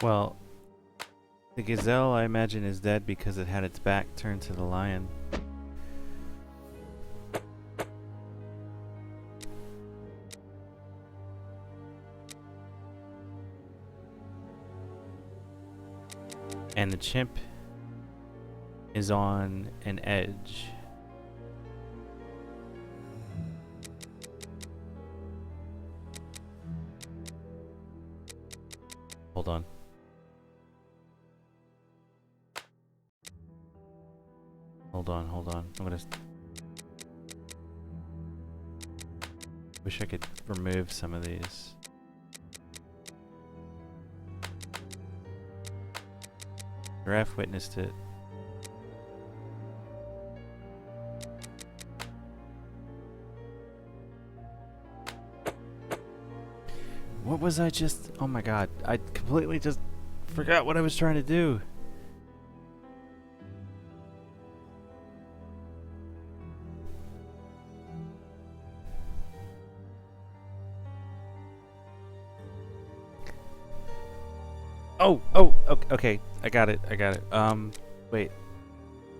Well, the gazelle, I imagine, is dead because it had its back turned to the lion. And the chimp is on an edge. Hold on. Hold on. I'm gonna... Wish I could remove some of these. Giraffe witnessed it. What was I just... Oh my god. I completely just forgot what I was trying to do. Oh, okay. I got it. Wait.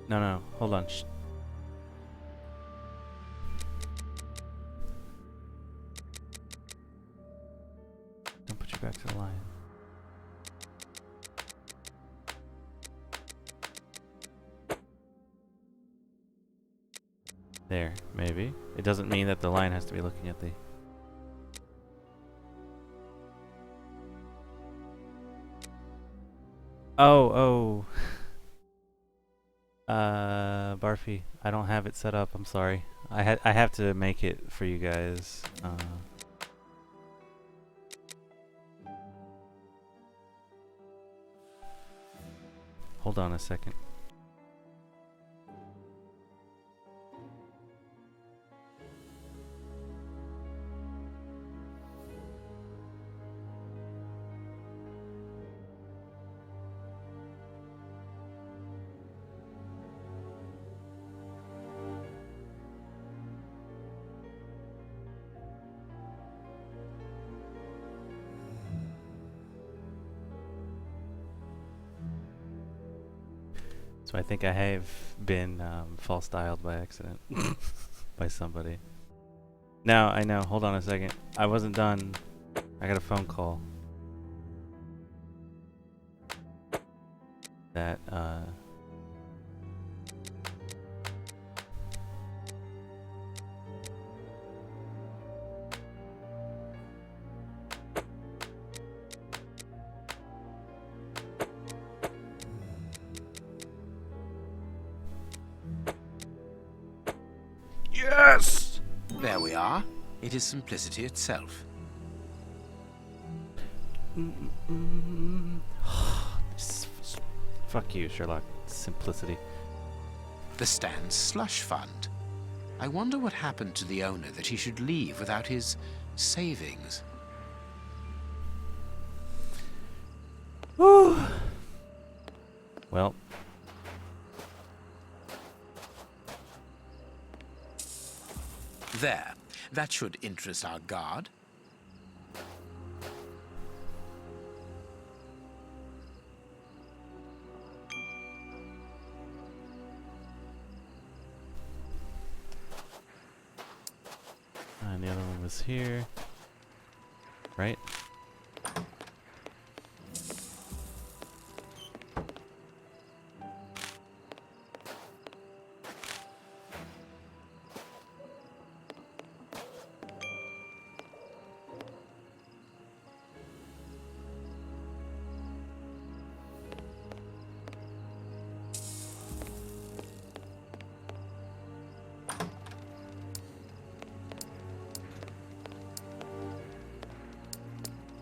No. Hold on. Don't put you back to the lion. There, maybe. It doesn't mean that the lion has to be looking at the... Oh. Barfy, I don't have it set up. I'm sorry. I have to make it for you guys. Hold on a second. So I think I have been false dialed by accident by somebody. No, I know. Hold on a second. I wasn't done. I got a phone call. That Yes! There we are. It is simplicity itself. Fuck you, Sherlock. Simplicity. The Stan's slush fund. I wonder what happened to the owner that he should leave without his savings. Whew. Well. There. That should interest our guard. And the other one was here. Right?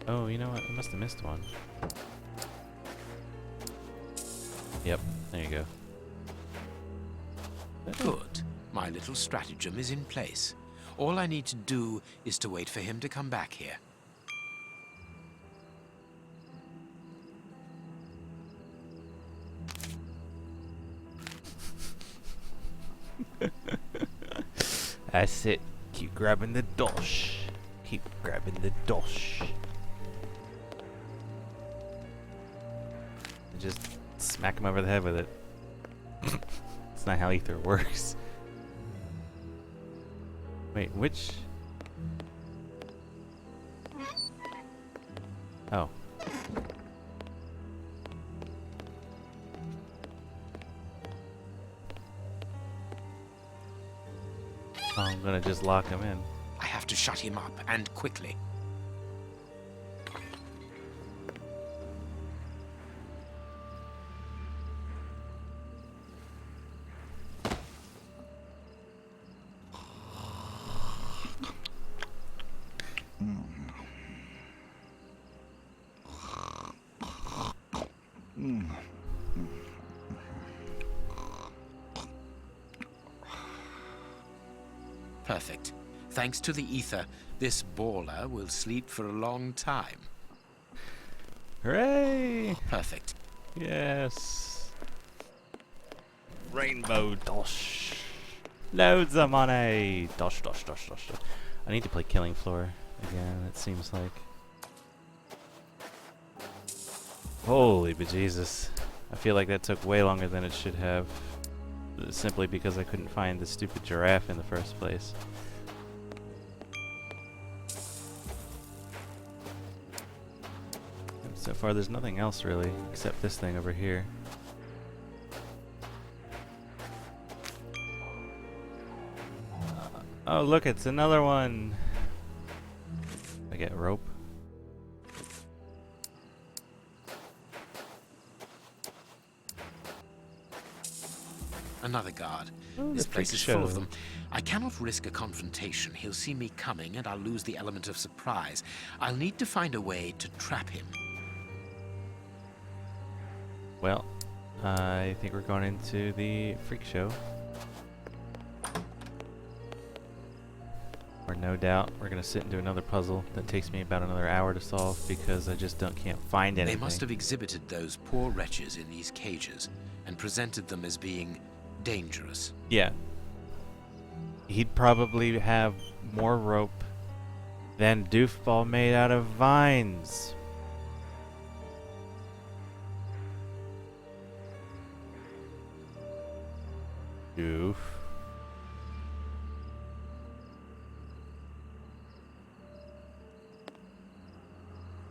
Oh, you know what? I must have missed one. Yep, there you go. Good. My little stratagem is in place. All I need to do is to wait for him to come back here. That's it. Keep grabbing the dosh. Keep grabbing the dosh. Just smack him over the head with it. It's not how ether works. Wait, which? Oh. Oh, I'm gonna just lock him in. I have to shut him up, and quickly. Perfect. Thanks to the ether, this baller will sleep for a long time. Hooray! Perfect. Yes. Rainbow dosh. Loads of money. Dosh, dosh, dosh, dosh, dosh. I need to play Killing Floor again, it seems like. Holy bejesus. I feel like that took way longer than it should have. Simply because I couldn't find the stupid giraffe in the first place. And so far there's nothing else really, except this thing over here. Oh look, it's another one! I get rope. Another guard. Oh, This the place freak is full of show. them. I cannot risk a confrontation. He'll see me coming and I'll lose the element of surprise. I'll need to find a way to trap him. Well, I think we're going into the freak show. Where no doubt we're gonna sit and do another puzzle that takes me about another hour to solve because I just can't find anything. They must have exhibited those poor wretches in these cages and presented them as being dangerous. Yeah. He'd probably have more rope than Doofball made out of vines. Doof.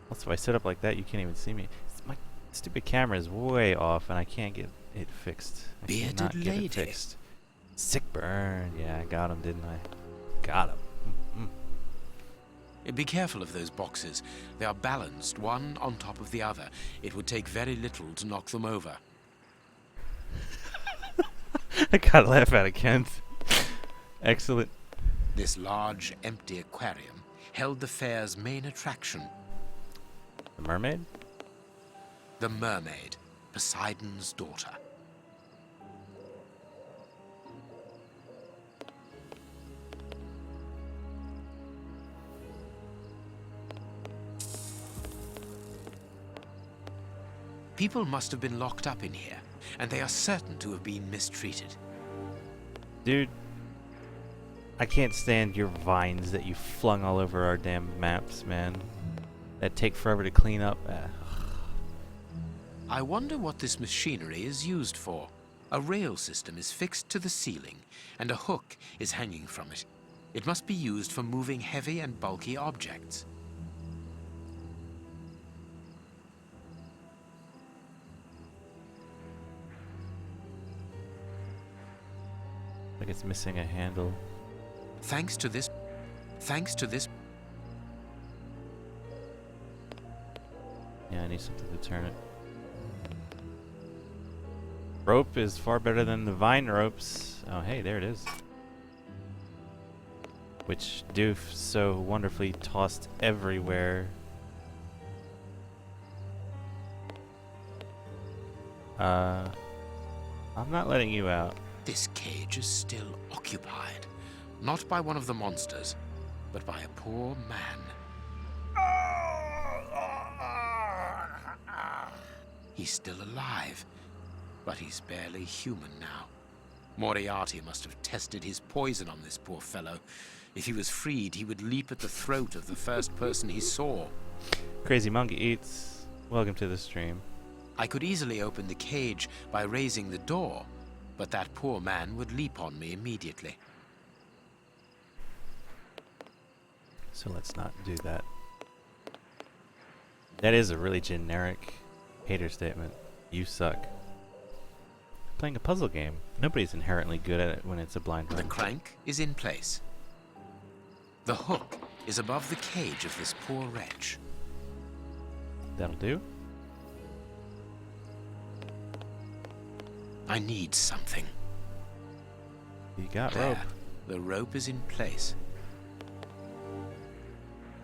Also, if I sit up like that, you can't even see me. My stupid camera is way off, and I can't get it fixed. I Bearded cannot get lady. it fixed. Sick burn. Yeah, I got him, didn't I? Got him. Be careful of those boxes. They are balanced, one on top of the other. It would take very little to knock them over. I gotta laugh at it, Kent. Excellent. This large, empty aquarium held the fair's main attraction. The mermaid? The mermaid, Poseidon's daughter. People must have been locked up in here, and they are certain to have been mistreated. Dude, I can't stand your vines that you flung all over our damn maps, man. That take forever to clean up. I wonder what this machinery is used for. A rail system is fixed to the ceiling, and a hook is hanging from it. It must be used for moving heavy and bulky objects. Like it's missing a handle. Thanks to this... Yeah, I need something to turn it. Rope is far better than the vine ropes. Oh, hey, there it is. Which Doof so wonderfully tossed everywhere. I'm not letting you out. This cage is still occupied. Not by one of the monsters, but by a poor man. He's still alive, but he's barely human now. Moriarty must have tested his poison on this poor fellow. If he was freed, he would leap at the throat of the first person he saw. Crazy Monkey Eats. Welcome to the stream. I could easily open the cage by raising the door, but that poor man would leap on me immediately. So let's not do that. That is a really generic hater statement. You suck. Playing a puzzle game. Nobody's inherently good at it when it's a blind The run. crank is in place. The hook is above the cage of this poor wretch. That'll do. I need something. You got There. rope. The rope is in place.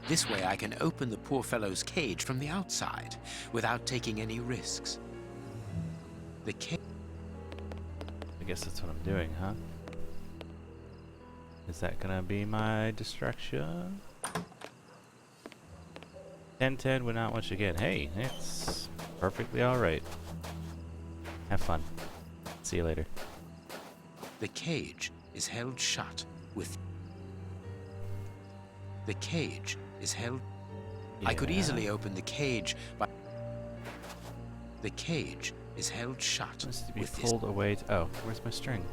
This way I can open the poor fellow's cage from the outside without taking any risks. The cage... I guess that's what I'm doing, huh? Is that gonna be my distraction? 10-10 would not want you again. Hey, it's perfectly alright. Have fun. See you later. The cage is held shut with... The cage is held... I could Yeah. easily open the cage by... The cage is held shut Must be with this... pulled away. Oh, where's my string?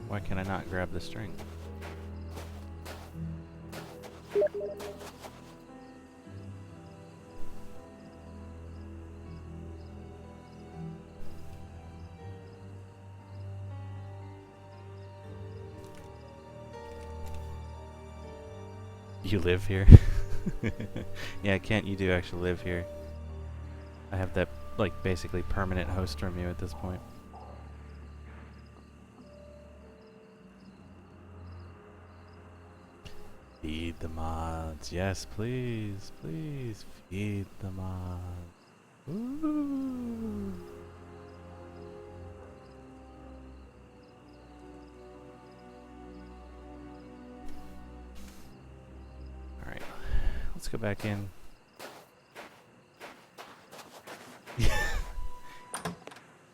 Why can I not grab the string? You live here? Yeah, Kent, you do actually live here. I have that, like, basically permanent host from you at this point. Feed the mods. Yes, please. Please feed the mods. Ooh. Alright. Let's go back in.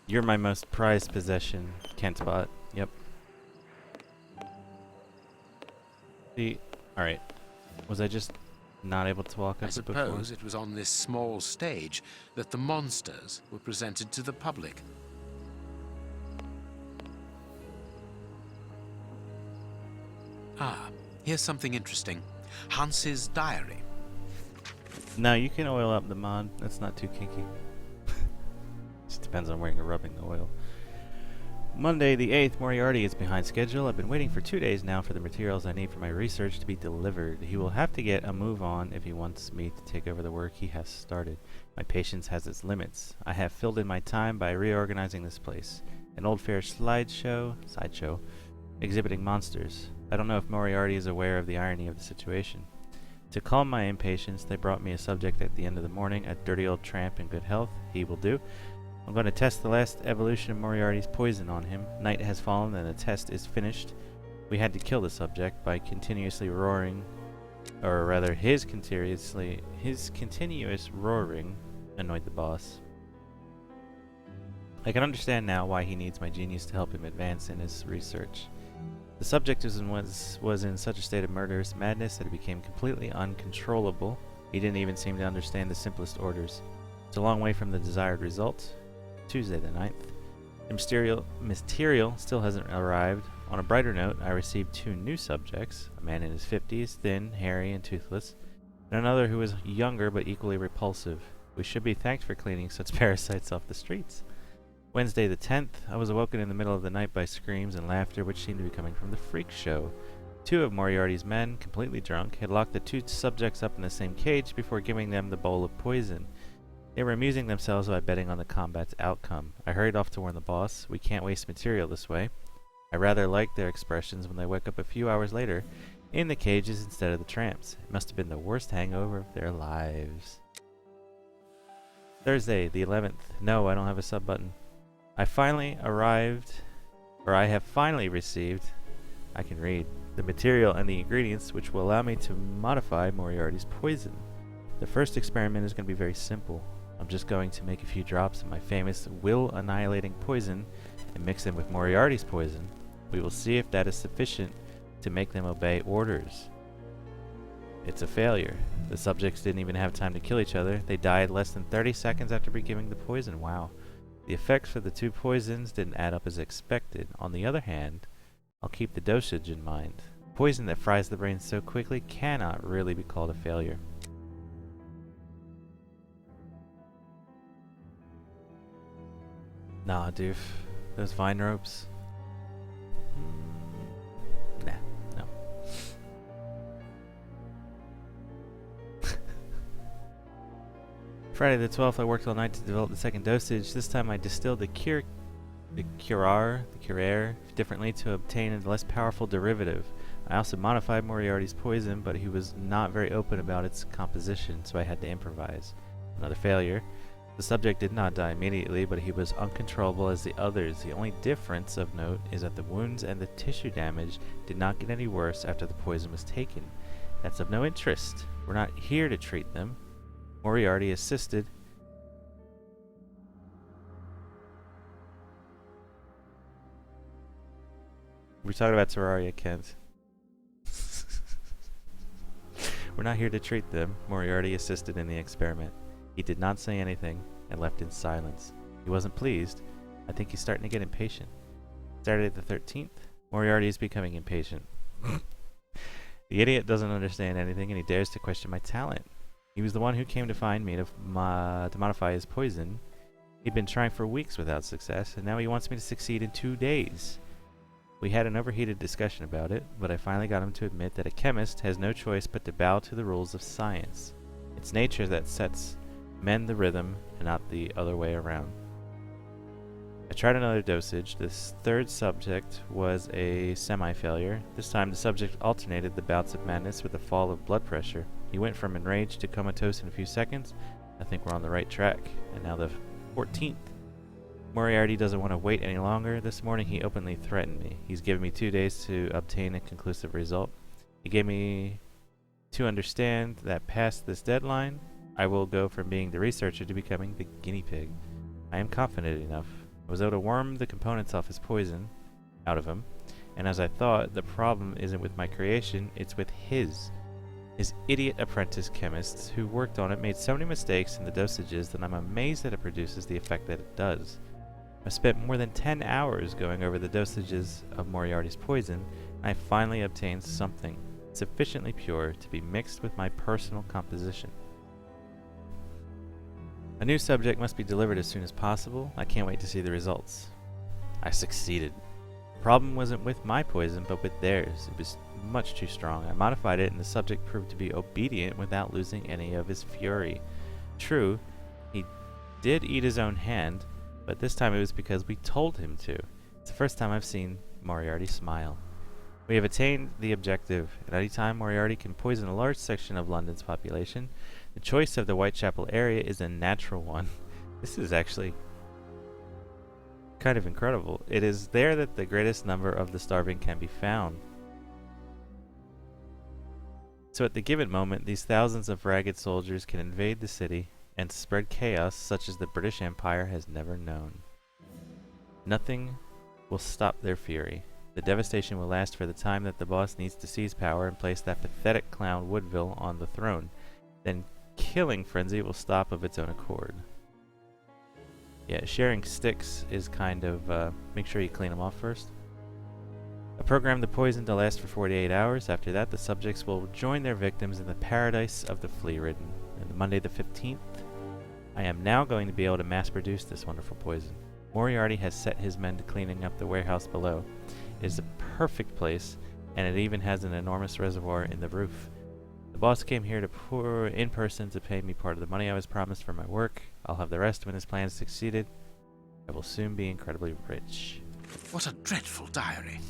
You're my most prized possession, Kentbot. Yep. See, alright. Was I just not able to walk I up it before? suppose it was on this small stage that the monsters were presented to the public. Ah, here's something interesting. Hans's diary. No, you can oil up the mod. That's not too kinky. Just depends on where you're rubbing the oil. Monday the 8th, Moriarty is behind schedule. I've been waiting for 2 days now for the materials I need for my research to be delivered. He will have to get a move on if he wants me to take over the work he has started. My patience has its limits. I have filled in my time by reorganizing this place. An old fair sideshow, exhibiting monsters. I don't know if Moriarty is aware of the irony of the situation. To calm my impatience, they brought me a subject at the end of the morning, a dirty old tramp in good health. He will do. I'm going to test the last evolution of Moriarty's poison on him. Night has fallen and the test is finished. We had to kill the subject by continuously roaring, or rather his continuous roaring annoyed the boss. I can understand now why he needs my genius to help him advance in his research. The subject was in such a state of murderous madness that it became completely uncontrollable. He didn't even seem to understand the simplest orders. It's a long way from the desired result. Tuesday the 9th. The material still hasn't arrived. On a brighter note, I received 2 new subjects, a man in his 50s, thin, hairy, and toothless, and another who was younger but equally repulsive. We should be thanked for cleaning such parasites off the streets. Wednesday the 10th, I was awoken in the middle of the night by screams and laughter which seemed to be coming from the freak show. 2 of Moriarty's men, completely drunk, had locked the 2 subjects up in the same cage before giving them the bowl of poison. They were amusing themselves by betting on the combat's outcome. I hurried off to warn the boss. We can't waste material this way. I rather liked their expressions when they woke up a few hours later in the cages instead of the tramps. It must have been the worst hangover of their lives. Thursday, the 11th. No, I don't have a sub button. I have finally received, I can read, the material and the ingredients which will allow me to modify Moriarty's poison. The first experiment is going to be very simple. I'm just going to make a few drops of my famous will-annihilating poison and mix them with Moriarty's poison. We will see if that is sufficient to make them obey orders. It's a failure. The subjects didn't even have time to kill each other. They died less than 30 seconds after giving the poison. Wow. The effects for the 2 poisons didn't add up as expected. On the other hand, I'll keep the dosage in mind. Poison that fries the brain so quickly cannot really be called a failure. Nah, doof. Those vine ropes. Nah, no. Friday the 12th, I worked all night to develop the second dosage. This time I distilled the curare differently to obtain a less powerful derivative. I also modified Moriarty's poison, but he was not very open about its composition, so I had to improvise. Another failure. The subject did not die immediately, but he was uncontrollable as the others. The only difference of note is that the wounds and the tissue damage did not get any worse after the poison was taken. That's of no interest. We're not here to treat them. Moriarty assisted. We're talking about Terraria, Kent. We're not here to treat them. Moriarty assisted in the experiment. He did not say anything and left in silence. He wasn't pleased. I think he's starting to get impatient. Saturday the 13th. Moriarty is becoming impatient. The idiot doesn't understand anything and he dares to question my talent. He was the one who came to find me to modify his poison. He'd been trying for weeks without success, and now he wants me to succeed in 2 days. We had an overheated discussion about it, but I finally got him to admit that a chemist has no choice but to bow to the rules of science. It's nature that sets men the rhythm and not the other way around. I tried another dosage. This 3rd subject was a semi-failure. This time the subject alternated the bouts of madness with a fall of blood pressure. He went from enraged to comatose in a few seconds. I think we're on the right track. And now the 14th. Moriarty doesn't want to wait any longer. This morning he openly threatened me. He's given me 2 days to obtain a conclusive result. He gave me to understand that past this deadline, I will go from being the researcher to becoming the guinea pig. I am confident enough. I was able to worm the components off his poison out of him, and as I thought, the problem isn't with my creation, it's with his. His idiot apprentice chemists who worked on it made so many mistakes in the dosages that I'm amazed that it produces the effect that it does. I spent more than 10 hours going over the dosages of Moriarty's poison, and I finally obtained something sufficiently pure to be mixed with my personal composition. A new subject must be delivered as soon as possible. I can't wait to see the results. I succeeded. The problem wasn't with my poison, but with theirs. It was much too strong. I modified it, and the subject proved to be obedient without losing any of his fury. True, he did eat his own hand, but this time it was because we told him to. It's the first time I've seen Moriarty smile. We have attained the objective. At any time, Moriarty can poison a large section of London's population. The choice of the Whitechapel area is a natural one. This is actually kind of incredible. It is there that the greatest number of the starving can be found. So at the given moment, these thousands of ragged soldiers can invade the city and spread chaos such as the British Empire has never known. Nothing will stop their fury. The devastation will last for the time that the boss needs to seize power and place that pathetic clown Woodville on the throne. Then killing frenzy will stop of its own accord. Yeah, sharing sticks is kind of, make sure you clean them off first. I programmed the poison to last for 48 hours. After that, the subjects will join their victims in the paradise of the flea-ridden. On Monday the 15th, I am now going to be able to mass-produce this wonderful poison. Moriarty has set his men to cleaning up the warehouse below. It is a perfect place, and it even has an enormous reservoir in the roof. The boss came here to pour in person to pay me part of the money I was promised for my work. I'll have the rest when his plan succeeded. I will soon be incredibly rich. What a dreadful diary.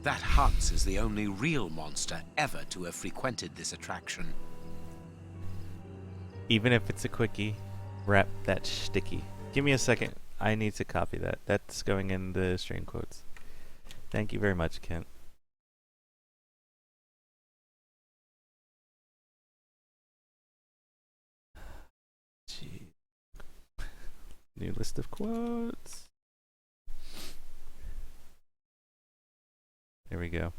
That Hans is the only real monster ever to have frequented this attraction. Even if it's a quickie, wrap that sticky. Give me a second. I need to copy that. That's going in the stream quotes. Thank you very much, Kent. Gee. New list of quotes. There we go.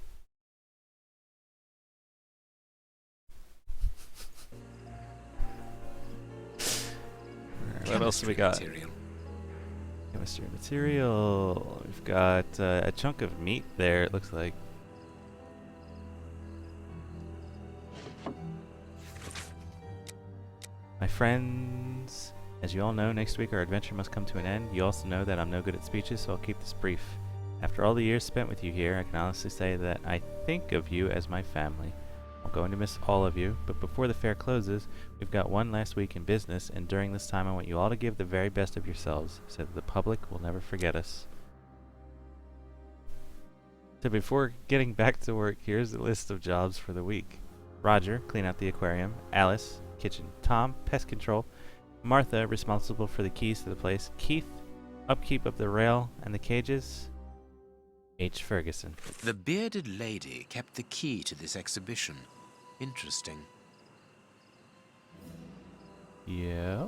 Alright, what else do we got? Chemistry material. We've got a chunk of meat there, it looks like. My friends, as you all know, next week our adventure must come to an end. You also know that I'm no good at speeches, so I'll keep this brief. After all the years spent with you here, I can honestly say that I think of you as my family. I'm going to miss all of you, but before the fair closes, we've got one last week in business, and during this time I want you all to give the very best of yourselves, so that the public will never forget us. So before getting back to work, here's the list of jobs for the week. Roger, clean out the aquarium. Alice, kitchen. Tom, pest control. Martha, responsible for the keys to the place. Keith, upkeep of the rail and the cages. H. Ferguson. The bearded lady kept the key to this exhibition. Interesting. Yeah.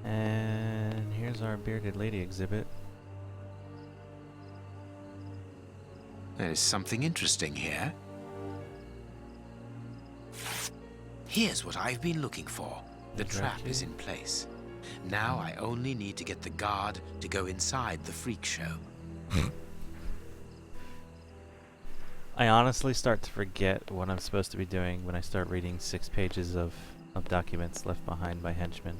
And here's our bearded lady exhibit. There is something interesting here. Here's what I've been looking for. The trap is in place. Now I only need to get the guard to go inside the freak show. I honestly start to forget what I'm supposed to be doing when I start reading 6 pages of documents left behind by henchmen.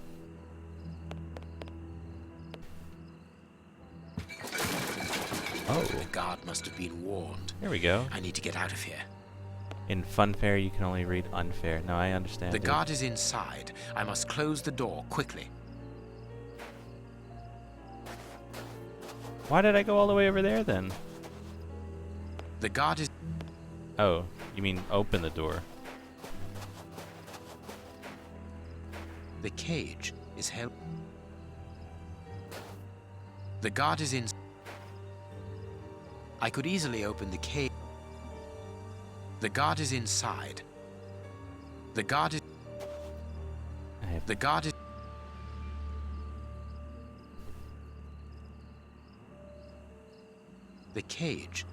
Oh. The guard must have been warned. Here we go. I need to get out of here. In funfair, you can only read unfair. No, I understand. The guard is inside. I must close the door quickly. Why did I go all the way over there then? The guard is... Oh, you mean open the door. The cage is held... The guard is in... I could easily open the cage. The guard is inside. The guard is... The guard is... The cage.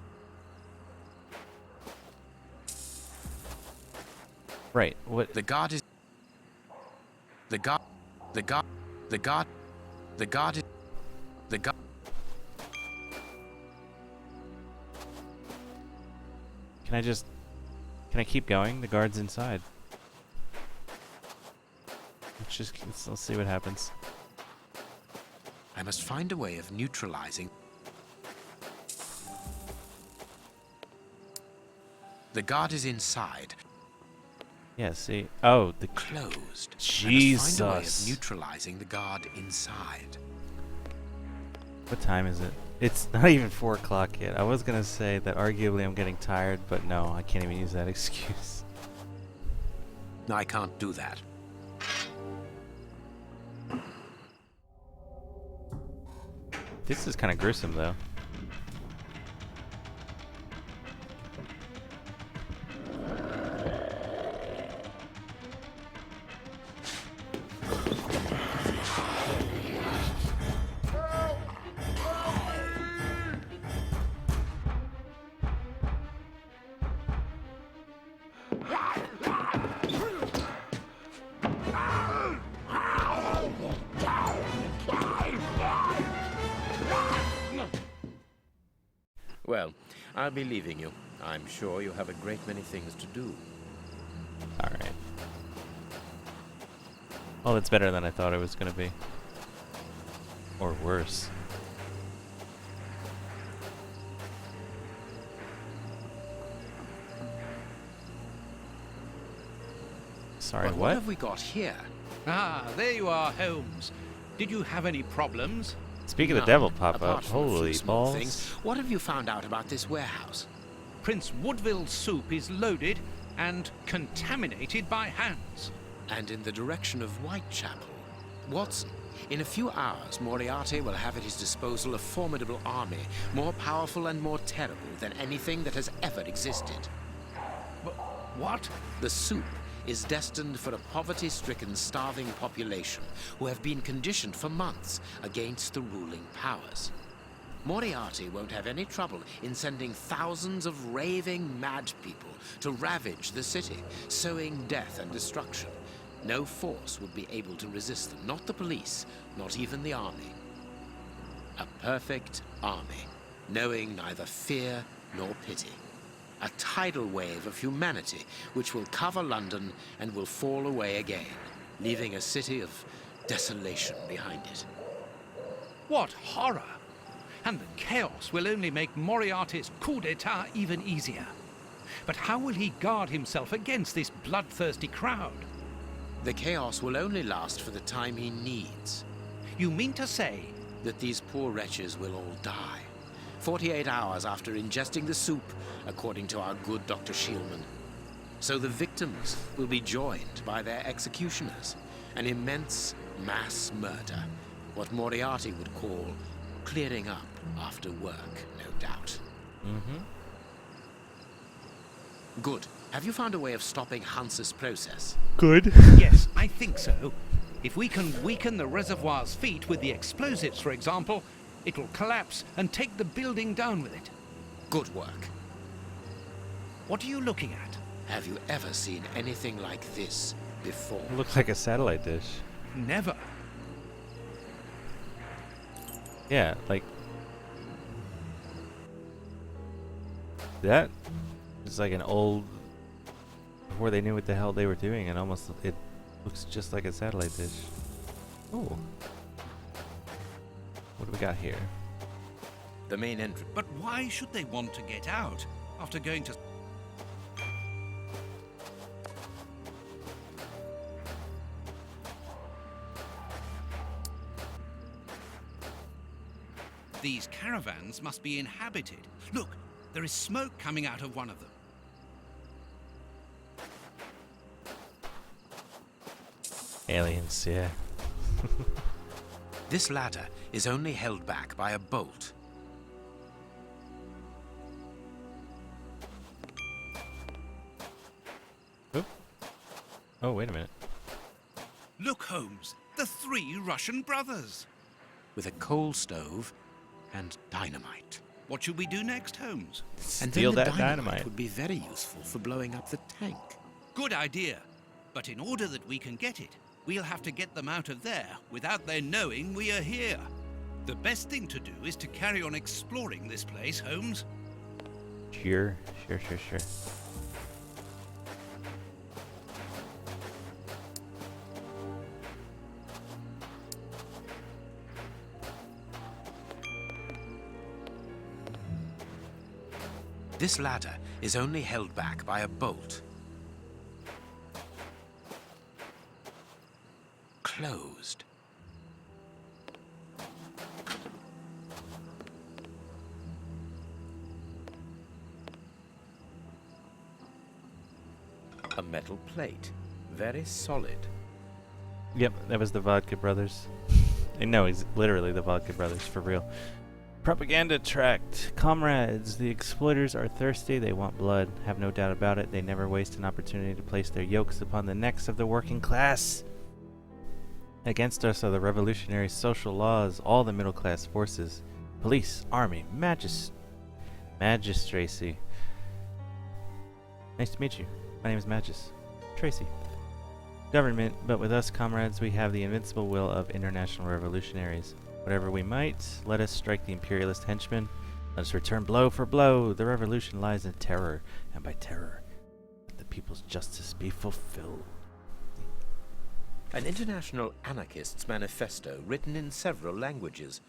Right, what... The guard is... The guard... The guard... The guard... The guard is... The guard... Can I keep going? The guard's inside. Let's see what happens. I must find a way of neutralizing... The guard is inside. Yeah, see. Oh, the... Closed. Jesus. I must find a way of neutralizing the guard inside. What time is it? It's not even 4 o'clock yet. I was gonna say that arguably I'm getting tired, but no, I can't even use that excuse. No, I can't do that. This is kind of gruesome, though. Well, I'll be leaving you. I'm sure you have a great many things to do. Alright. Well, it's better than I thought it was going to be. Or worse. Sorry, But what have we got here? Ah, there you are, Holmes. Did you have any problems? Speak of the None, devil pop up. apart from a few Holy small balls. things. What have you found out about this warehouse? Prince Woodville's soup is loaded and contaminated by hands. And in the direction of Whitechapel. Watson, in a few hours, Moriarty will have at his disposal a formidable army, more powerful and more terrible than anything that has ever existed. What? The soup is destined for a poverty-stricken, starving population who have been conditioned for months against the ruling powers. Moriarty won't have any trouble in sending thousands of raving mad people to ravage the city, sowing death and destruction. No force would be able to resist them, not the police, not even the army. A perfect army, knowing neither fear nor pity. A tidal wave of humanity which will cover London and will fall away again, leaving a city of desolation behind it. What horror! And the chaos will only make Moriarty's coup d'etat even easier. But how will he guard himself against this bloodthirsty crowd? The chaos will only last for the time he needs. You mean to say that these poor wretches will all die 48 hours after ingesting the soup, according to our good Dr. Shielman. So the victims will be joined by their executioners. An immense mass murder. What Moriarty would call clearing up after work, no doubt. Good. Have you found a way of stopping Hans's process? Good. Yes, I think so. If we can weaken the reservoir's feet with the explosives, for example, it will collapse and take the building down with it. Good work. What are you looking at? Have you ever seen anything like this before? It looks like a satellite dish. Never. Yeah, like... that is like an old... before they knew what the hell they were doing, and almost it looks just like a satellite dish. Oh. What do we got here? The main entrance. But why should they want to get out after going to... These caravans must be inhabited. Look, there is smoke coming out of one of them. Aliens, yeah. This ladder is only held back by a bolt. Oop. Oh, wait a minute. Look, Holmes, the 3 Russian brothers. With a coal stove and dynamite. What should we do next, Holmes? And Steal then the that dynamite. would be very useful for blowing up the tank. Good idea. But in order that we can get it, we'll have to get them out of there without their knowing we are here. The best thing to do is to carry on exploring this place, Holmes. Sure. This ladder is only held back by a bolt. Closed. A metal plate. Very solid. Yep, that was the Vodka Brothers. And no, he's literally the Vodka Brothers, for real. Propaganda tract. Comrades, the exploiters are thirsty, they want blood. Have no doubt about it, they never waste an opportunity to place their yokes upon the necks of the working class. Against us are the revolutionary social laws, all the middle-class forces. Police, army, magistracy. Nice to meet you. My name is Magis. Tracy. Government, but with us, comrades, we have the invincible will of international revolutionaries. Whatever we might, let us strike the imperialist henchmen. Let us return blow for blow. The revolution lies in terror, and by terror, let the people's justice be fulfilled. An international anarchist's manifesto written in several languages.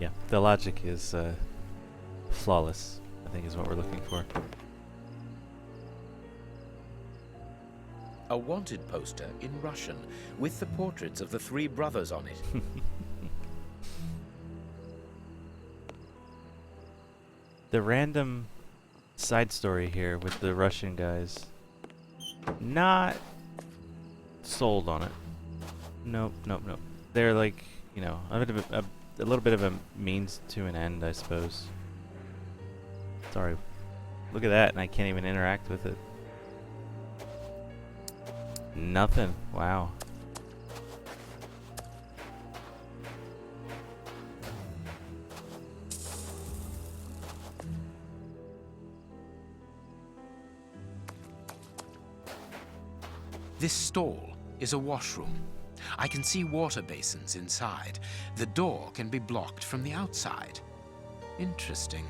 Yeah, the logic is flawless, I think is what we're looking for. A wanted poster in Russian with the portraits of the three brothers on it. The random side story here with the Russian guys, not sold on it. Nope. They're like, you know, a little bit of a means to an end, I suppose. Sorry. Look at that, and I can't even interact with it. Nothing. Wow. This stall is a washroom. I can see water basins inside. The door can be blocked from the outside. Interesting.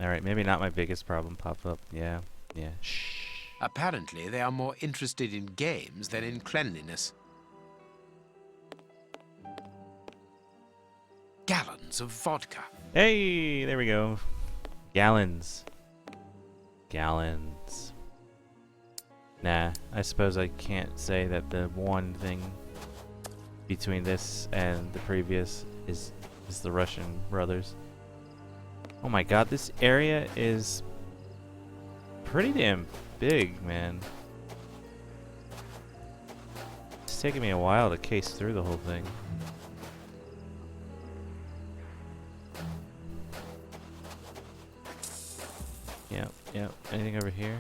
Alright, maybe not my biggest problem pop up. Yeah. Shh. Apparently, they are more interested in games than in cleanliness. Gallons of vodka. Hey, there we go. Gallons. Nah, I suppose I can't say that the one thing between this and the previous is the Russian brothers. Oh my god, this area is pretty damn big, man. It's taking me a while to case through the whole thing. Yep. Anything over here?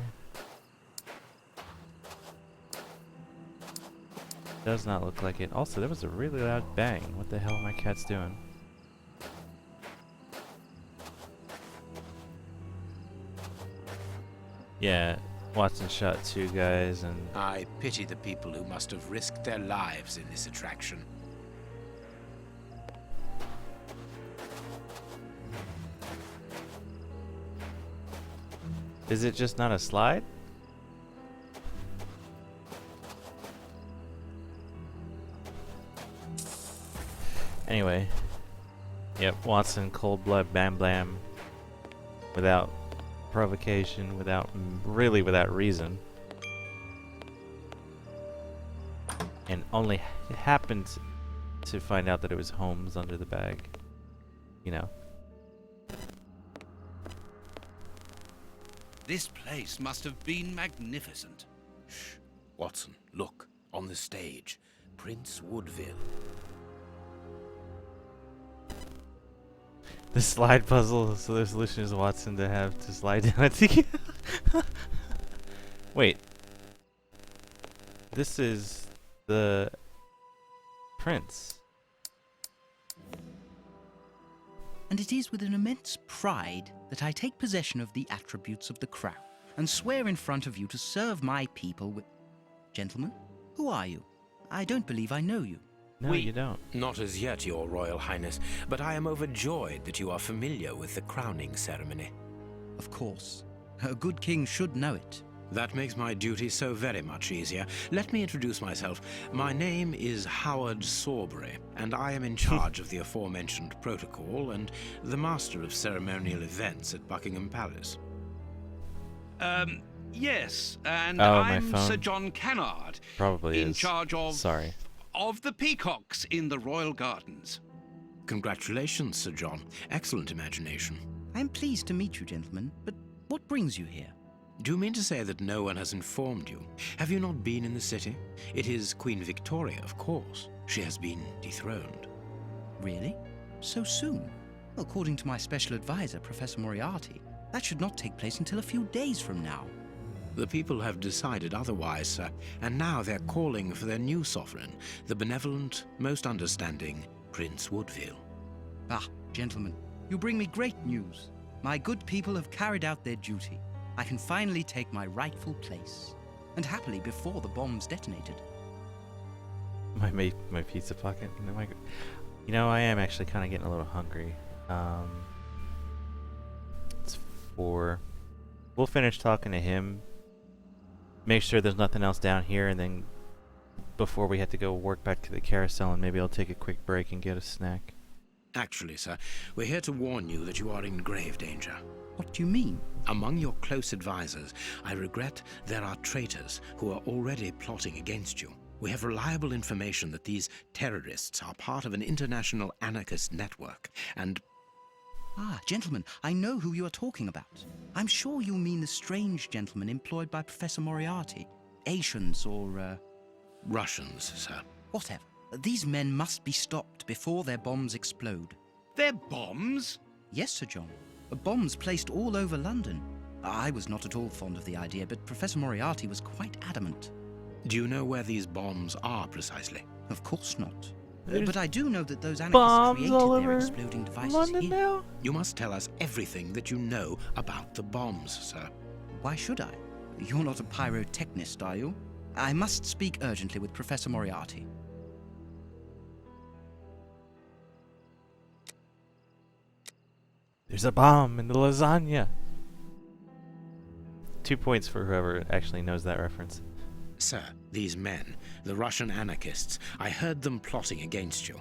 Does not look like it. Also, there was a really loud bang. What the hell are my cats doing? Yeah, Watson shot 2 guys and... I pity the people who must have risked their lives in this attraction. Is it just not a slide? Anyway. Yep, Watson, cold blood, bam blam. Without provocation, without reason. And only happened to find out that it was Holmes under the bag. You know. This place must have been magnificent. Shh. Watson, look. On the stage. Prince Woodville. The slide puzzle, so the solution is Watson to have to slide down it. Wait. This is the prince. And it is with an immense pride that I take possession of the attributes of the crown, and swear in front of you to serve my people with... Gentlemen, who are you? I don't believe I know you. No, you don't. Not as yet, Your Royal Highness, but I am overjoyed that you are familiar with the crowning ceremony. Of course. A good king should know it. That makes my duty so very much easier. Let me introduce myself. My name is Howard Sawbury, and I am in charge of the aforementioned protocol and the master of ceremonial events at Buckingham Palace. Yes, and Oh, my I'm phone. Sir John Cannard. Probably in is. charge of Sorry. the peacocks in the royal gardens. Congratulations, Sir John. Excellent imagination. I am pleased to meet you, gentlemen, but what brings you here? Do you mean to say that no one has informed you? Have you not been in the city? It is Queen Victoria, of course. She has been dethroned. Really? So soon? According to my special advisor, Professor Moriarty, that should not take place until a few days from now. The people have decided otherwise, sir, and now they're calling for their new sovereign, the benevolent, most understanding Prince Woodville. Ah, gentlemen, you bring me great news. My good people have carried out their duty. I can finally take my rightful place, and happily before the bombs detonated. My pizza pocket. You know, I am actually kind of getting a little hungry. It's 4. We'll finish talking to him. Make sure there's nothing else down here, and then before we have to go work back to the carousel, and maybe I'll take a quick break and get a snack. Actually, sir, we're here to warn you that you are in grave danger. What do you mean? Among your close advisors, I regret there are traitors who are already plotting against you. We have reliable information that these terrorists are part of an international anarchist network, and... Ah, gentlemen, I know who you are talking about. I'm sure you mean the strange gentleman employed by Professor Moriarty. Asians or, Russians, sir. Whatever. These men must be stopped before their bombs explode. Their bombs? Yes, Sir John. Bombs placed all over London. I was not at all fond of the idea, but Professor Moriarty was quite adamant. Do you know where these bombs are precisely? Of course not. There's But I do know that those bombs anarchists all created their over exploding devices London here. now? You must tell us everything that you know about the bombs, sir. Why should I? You're not a pyrotechnist, are you? I must speak urgently with Professor Moriarty. There's a bomb in the lasagna. 2 points for whoever actually knows that reference. Sir, these men, the Russian anarchists, I heard them plotting against you.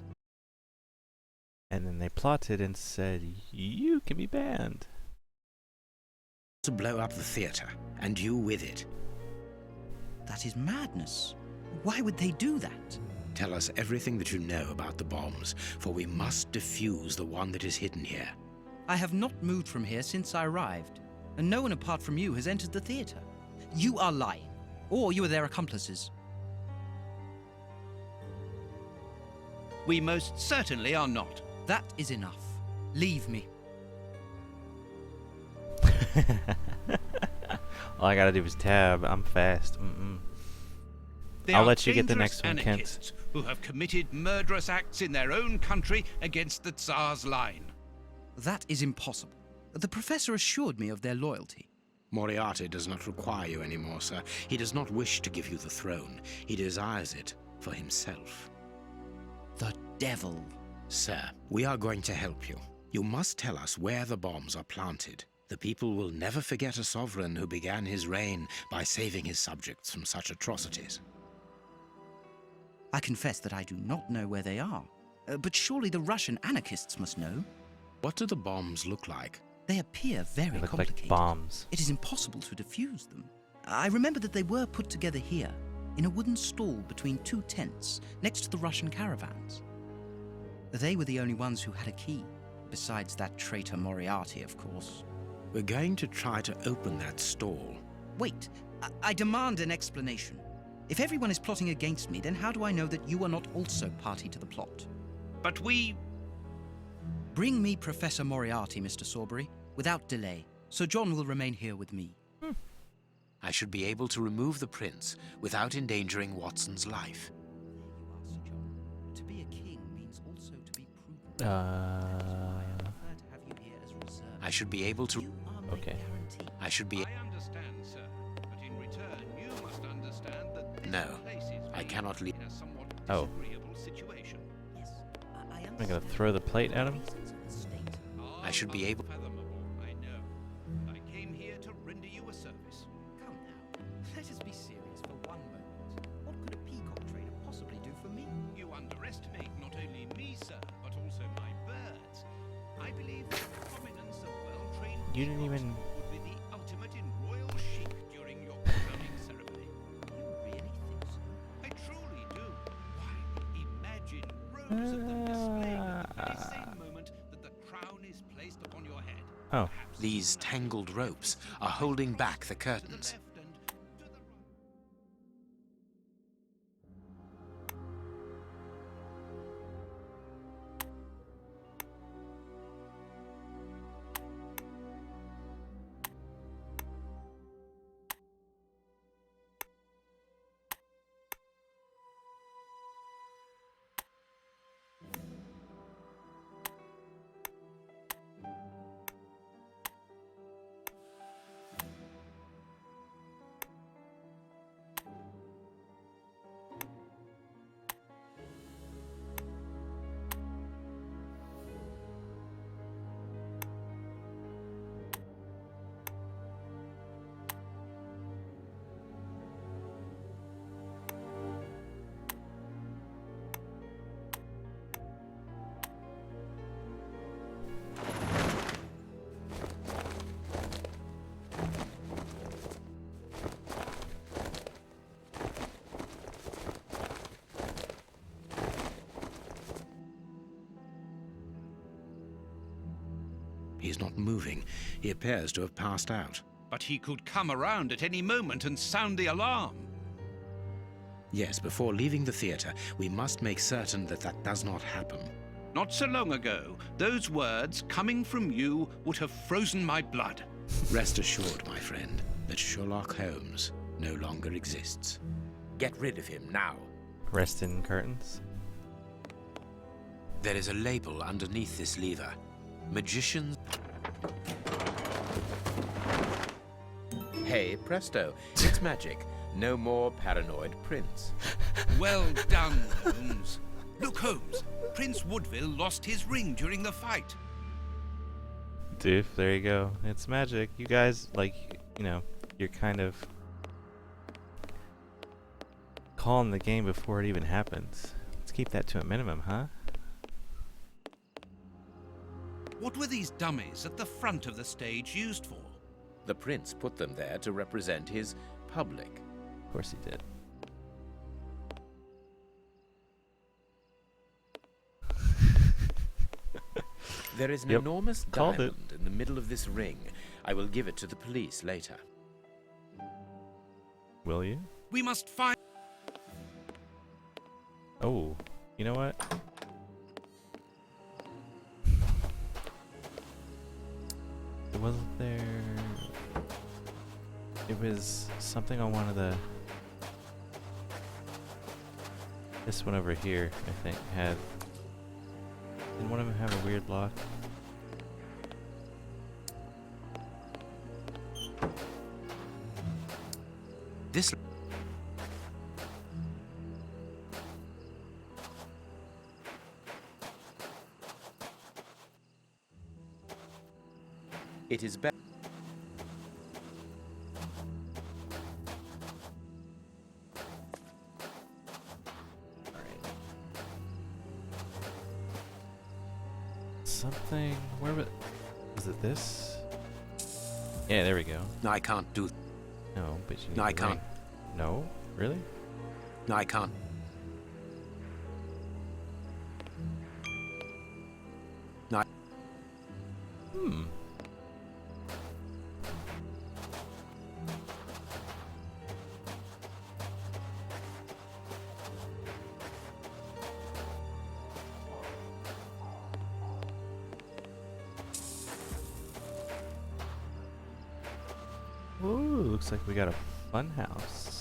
And then they plotted and said, you can be banned. To blow up the theater, and you with it. That is madness. Why would they do that? Tell us everything that you know about the bombs, for we must defuse the one that is hidden here. I have not moved from here since I arrived, and no one apart from you has entered the theater. You are lying, or you are their accomplices. We most certainly are not. That is enough. Leave me. All I gotta do is tab. I'm fast. They I'll are let you get the dangerous next one, Kent. anarchists who have committed murderous acts in their own country against the Tsar's line. That is impossible. The professor assured me of their loyalty. Moriarty does not require you anymore, sir. He does not wish to give you the throne. He desires it for himself. The devil. Sir, we are going to help you. You must tell us where the bombs are planted. The people will never forget a sovereign who began his reign by saving his subjects from such atrocities. I confess that I do not know where they are. But surely the Russian anarchists must know. What do the bombs look like? They appear very They look complicated. like bombs. It is impossible to defuse them. I remember that they were put together here, in a wooden stall between 2 tents, next to the Russian caravans. They were the only ones who had a key, besides that traitor Moriarty, of course. We're going to try to open that stall. Wait, I demand an explanation. If everyone is plotting against me, then how do I know that you are not also party to the plot? But we... Bring me Professor Moriarty, Mr. Sawbury, without delay. Sir John will remain here with me. I should be able to remove the prince without endangering Watson's life. There you are, Sir John. To be a king means also to be prudent. I prefer to have you here as reserve. I should be able to... You are my guarantee. I should be... I understand, sir. But in return, you must understand that this No, place is I cannot leave. in a somewhat Oh. disagreeable situation. I'm gonna throw the plate at him. I should be able... I know. I came here to render you a service. Come now, let us be serious for one moment. What could a peacock trader possibly do for me? You underestimate not only me, sir, but also my birds. I believe that the prominence of well-trained You didn't even... would be the ultimate in royal chic during your crowning ceremony. You really think so? I truly do. Why, imagine rows of them displaying at the very same moment that the crown is placed upon your head. Oh. These tangled ropes are holding back the curtains. He's not moving. He appears to have passed out. But he could come around at any moment and sound the alarm. Yes, before leaving the theatre, we must make certain that that does not happen. Not so long ago, those words coming from you would have frozen my blood. Rest assured, my friend, that Sherlock Holmes no longer exists. Get rid of him now. Rest in curtains. There is a label underneath this lever. Magicians... Hey, presto, it's magic. No more paranoid Prince. Well done, Holmes. Look, Holmes, Prince Woodville lost his ring during the fight. Doof, there you go. It's magic. You guys, like, you know, you're kind of calling the game before it even happens. Let's keep that to a minimum, huh? What were these dummies at the front of the stage used for? The Prince put them there to represent his public. Of course he did. There is an Yep. enormous Called diamond in the middle of this ring. I will give it to the police later. Will you? We must find... Oh, you know what? It wasn't there. It was something on one of the... This one over here, I think, had... Didn't one of them have a weird lock? This... It is better. Something... Where was... Was it this? Yeah, there we go. I can't do... No, but you need No, I the can't. ring. No? Really? No, I can't. No, I... Hmm. Ooh, looks like we got a fun house.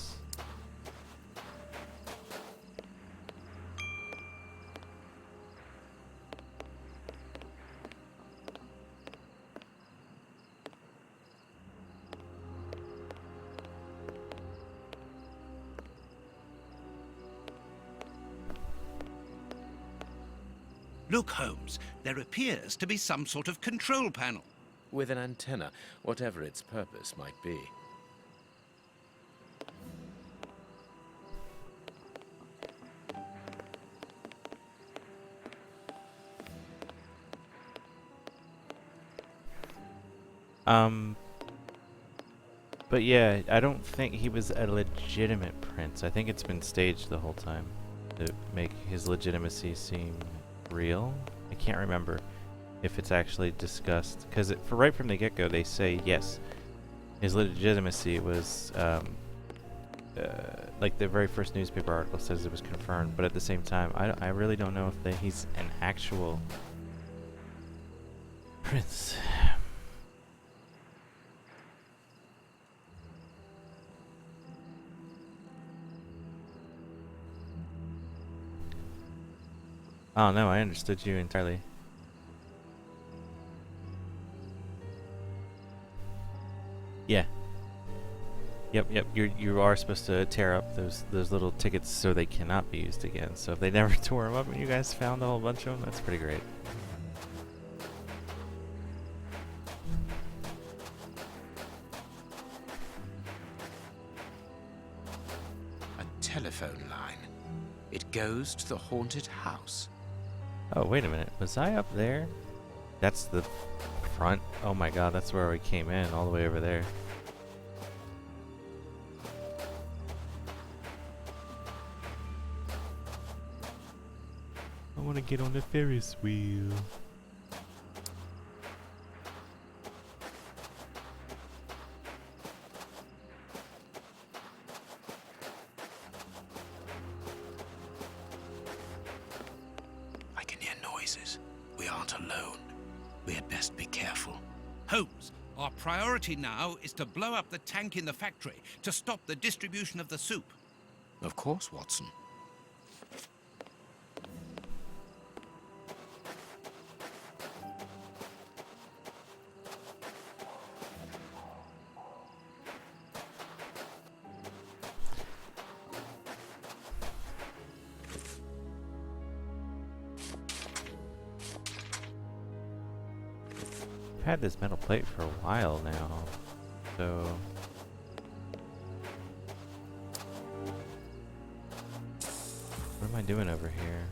Look, Holmes, there appears to be some sort of control panel. With an antenna, whatever its purpose might be. But yeah, I don't think he was a legitimate prince. I think it's been staged the whole time to make his legitimacy seem real. I can't remember if it's actually discussed, because for right from the get-go they say yes, his legitimacy was like the very first newspaper article says it was confirmed, but at the same time I really don't know if he's an actual prince. Oh no, I understood you entirely. Yeah. Yep. You are supposed to tear up those little tickets so they cannot be used again. So if they never tore them up and you guys found a whole bunch of them, that's pretty great. A telephone line. It goes to the haunted house. Oh, wait a minute. Was I up there? That's the front. Oh my god, that's where we came in, all the way over there. I want to get on the Ferris wheel. I can hear noises. We aren't alone. We had best be careful. Holmes, our priority now is to blow up the tank in the factory to stop the distribution of the soup. Of course, Watson. I've had this metal plate for a while now, so what am I doing over here?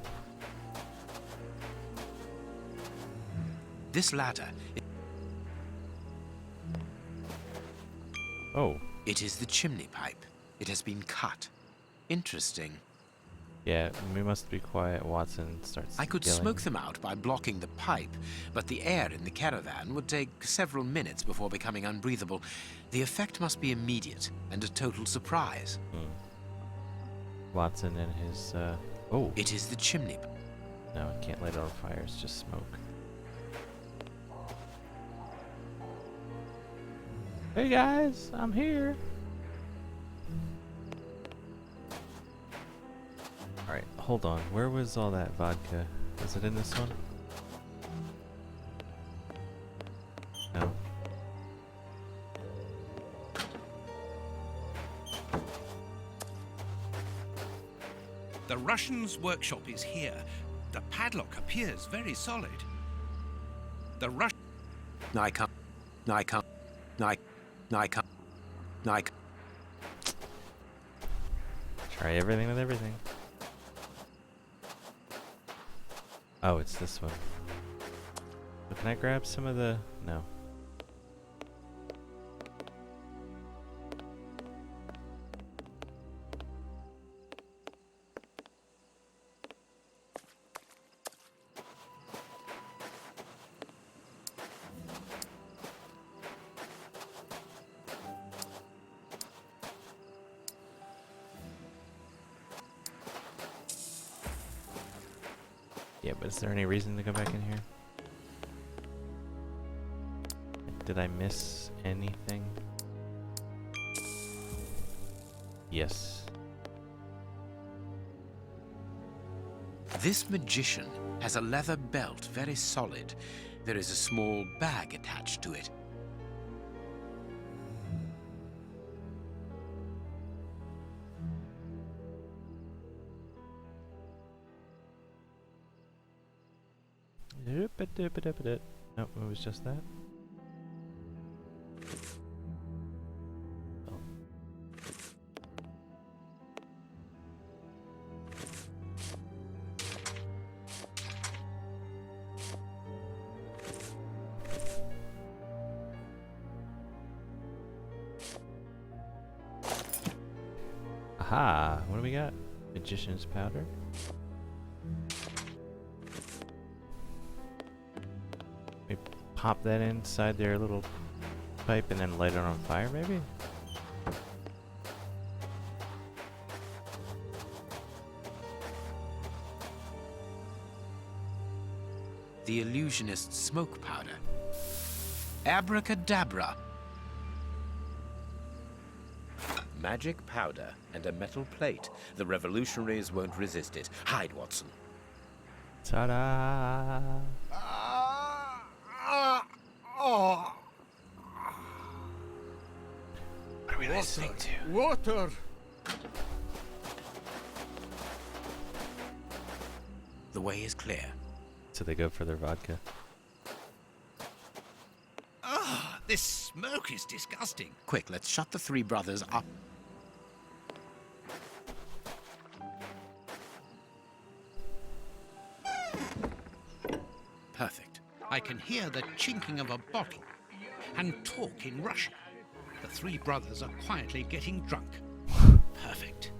This ladder. Oh. It is the chimney pipe. It has been cut. Interesting. Yeah, we must be quiet. Watson starts I could yelling. smoke them out by blocking the pipe, but the air in the caravan would take several minutes before becoming unbreathable. The effect must be immediate and a total surprise. Watson and his, oh. It is the chimney. No, I can't light it on fire. It's just smoke. Hey guys, I'm here. Alright, hold on. Where was all that vodka? Was it in this one? No. The Russian's workshop is here. The padlock appears very solid. The Russian... Nikon. Try everything with everything. Oh, it's this one. So can I grab some of the... No. Yeah, but is there any reason to go back in here? Did I miss anything? Yes. This magician has a leather belt, very solid. There is a small bag attached to it. Nope, it was just that. Oh. Aha! What do we got? Magician's powder. We pop that inside their little pipe and then light it on fire, maybe? The illusionist's smoke powder. Abracadabra. Magic powder and a metal plate. The revolutionaries won't resist it. Hide, Watson. Ta-da! What are we listening to? Water! The way is clear. So they go for their vodka. Ah, this smoke is disgusting. Quick, let's shut the three brothers up. Perfect. I can hear the chinking of a bottle and talk in Russian. The three brothers are quietly getting drunk. Perfect.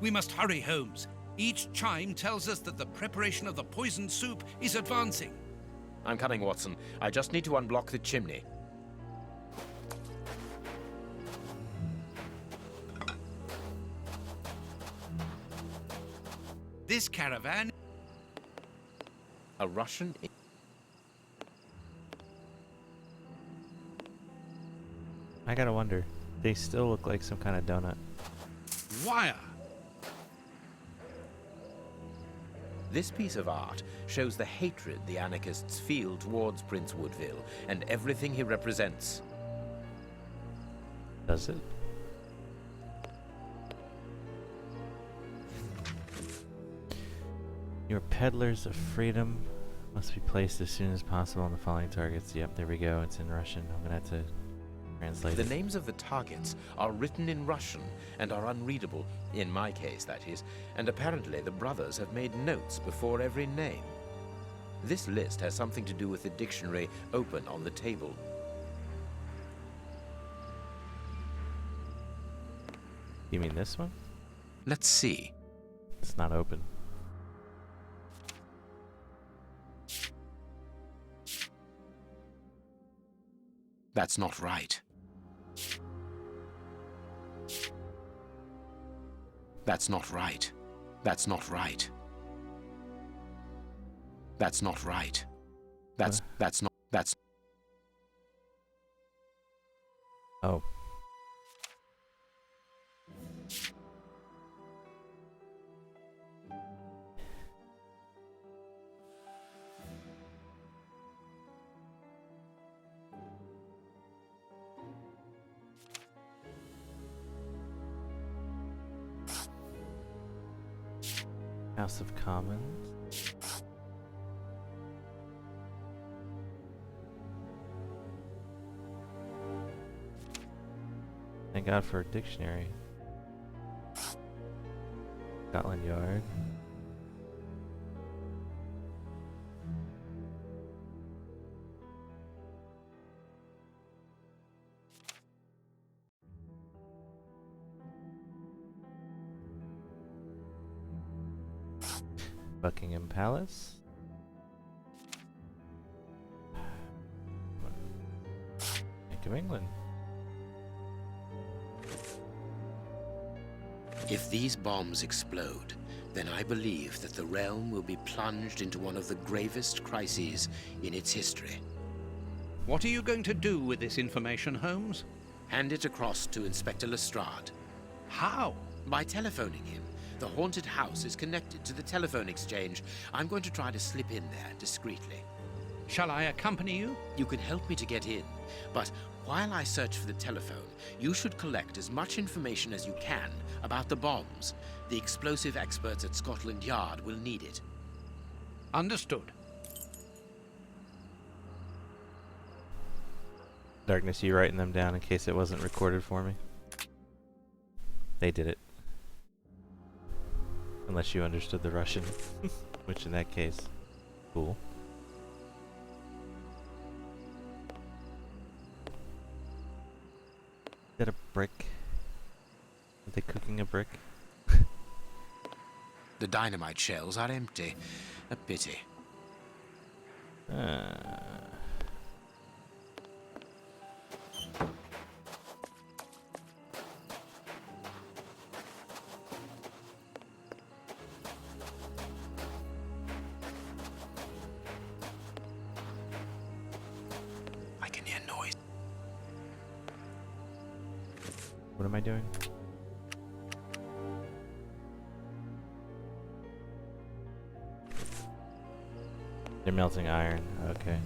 We must hurry, Holmes. Each chime tells us that the preparation of the poisoned soup is advancing. I'm coming, Watson. I just need to unblock the chimney. This caravan... A Russian... I gotta wonder. They still look like some kind of donut. wire. This piece of art shows the hatred the anarchists feel towards Prince Woodville and everything he represents. Does it? Your peddlers of freedom must be placed as soon as possible on the following targets. Yep, there we go. It's in Russian. I'm gonna have to translate The it. names of the targets are written in Russian and are unreadable, in my case, that is, and apparently the brothers have made notes before every name. This list has something to do with the dictionary open on the table. You mean this one? Let's see. It's not open. That's not right. That's not right. That's not right. That's not right. That's not. Oh. House of Commons. Thank God for a dictionary. Scotland Yard. Buckingham Palace. Bank of England. If these bombs explode, then I believe that the realm will be plunged into one of the gravest crises in its history. What are you going to do with this information, Holmes? Hand it across to Inspector Lestrade. How? By telephoning him. The haunted house is connected to the telephone exchange. I'm going to try to slip in there discreetly. Shall I accompany you? You can help me to get in, but While I search for the telephone, you should collect as much information as you can about the bombs. The explosive experts at Scotland Yard will need it. Understood. Darkness, you writing them down in case it wasn't recorded for me? They did it. Unless you understood the Russian, which in that case, cool. Is that a brick? Are they cooking a brick? The dynamite shells are empty. A pity. I can hear noise. What am I doing? They're melting iron. Okay.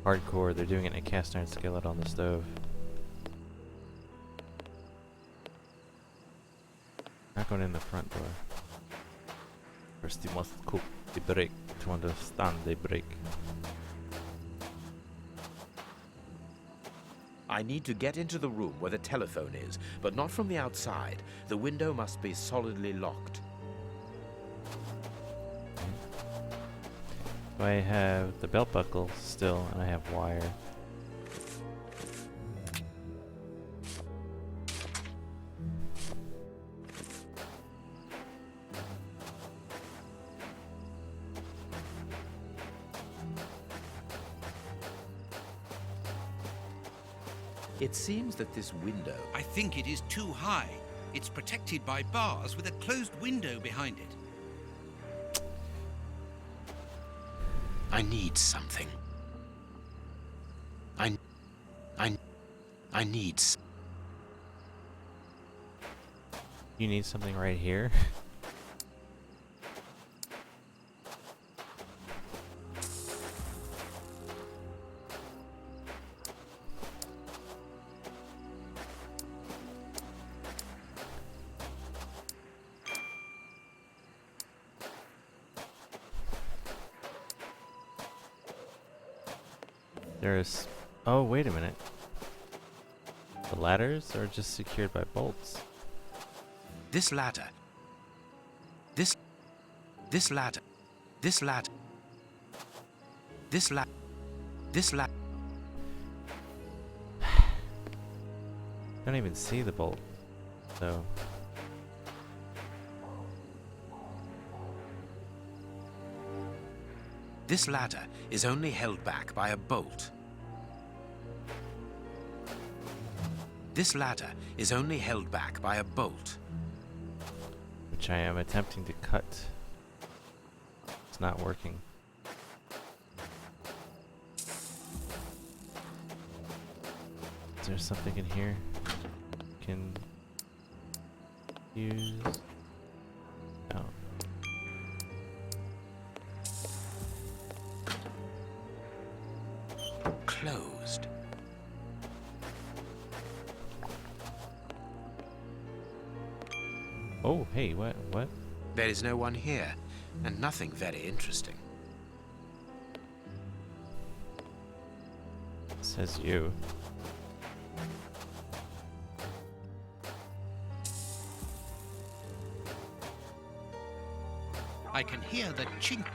Hardcore. They're doing it in a cast iron skillet on the stove. Not going in the front door. First you must cook the brick to understand the brick. I need to get into the room where the telephone is, but not from the outside. The window must be solidly locked. So I have the belt buckle still, and I have wire. It seems that this window... I think it is too high. It's protected by bars with a closed window behind it. I need something. I need... You need something right here? There's... Oh, wait a minute. The ladders are just secured by bolts. This ladder. This ladder. This ladder. This ladder. This ladder. Don't even see the bolt, so... This ladder is only held back by a bolt. This ladder is only held back by a bolt. Which I am attempting to cut. It's not working. Is there something in here can use? No. Closed. Oh, hey, what? There is no one here, and nothing very interesting. Says you. I can hear the chink.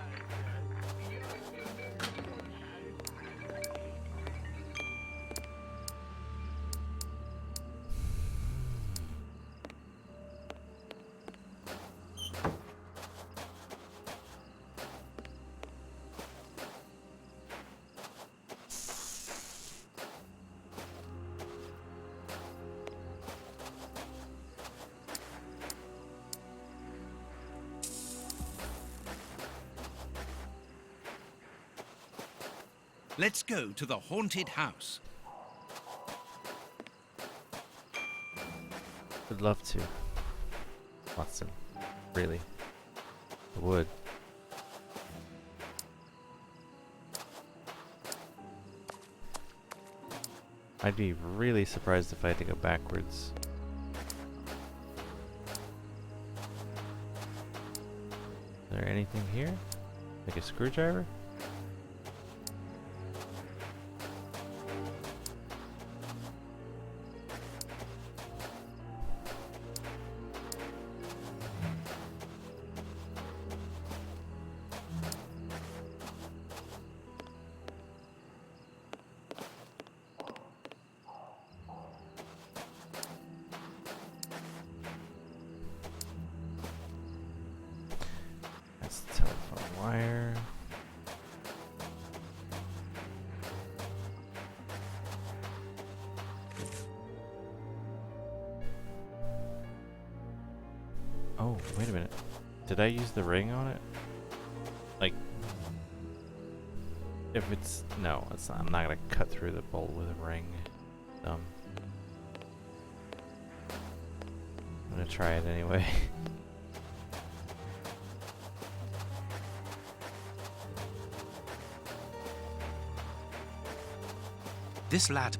Let's go to the haunted house. Would love to. Watson. Really. I would. I'd be really surprised if I had to go backwards. Is there anything here? Like a screwdriver? That's the telephone wire. Oh, wait a minute. Did I use the ring on it? Like, if it's... No, it's not. I'm not gonna cut through the bolt with a ring. I'm gonna try it anyway. This lad.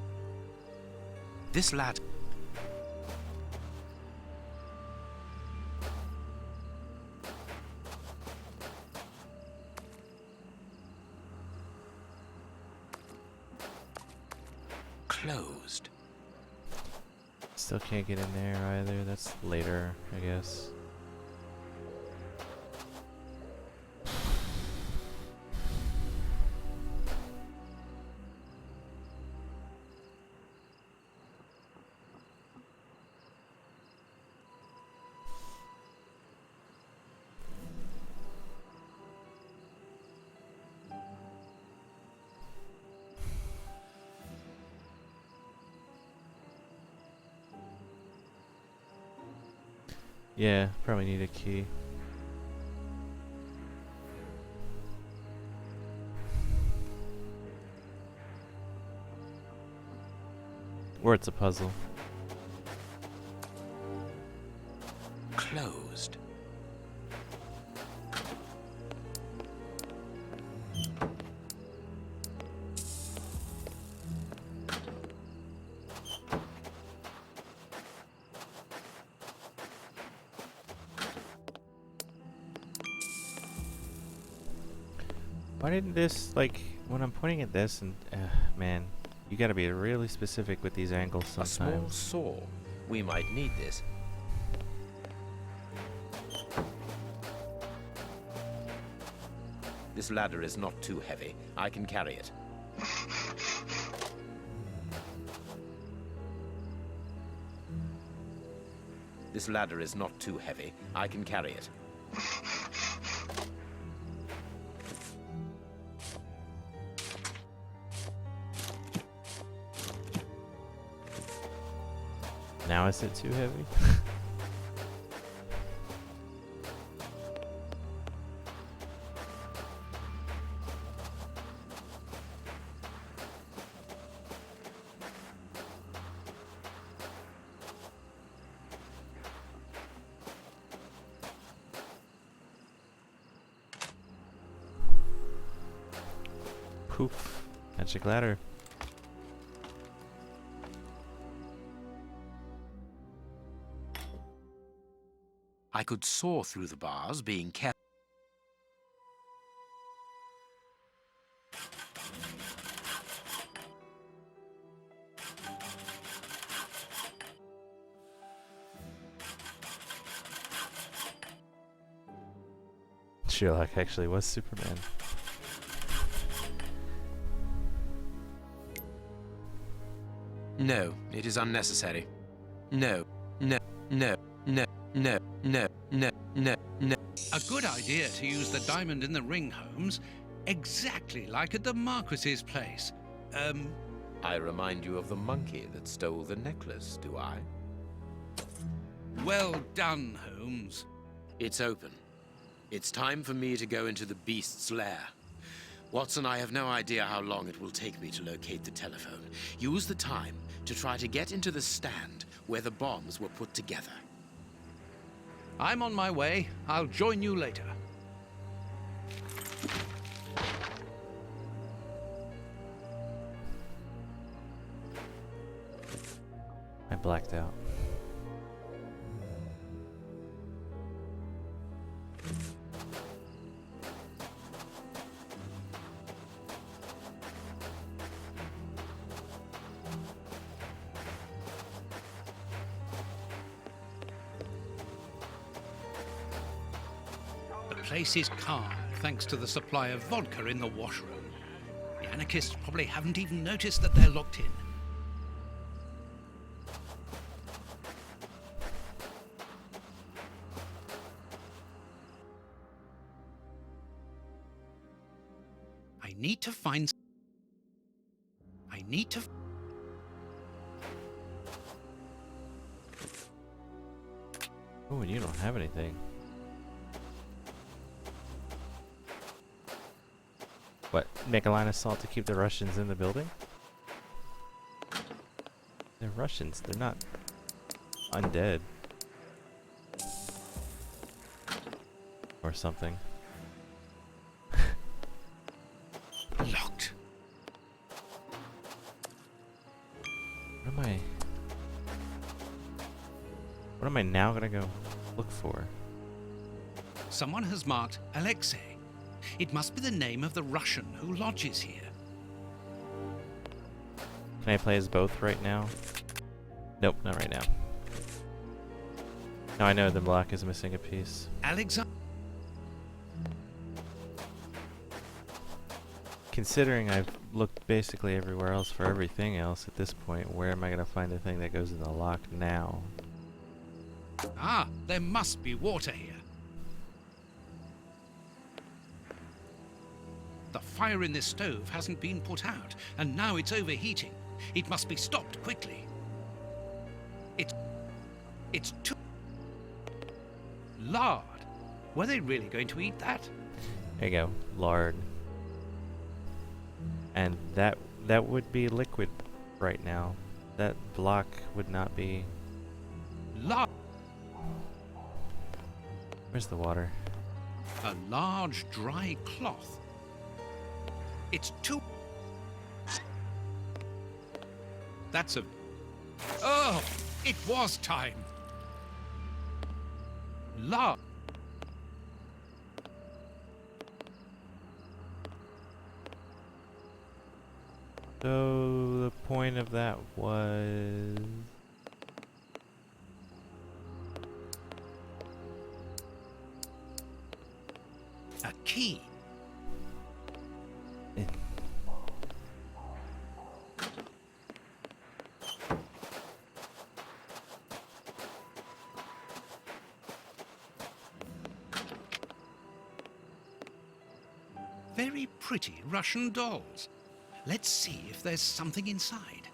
Closed. Still can't get in there either. That's later, I guess. Yeah, probably need a key. Or it's a puzzle. Closed. Why didn't this, like, when I'm pointing at this and, man, you gotta be really specific with these angles A small sometimes. saw. We might need this. This ladder is not too heavy. I can carry it. This ladder is not too heavy. I can carry it. Now is it too heavy? Poof. Magic ladder. I could saw through the bars, being careful. Sherlock actually was Superman. No, it is unnecessary. No, no, no, no, no, no, no, no, no. A good idea to use the diamond in the ring, Holmes. Exactly like at the Marquis's place. I remind you of the monkey that stole the necklace, do I? Well done, Holmes. It's open. It's time for me to go into the beast's lair. Watson, I have no idea how long it will take me to locate the telephone. Use the time to try to get into the stand where the bombs were put together. I'm on my way. I'll join you later. blacked out. The place is calm thanks to the supply of vodka in the washroom. The anarchists probably haven't even noticed that they're locked in. I need to find... Oh, and you don't have anything. What? Make a line of salt to keep the Russians in the building? They're Russians. They're not undead. Or something. Locked. What am I now gonna go look for? Someone has marked Alexei. It must be the name of the Russian who lodges here. Can I play as both right now? Nope, not right now. Now I know the black is missing a piece. Alexander. Considering I've looked basically everywhere else for everything else at this point, where am I going to find the thing that goes in the lock now? Ah, there must be water here. The fire in this stove hasn't been put out, and now it's overheating. It must be stopped quickly. It's too... Lard. Were they really going to eat that? There you go, lard. And that would be liquid right now. That block would not be... Lard. Where's the water? A large dry cloth. It's too... That's a... Oh! It was time! Lard. So the point of that was... A key. Very pretty Russian dolls. Let's see if there's something inside.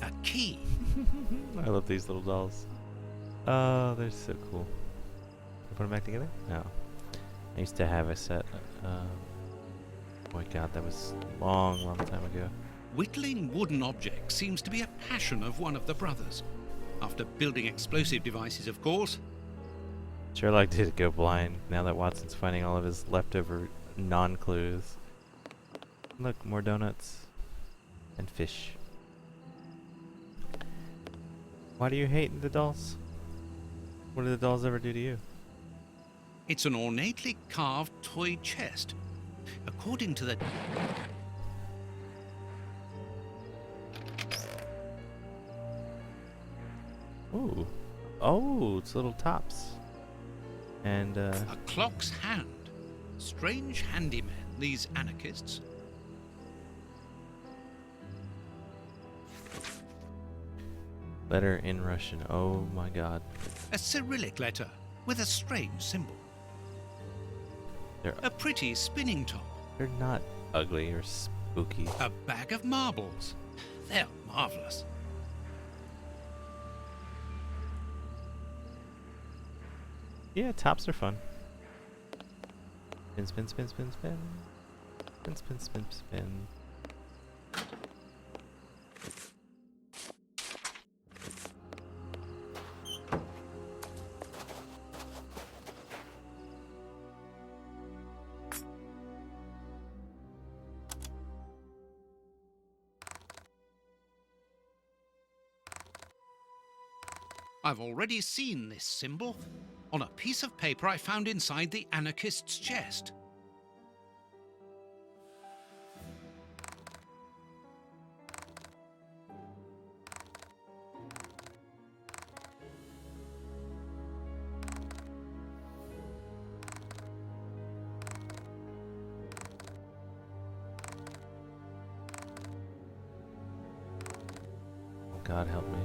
A key. I love these little dolls. Oh, they're so cool. Put them back together? No. I used to have a set. Oh my god, that was a long, long time ago. Whittling wooden objects seems to be a passion of one of the brothers. After building explosive devices, of course. Sherlock did go blind now that Watson's finding all of his leftover non-clues. Look, more donuts. And fish. Why do you hate the dolls? What did the dolls ever do to you? It's an ornately carved toy chest. According to the... Ooh. Oh, it's little tops. And, A clock's hand. Strange handymen, these anarchists. letter in Russian. Oh my god. A Cyrillic letter with a strange symbol. They're A pretty spinning top. They're not ugly or spooky. A bag of marbles. They're marvelous. Yeah, tops are fun. Spin, spin, spin, spin, spin. Spin, spin, spin, spin. I've already seen this symbol on a piece of paper I found inside the anarchist's chest. God help me.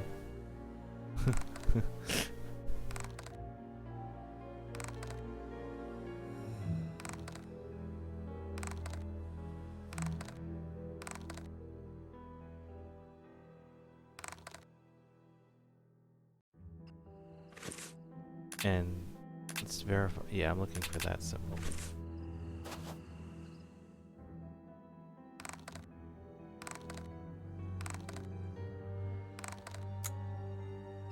And let's verify. Yeah, I'm looking for that symbol.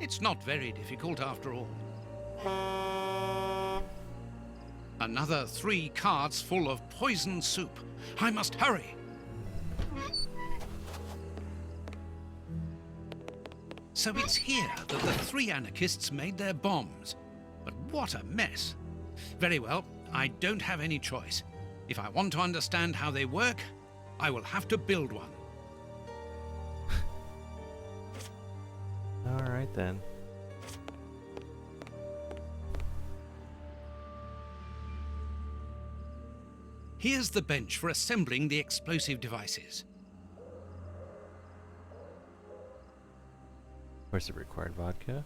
It's not very difficult after all. Another 3 carts full of poison soup. I must hurry. So it's here that the 3 anarchists made their bombs. But what a mess. Very well, I don't have any choice. If I want to understand how they work, I will have to build one. Alright then. Here's the bench for assembling the explosive devices. Of course it required vodka.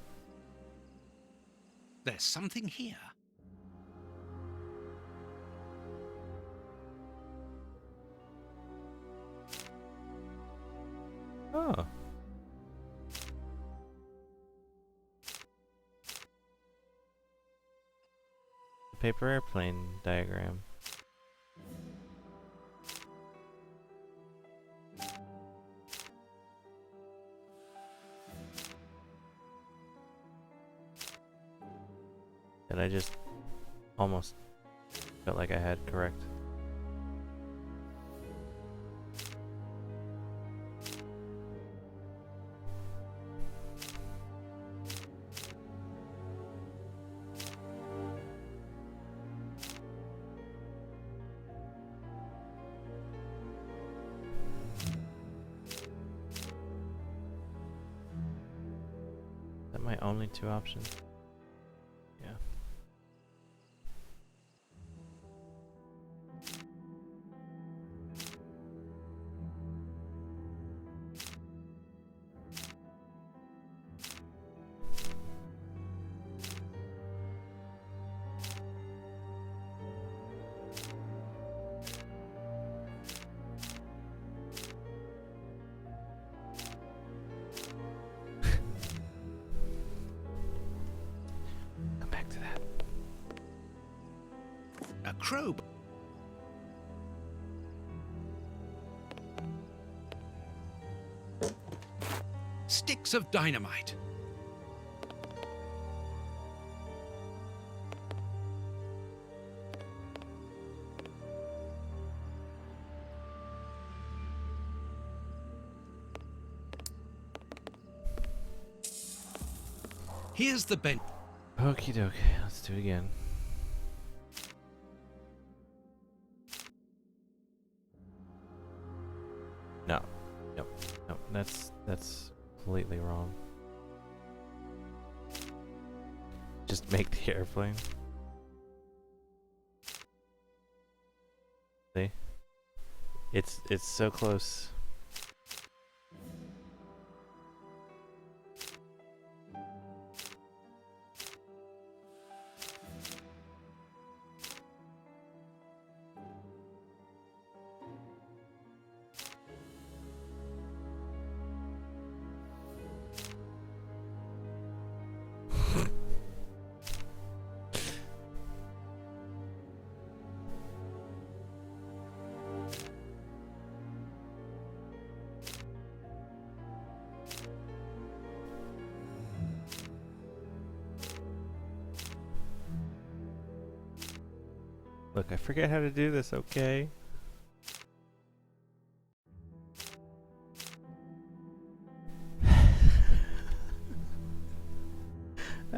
There's something here. Oh. Paper airplane diagram. That I just almost felt like I had correct. Is that my only 2 options? Yeah. Come back to that. A crowbar. Sticks of dynamite. Here's the bench. Okie dokie, let's do it again. No. Nope. Nope. That's completely wrong. Just make the airplane. See? It's so close. Look, I forget how to do this, okay?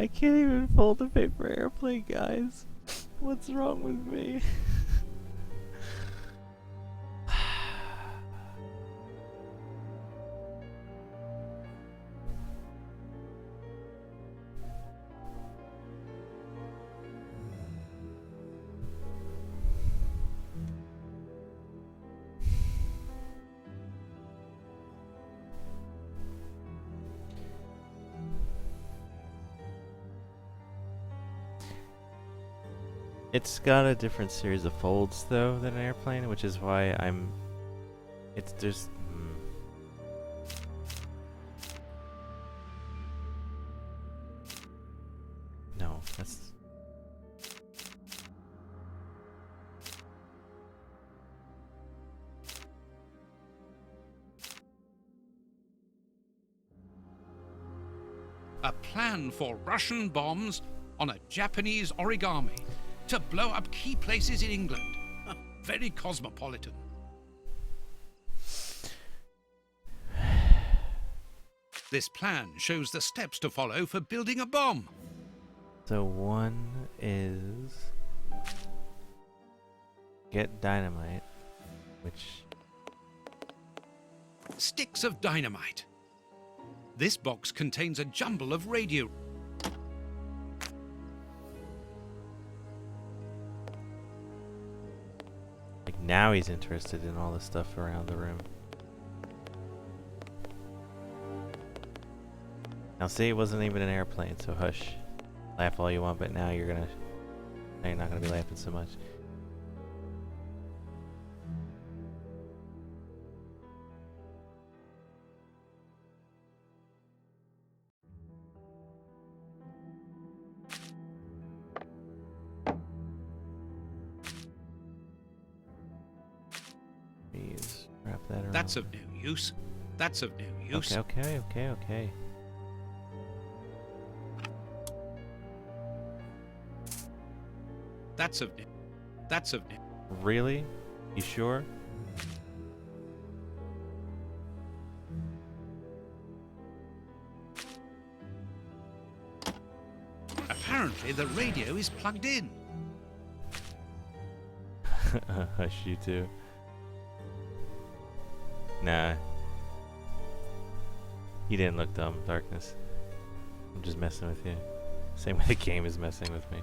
I can't even fold a paper airplane, guys. What's wrong with me? It's got a different series of folds though than an airplane, which is why it's just no, that's A plan for Russian bombs on a Japanese origami to blow up key places in England. Very cosmopolitan. This plan shows the steps to follow for building a bomb. so one is get dynamite, which Sticks of dynamite. This box contains a jumble of radio. like now he's interested in all the stuff around the room. Now see, it wasn't even an airplane, so hush. Laugh all you want, but now you're not gonna be laughing so much. Please wrap that around. That's of no use. That's of no use. Okay. That's of no. Really? You sure? Apparently the radio is plugged in. Hush, you two. Nah. You didn't look dumb, Darkness. I'm just messing with you. Same way the game is messing with me.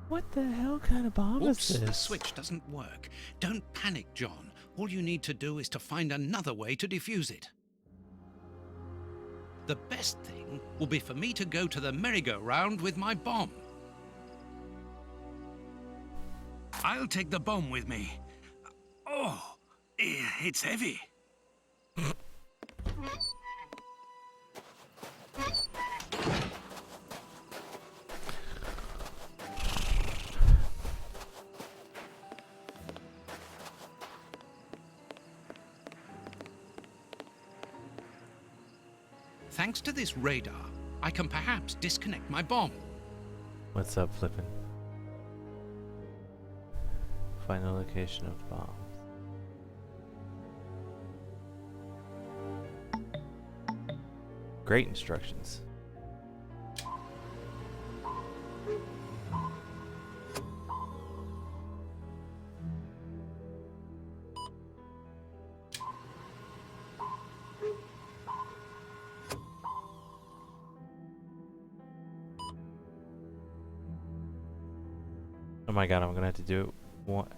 What the hell kind of bomb Oops, is the this? switch doesn't work. Don't panic, John. All you need to do is to find another way to defuse it. The best thing will be for me to go to the merry-go-round with my bomb. I'll take the bomb with me. Oh, it's heavy. Thanks to this radar, I can perhaps disconnect my bomb. What's up, Flippin'? Find the location of bombs. Great instructions. Oh my god, I'm gonna have to do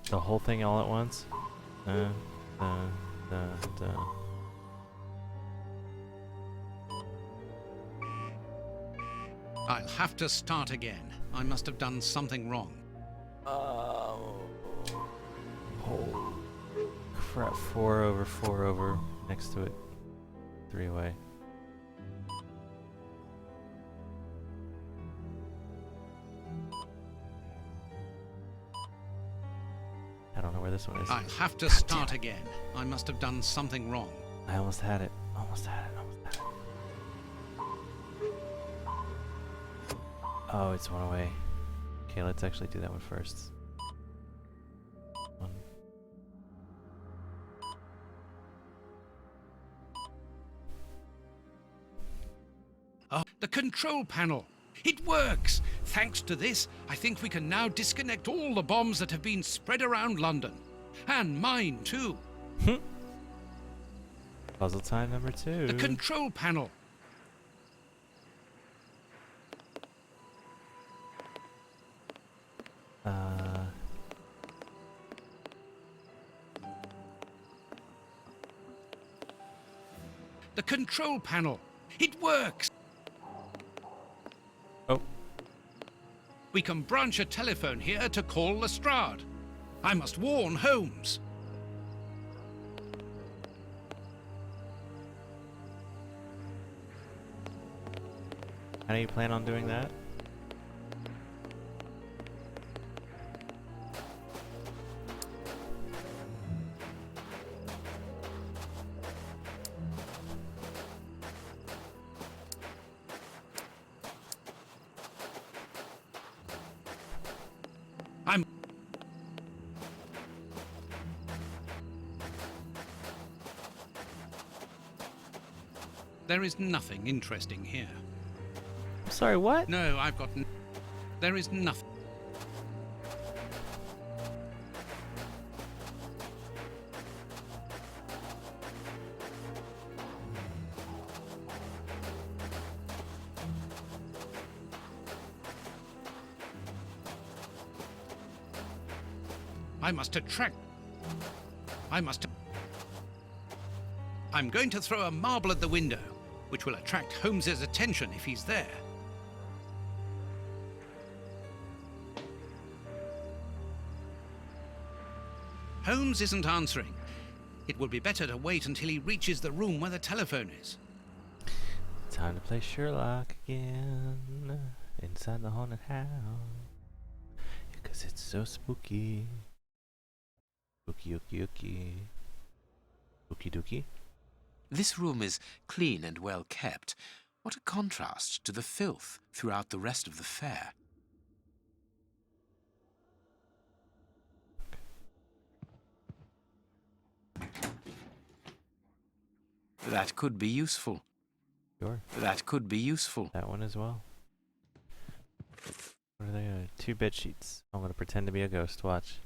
the whole thing all at once. I'll have to start again. I must have done something wrong. Oh crap, 4 over, 4 over, next to it, 3 away. I don't know where this one is. I'll have to start again. I must have done something wrong. I almost had it. Almost had it. Oh, it's one away. Okay, let's actually do that one first. One. Oh, the control panel. It works! Thanks to this, I think we can now disconnect all the bombs that have been spread around London. And mine, too. Puzzle time number 2. The control panel. The control panel. It works! Oh. We can branch a telephone here to call Lestrade. I must warn Holmes. How do you plan on doing that? There is nothing interesting here. I'm sorry, what? No, I've got... There is nothing. I must attract... I'm going to throw a marble at the window, which will attract Holmes's attention if he's there. Holmes isn't answering. It would be better to wait until he reaches the room where the telephone is. Time to play Sherlock again. Inside the haunted house. Because it's so spooky. Spooky, ooky, ooky. Spooky dooky. This room is clean and well kept. What a contrast to the filth throughout the rest of the fair. That could be useful. Sure. That could be useful. That one as well. What are they? 2 bed sheets. I'm gonna pretend to be a ghost. Watch.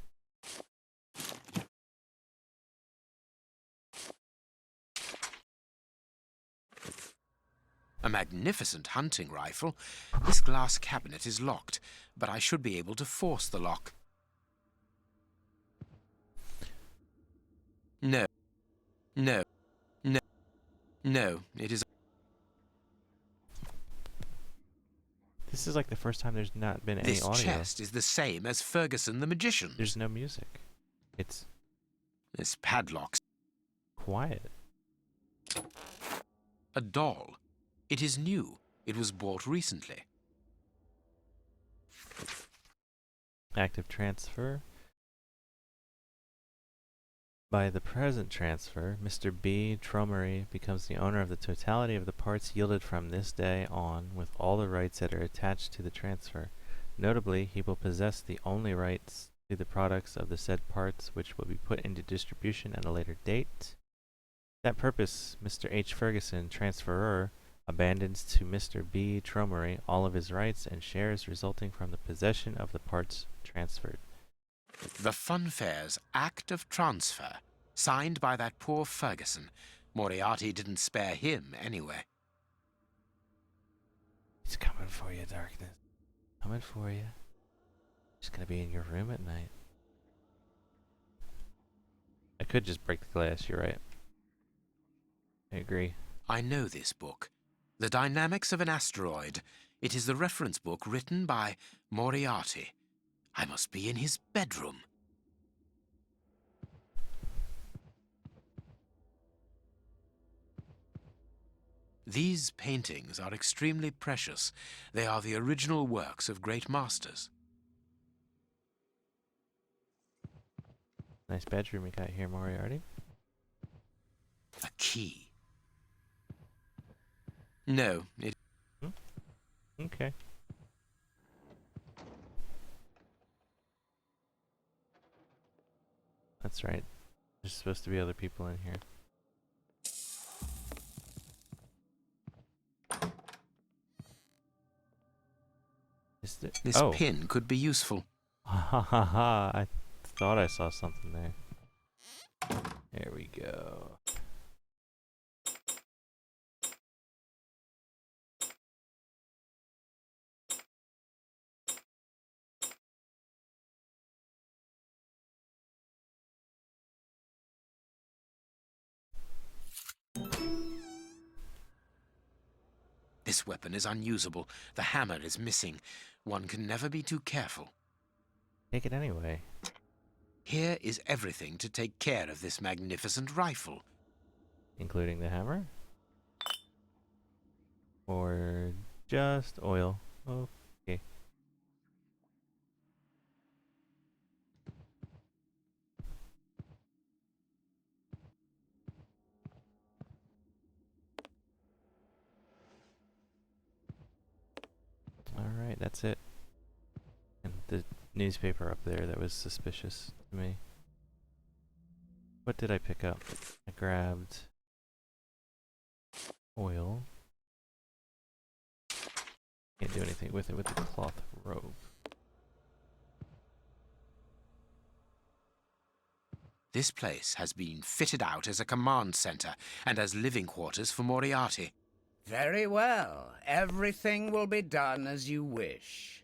A magnificent hunting rifle. This glass cabinet is locked, but I should be able to force the lock. No. No. No. No, it is... This is like the first time there's not been any This audio. chest is the same as Ferguson the magician. There's no music. It's... This padlock's... quiet. A doll. It is new. It was bought recently. Active transfer. By the present transfer, Mr. B. Tromery becomes the owner of the totality of the parts yielded from this day on, with all the rights that are attached to the transfer. Notably, he will possess the only rights to the products of the said parts, which will be put into distribution at a later date. For that purpose, Mr. H. Ferguson, transferor, abandons to Mr. B. Tromery all of his rights and shares resulting from the possession of the parts transferred. The Funfair's Act of Transfer, signed by that poor Ferguson. Moriarty didn't spare him, anyway. He's coming for you, darkness. Coming for you. He's gonna be in your room at night. I could just break the glass, you're right. I agree. I know this book. The Dynamics of an Asteroid. It is the reference book written by Moriarty. I must be in his bedroom. These paintings are extremely precious. They are the original works of great masters. Nice bedroom you got here, Moriarty. A key. No, it... Okay. That's right. There's supposed to be other people in here. This pin could be useful. Ha ha ha! I thought I saw something there. There we go. This weapon is unusable. The hammer is missing. One can never be too careful. Take it anyway. Here is everything to take care of this magnificent rifle. Including the hammer? Or just oil? Okay. Alright, that's it. And the newspaper up there that was suspicious to me. What did I pick up? I grabbed oil. Can't do anything with it with the cloth robe. This place has been fitted out as a command center and as living quarters for Moriarty. Very well. Everything will be done as you wish.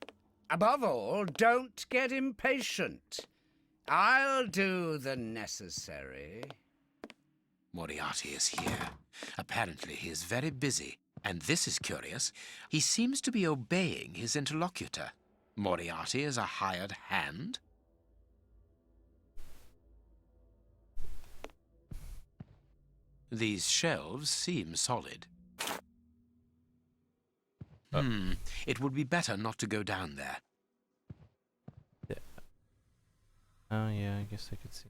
Above all, don't get impatient. I'll do the necessary. Moriarty is here. Apparently he is very busy. And this is curious. He seems to be obeying his interlocutor. Moriarty is a hired hand? These shelves seem solid. It would be better not to go down there. Yeah. Oh yeah, I guess I could see.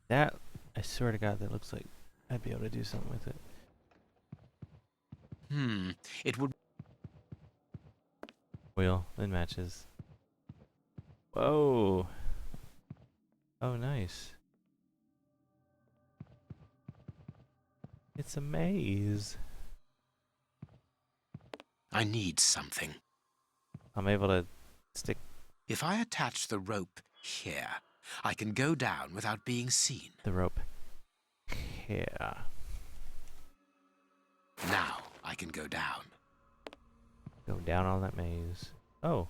That, I swear to God, that looks like I'd be able to do something with it. It would... Wheel, it matches. Whoa! Oh, nice. It's a maze. I need something. I'm able to stick... If I attach the rope here, I can go down without being seen. The rope here. Now I can go down. Go down all that maze. Oh,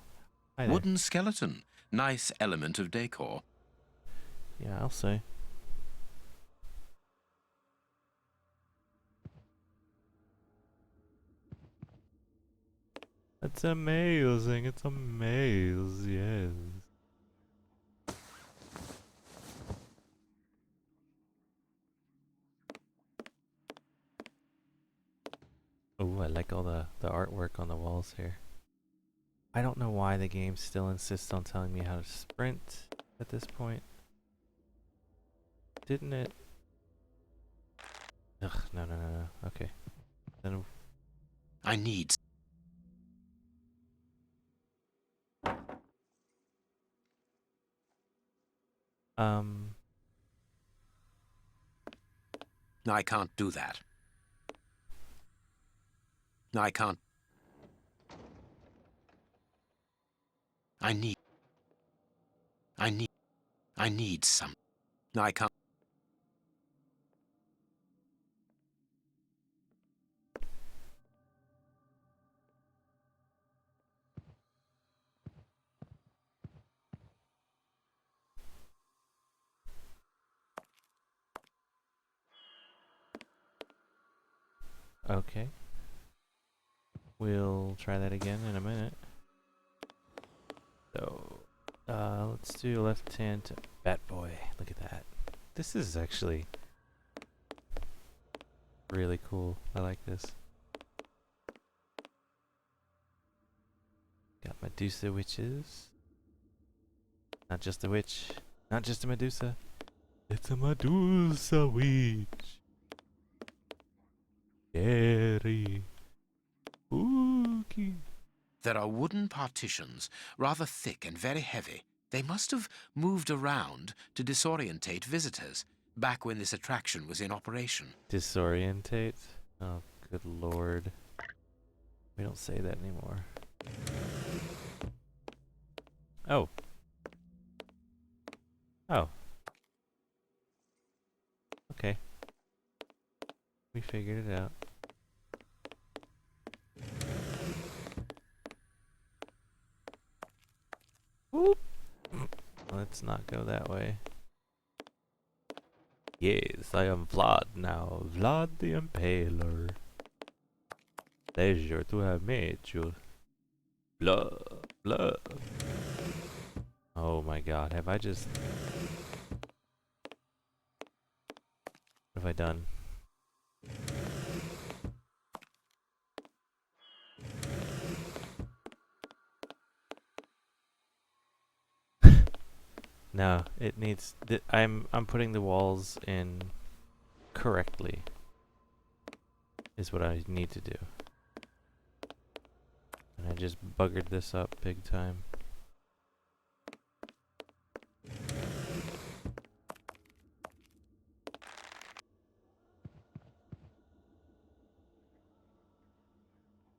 hi there. Wooden skeleton. Nice element of decor. Yeah, I'll say. It's amazing. It's a maze, yes. Oh, I like all the artwork on the walls here. I don't know why the game still insists on telling me how to sprint at this point. Didn't it? Ugh, no. Okay. Then I need... I can't do that. I can't. I need some. I can't. okay. We'll try that again in a minute. So, let's do left hand to Bat Boy. Look at that. This is actually really cool. I like this. Got Medusa witches. Not just a witch. Not just a Medusa. It's a Medusa witch. Very spooky. There are wooden partitions, rather thick and very heavy. They must have moved around to disorientate visitors, back when this attraction was in operation. Disorientate? Oh, good lord. We don't say that anymore. Oh. Oh. Okay. We figured it out. Whoop. Let's not go that way. Yes, I am Vlad now. Vlad the Impaler. Pleasure to have met you. Blah, blah. Oh my god, have I just... What have I done? No, it needs... I'm putting the walls in correctly. Is what I need to do. And I just buggered this up big time.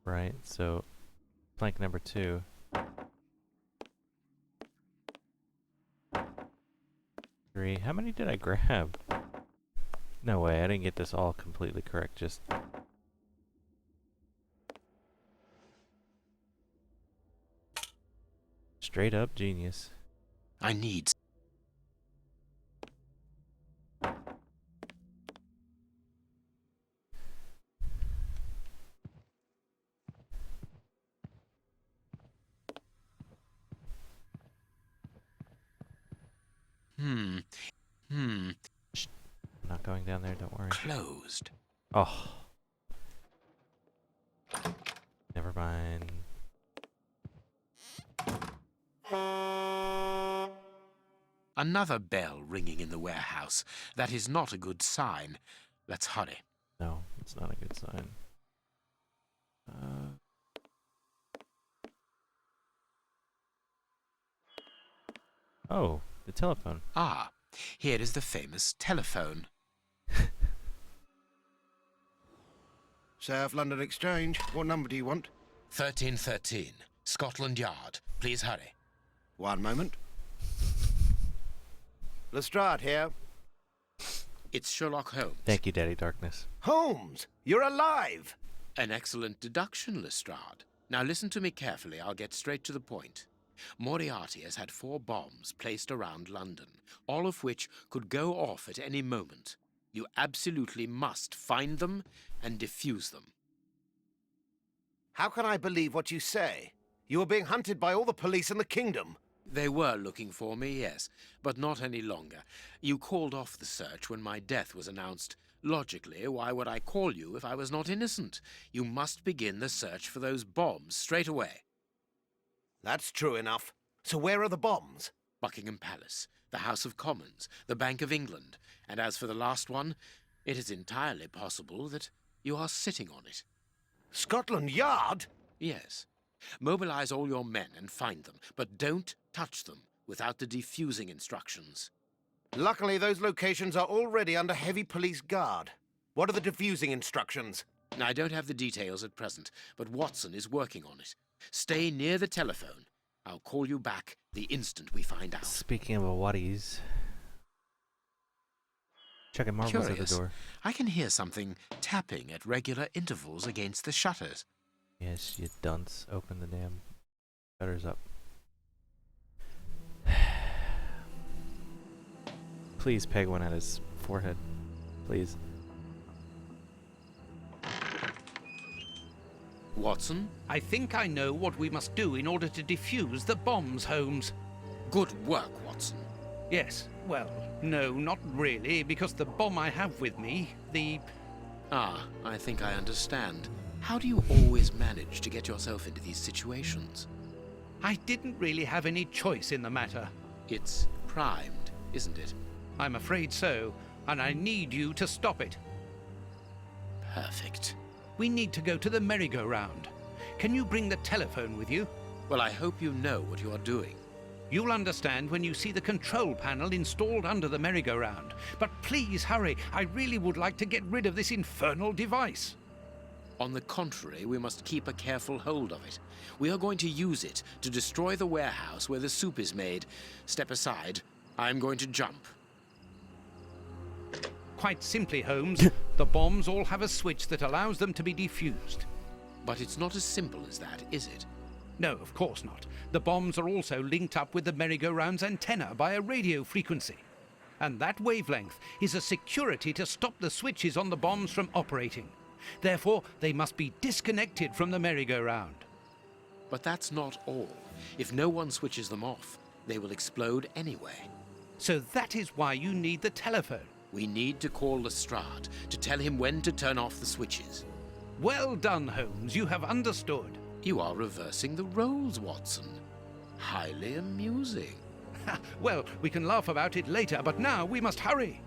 Right, so plank number 2. Three. How many did I grab? No way, I didn't get this all completely correct, just... Straight up genius. I need... Shh. I'm not going down there, don't worry. Closed. Oh. Never mind. Another bell ringing in the warehouse. That is not a good sign. Let's hurry. No, it's not a good sign. Oh, the telephone. Ah, here is the famous telephone. South London Exchange. What number do you want? 1313, Scotland Yard. Please hurry. One moment. Lestrade here. It's Sherlock Holmes. Thank you, Daddy Darkness. Holmes, you're alive! An excellent deduction, Lestrade. Now listen to me carefully. I'll get straight to the point. Moriarty has had 4 bombs placed around London, all of which could go off at any moment. You absolutely must find them and defuse them. How can I believe what you say? You are being hunted by all the police in the kingdom. They were looking for me, yes, but not any longer. You called off the search when my death was announced. Logically, why would I call you if I was not innocent? You must begin the search for those bombs straight away. That's true enough. So where are the bombs? Buckingham Palace, the House of Commons, the Bank of England. And as for the last one, it is entirely possible that you are sitting on it. Scotland Yard? Yes. Mobilize all your men and find them, but don't touch them without the defusing instructions. Luckily, those locations are already under heavy police guard. What are the defusing instructions? I don't have the details at present, but Watson is working on it. Stay near the telephone. I'll call you back the instant we find out. Speaking of waddies, checking marbles at the door. I can hear something tapping at regular intervals against the shutters. Yes, you dunce. Open the damn shutters up. Please peg one at his forehead. Please. Watson? I think I know what we must do in order to defuse the bombs, Holmes. Good work, Watson. Yes, well, no, not really, because the bomb I have with me, Ah, I think I understand. How do you always manage to get yourself into these situations? I didn't really have any choice in the matter. It's primed, isn't it? I'm afraid so, and I need you to stop it. Perfect. We need to go to the merry-go-round. Can you bring the telephone with you? Well, I hope you know what you are doing. You'll understand when you see the control panel installed under the merry-go-round. But please hurry. I really would like to get rid of this infernal device. On the contrary, we must keep a careful hold of it. We are going to use it to destroy the warehouse where the soup is made. Step aside. I am going to jump. Quite simply, Holmes, the bombs all have a switch that allows them to be defused. But it's not as simple as that, is it? No, of course not. The bombs are also linked up with the merry-go-round's antenna by a radio frequency. And that wavelength is a security to stop the switches on the bombs from operating. Therefore, they must be disconnected from the merry-go-round. But that's not all. If no one switches them off, they will explode anyway. So that is why you need the telephone. We need to call Lestrade to tell him when to turn off the switches. Well done, Holmes. You have understood. You are reversing the roles, Watson. Highly amusing. Well, we can laugh about it later, but now we must hurry.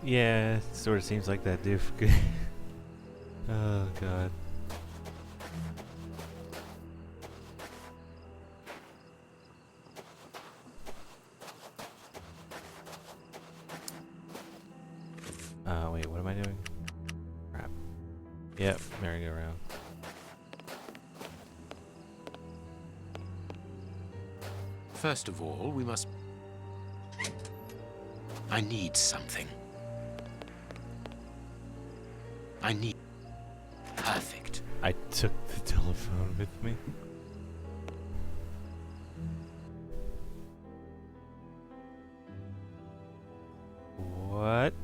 Yeah, it sort of seems like that, dude. Oh, God. Wait, what am I doing? Crap. Yep, merry-go-round. First of all, we must... I need something. I need... Perfect. I took the telephone with me. What?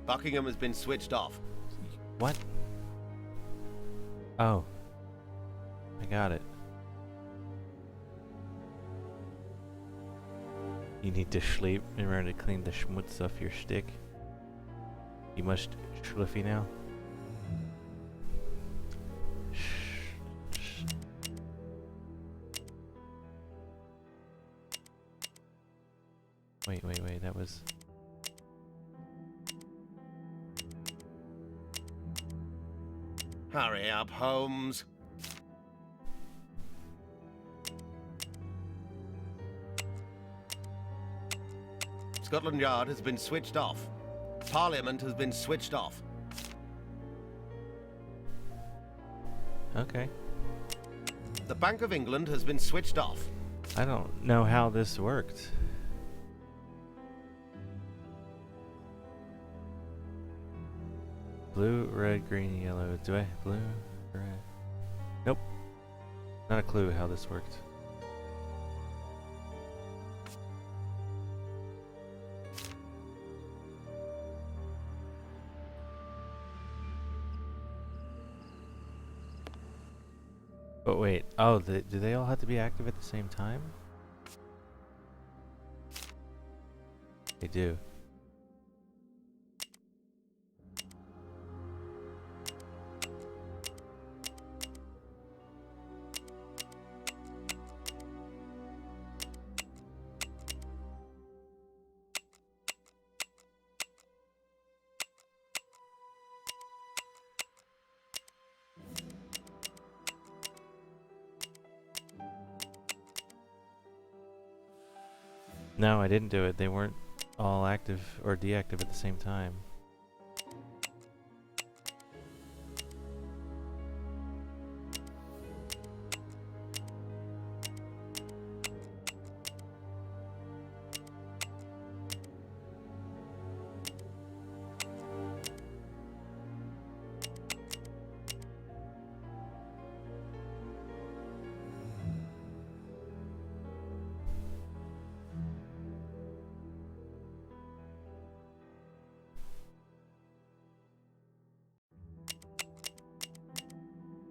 Buckingham has been switched off. What? Oh. I got it. You need to sleep in order to clean the schmutz off your stick. You must schliffy now. Wait, that was... Hurry up, Holmes. Scotland Yard has been switched off. Parliament has been switched off. Okay. The Bank of England has been switched off. I don't know how this worked. Blue, red, green, yellow. Do I? Blue, red. Nope. Not a clue how this worked. But wait. Oh, do they all have to be active at the same time? They do. No, I didn't do it. They weren't all active or deactive at the same time.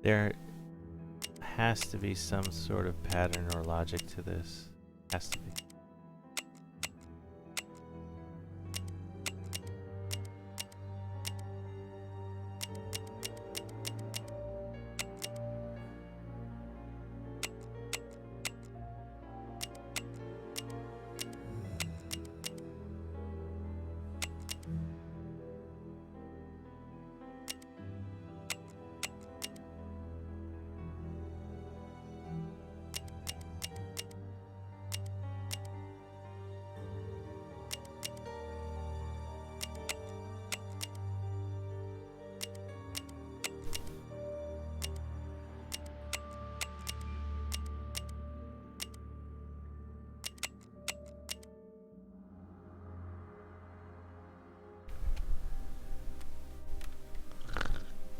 There has to be some sort of pattern or logic to this. Has to be.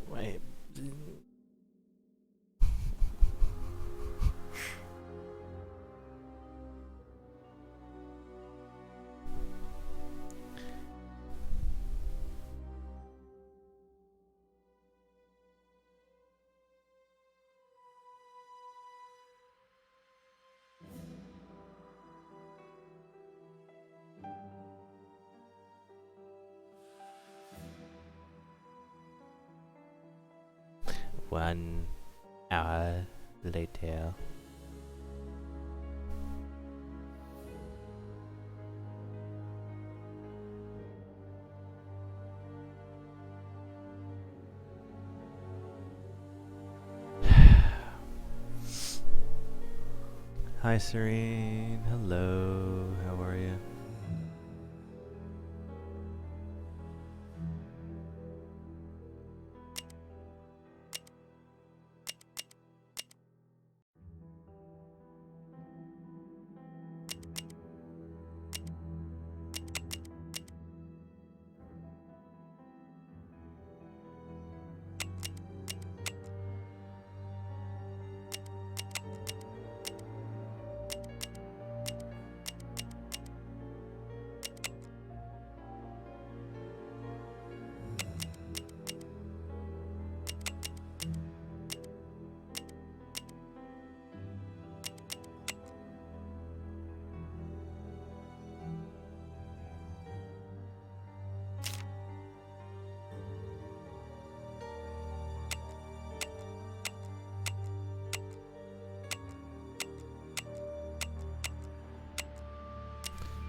Wait. One hour later. Hi Serene, hello, how are you?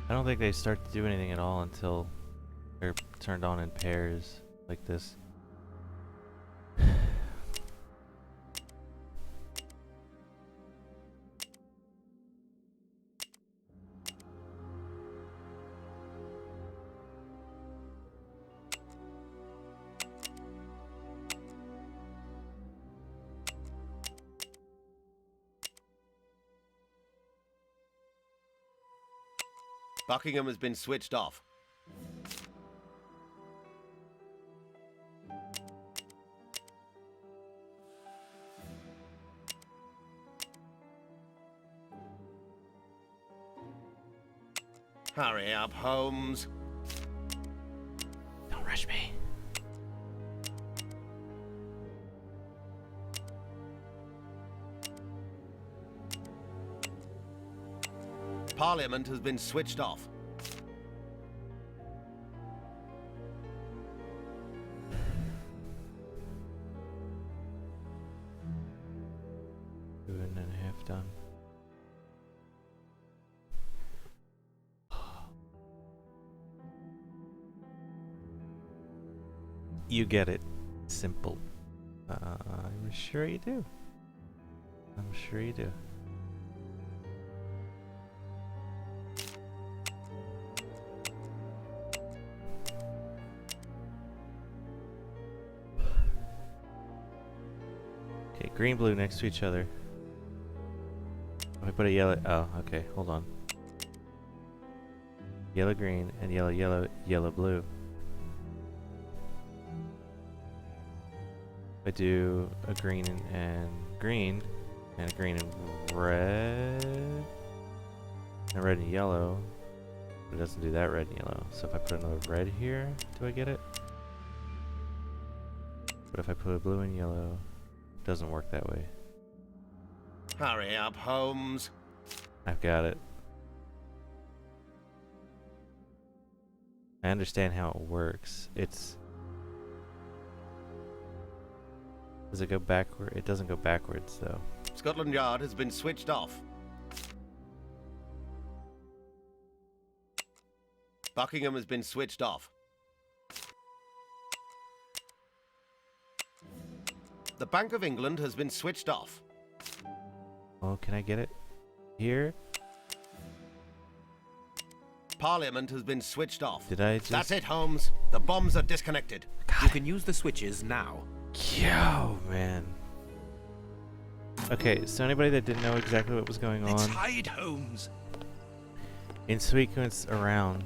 I don't think they start to do anything at all until they're turned on in pairs like this. Buckingham has been switched off. Hurry up, Holmes. Don't rush me. Parliament has been switched off. Two and a half done. You get it. Simple. I'm sure you do. I'm sure you do. Okay, green, blue next to each other. If I put a yellow, oh, okay, hold on. Yellow, green, and yellow, yellow, yellow, blue. I do a green and green, and a green and red, and red and yellow, but it doesn't do that red and yellow. So if I put another red here, do I get it? But if I put a blue and yellow, Doesn't work that way. Hurry up, Holmes. I've got it. I understand how it works. Does it go backward? It doesn't go backwards, though. Scotland Yard has been switched off. Buckingham has been switched off. The Bank of England has been switched off. Oh, can I get it? Here? Parliament has been switched off. Did I just... That's it, Holmes. The bombs are disconnected. You can use the switches now. Yo, man. Okay, so anybody that didn't know exactly what was going on... It's hide, Holmes. In sequence around.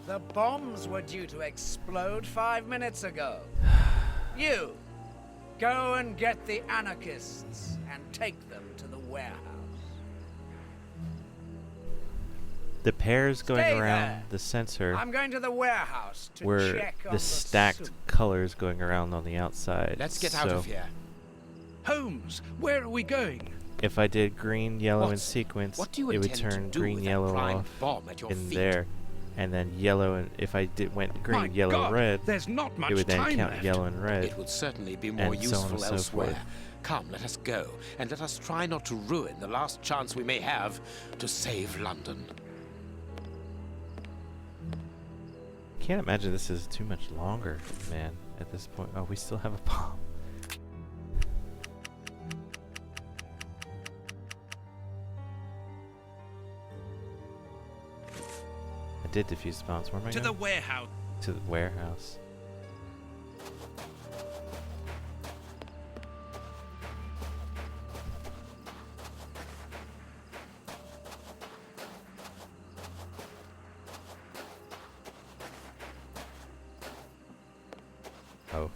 The bombs were due to explode 5 minutes ago. You, go and get the anarchists and take them to the warehouse. The pairs going Stay around there. the sensor I'm going to the warehouse to were check on the stacked soup. colors going around on the outside. Let's get out of here. Holmes, where are we going? If I did green, yellow in What sequence, do you it would intend to turn do green, with that yellow prime off bomb at your in feet? there, and then yellow. And if I went green, My yellow, God, red, there's not much it would then time count left. yellow and red. It would certainly be more and so on and useful so elsewhere. forth. Come, let us go, and let us try not to ruin the last chance we may have to save London. Can't imagine this is too much longer, man. At this point, oh, we still have a bomb. I did defuse the bombs. Where am I To going? the warehouse. To the warehouse. Oh.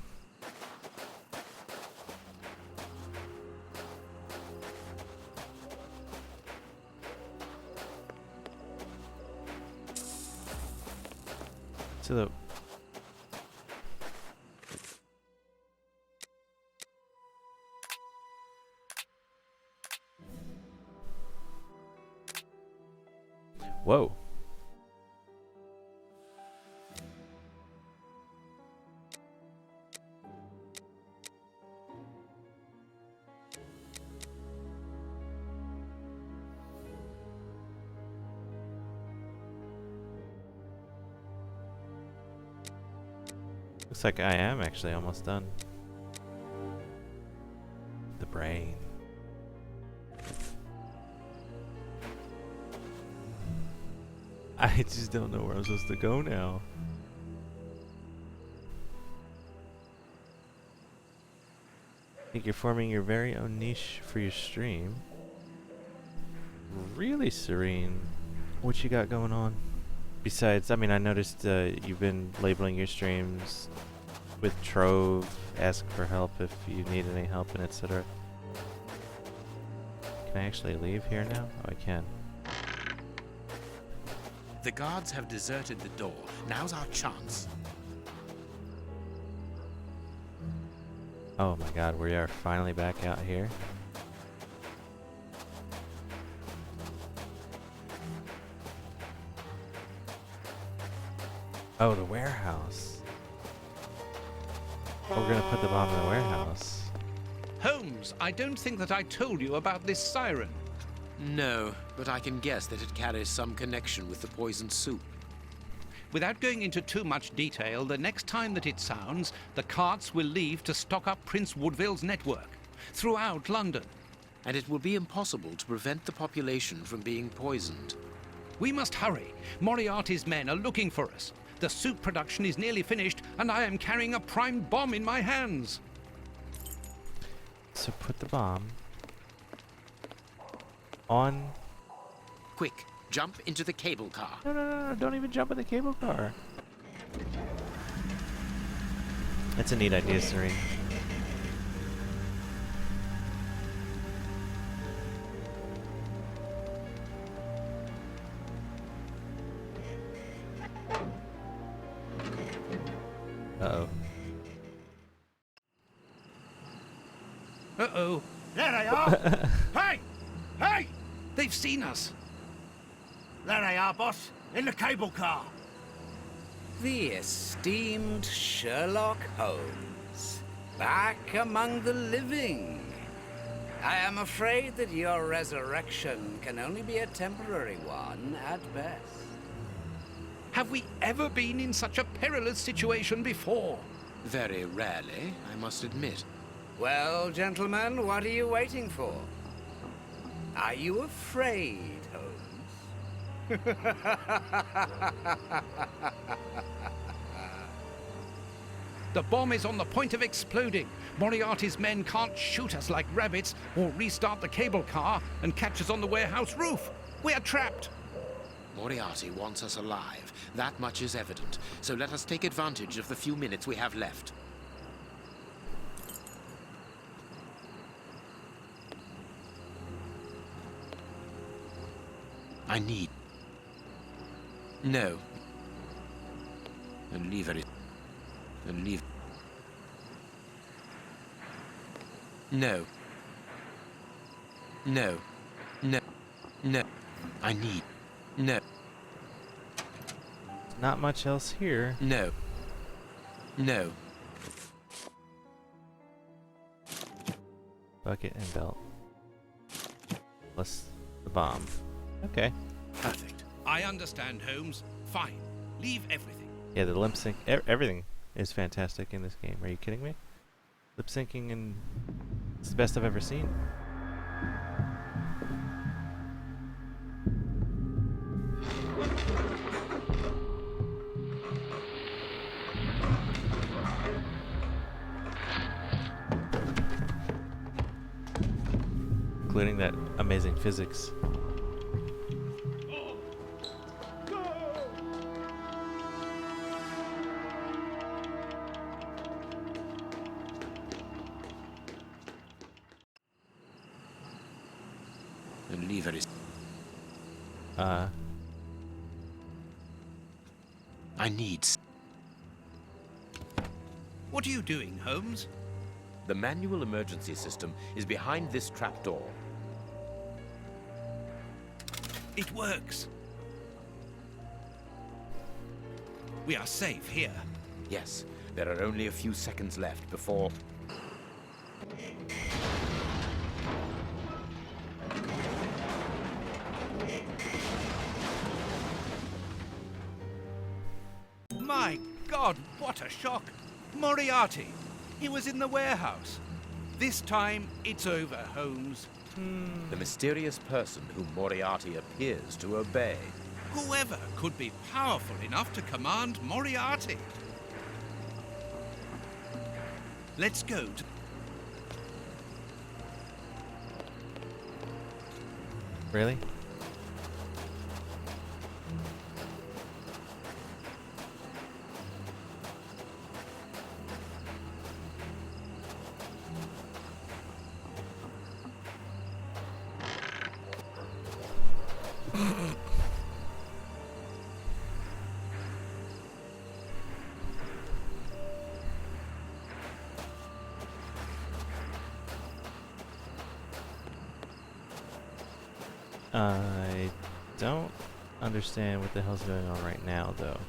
To the... Whoa. Looks like I am actually almost done. The brain. I just don't know where I'm supposed to go now. I think you're forming your very own niche for your stream. Really, Serene. What you got going on? Besides, I mean, I noticed you've been labeling your streams with Trove, ask for help if you need any help, and etc. Can I actually leave here now? Oh, I can. The guards have deserted the door. Now's our chance. Oh my god, we are finally back out here. Oh, the warehouse. Oh, we're gonna put the bomb in the warehouse. Holmes, I don't think that I told you about this siren. No, but I can guess that it carries some connection with the poisoned soup. Without going into too much detail, the next time that it sounds, the carts will leave to stock up Prince Woodville's network throughout London. And it will be impossible to prevent the population from being poisoned. We must hurry. Moriarty's men are looking for us. The soup production is nearly finished, and I am carrying a prime bomb in my hands. So put the bomb on... Quick, jump into the cable car. No, no, no, no, don't even jump in the cable car. That's a neat idea, Serene. Uh-oh. Uh-oh. There they are! Hey! Hey! They've seen us. There they are, boss. In the cable car. The esteemed Sherlock Holmes, back among the living. I am afraid that your resurrection can only be a temporary one at best. Have we ever been in such a perilous situation before? Very rarely, I must admit. Well, gentlemen, what are you waiting for? Are you afraid, Holmes? The bomb is on the point of exploding. Moriarty's men can't shoot us like rabbits or restart the cable car and catch us on the warehouse roof. We are trapped. Moriarty wants us alive. That much is evident. So let us take advantage of the few minutes we have left. I need... No. And leave it. And leave... No. No. No. No. I need... No. Not much else here. No. No. Bucket and belt. Plus the bomb. Okay. Perfect. I understand, Holmes. Fine. Leave everything. Yeah, the lip sync, everything is fantastic in this game. Are you kidding me? Lip syncing, and it's the best I've ever seen. Including that amazing physics. And leave it. I need... What are you doing, Holmes? The manual emergency system is behind this trapdoor. It works. We are safe here. Yes, there are only a few seconds left before... My God, what a shock! Moriarty! He was in the warehouse. This time, it's over, Holmes. The mysterious person whom Moriarty appears to obey. Whoever could be powerful enough to command Moriarty? Let's go to... Really? I don't understand what the hell's going on right now, though.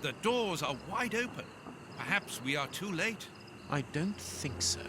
The doors are wide open. Perhaps we are too late. I don't think so.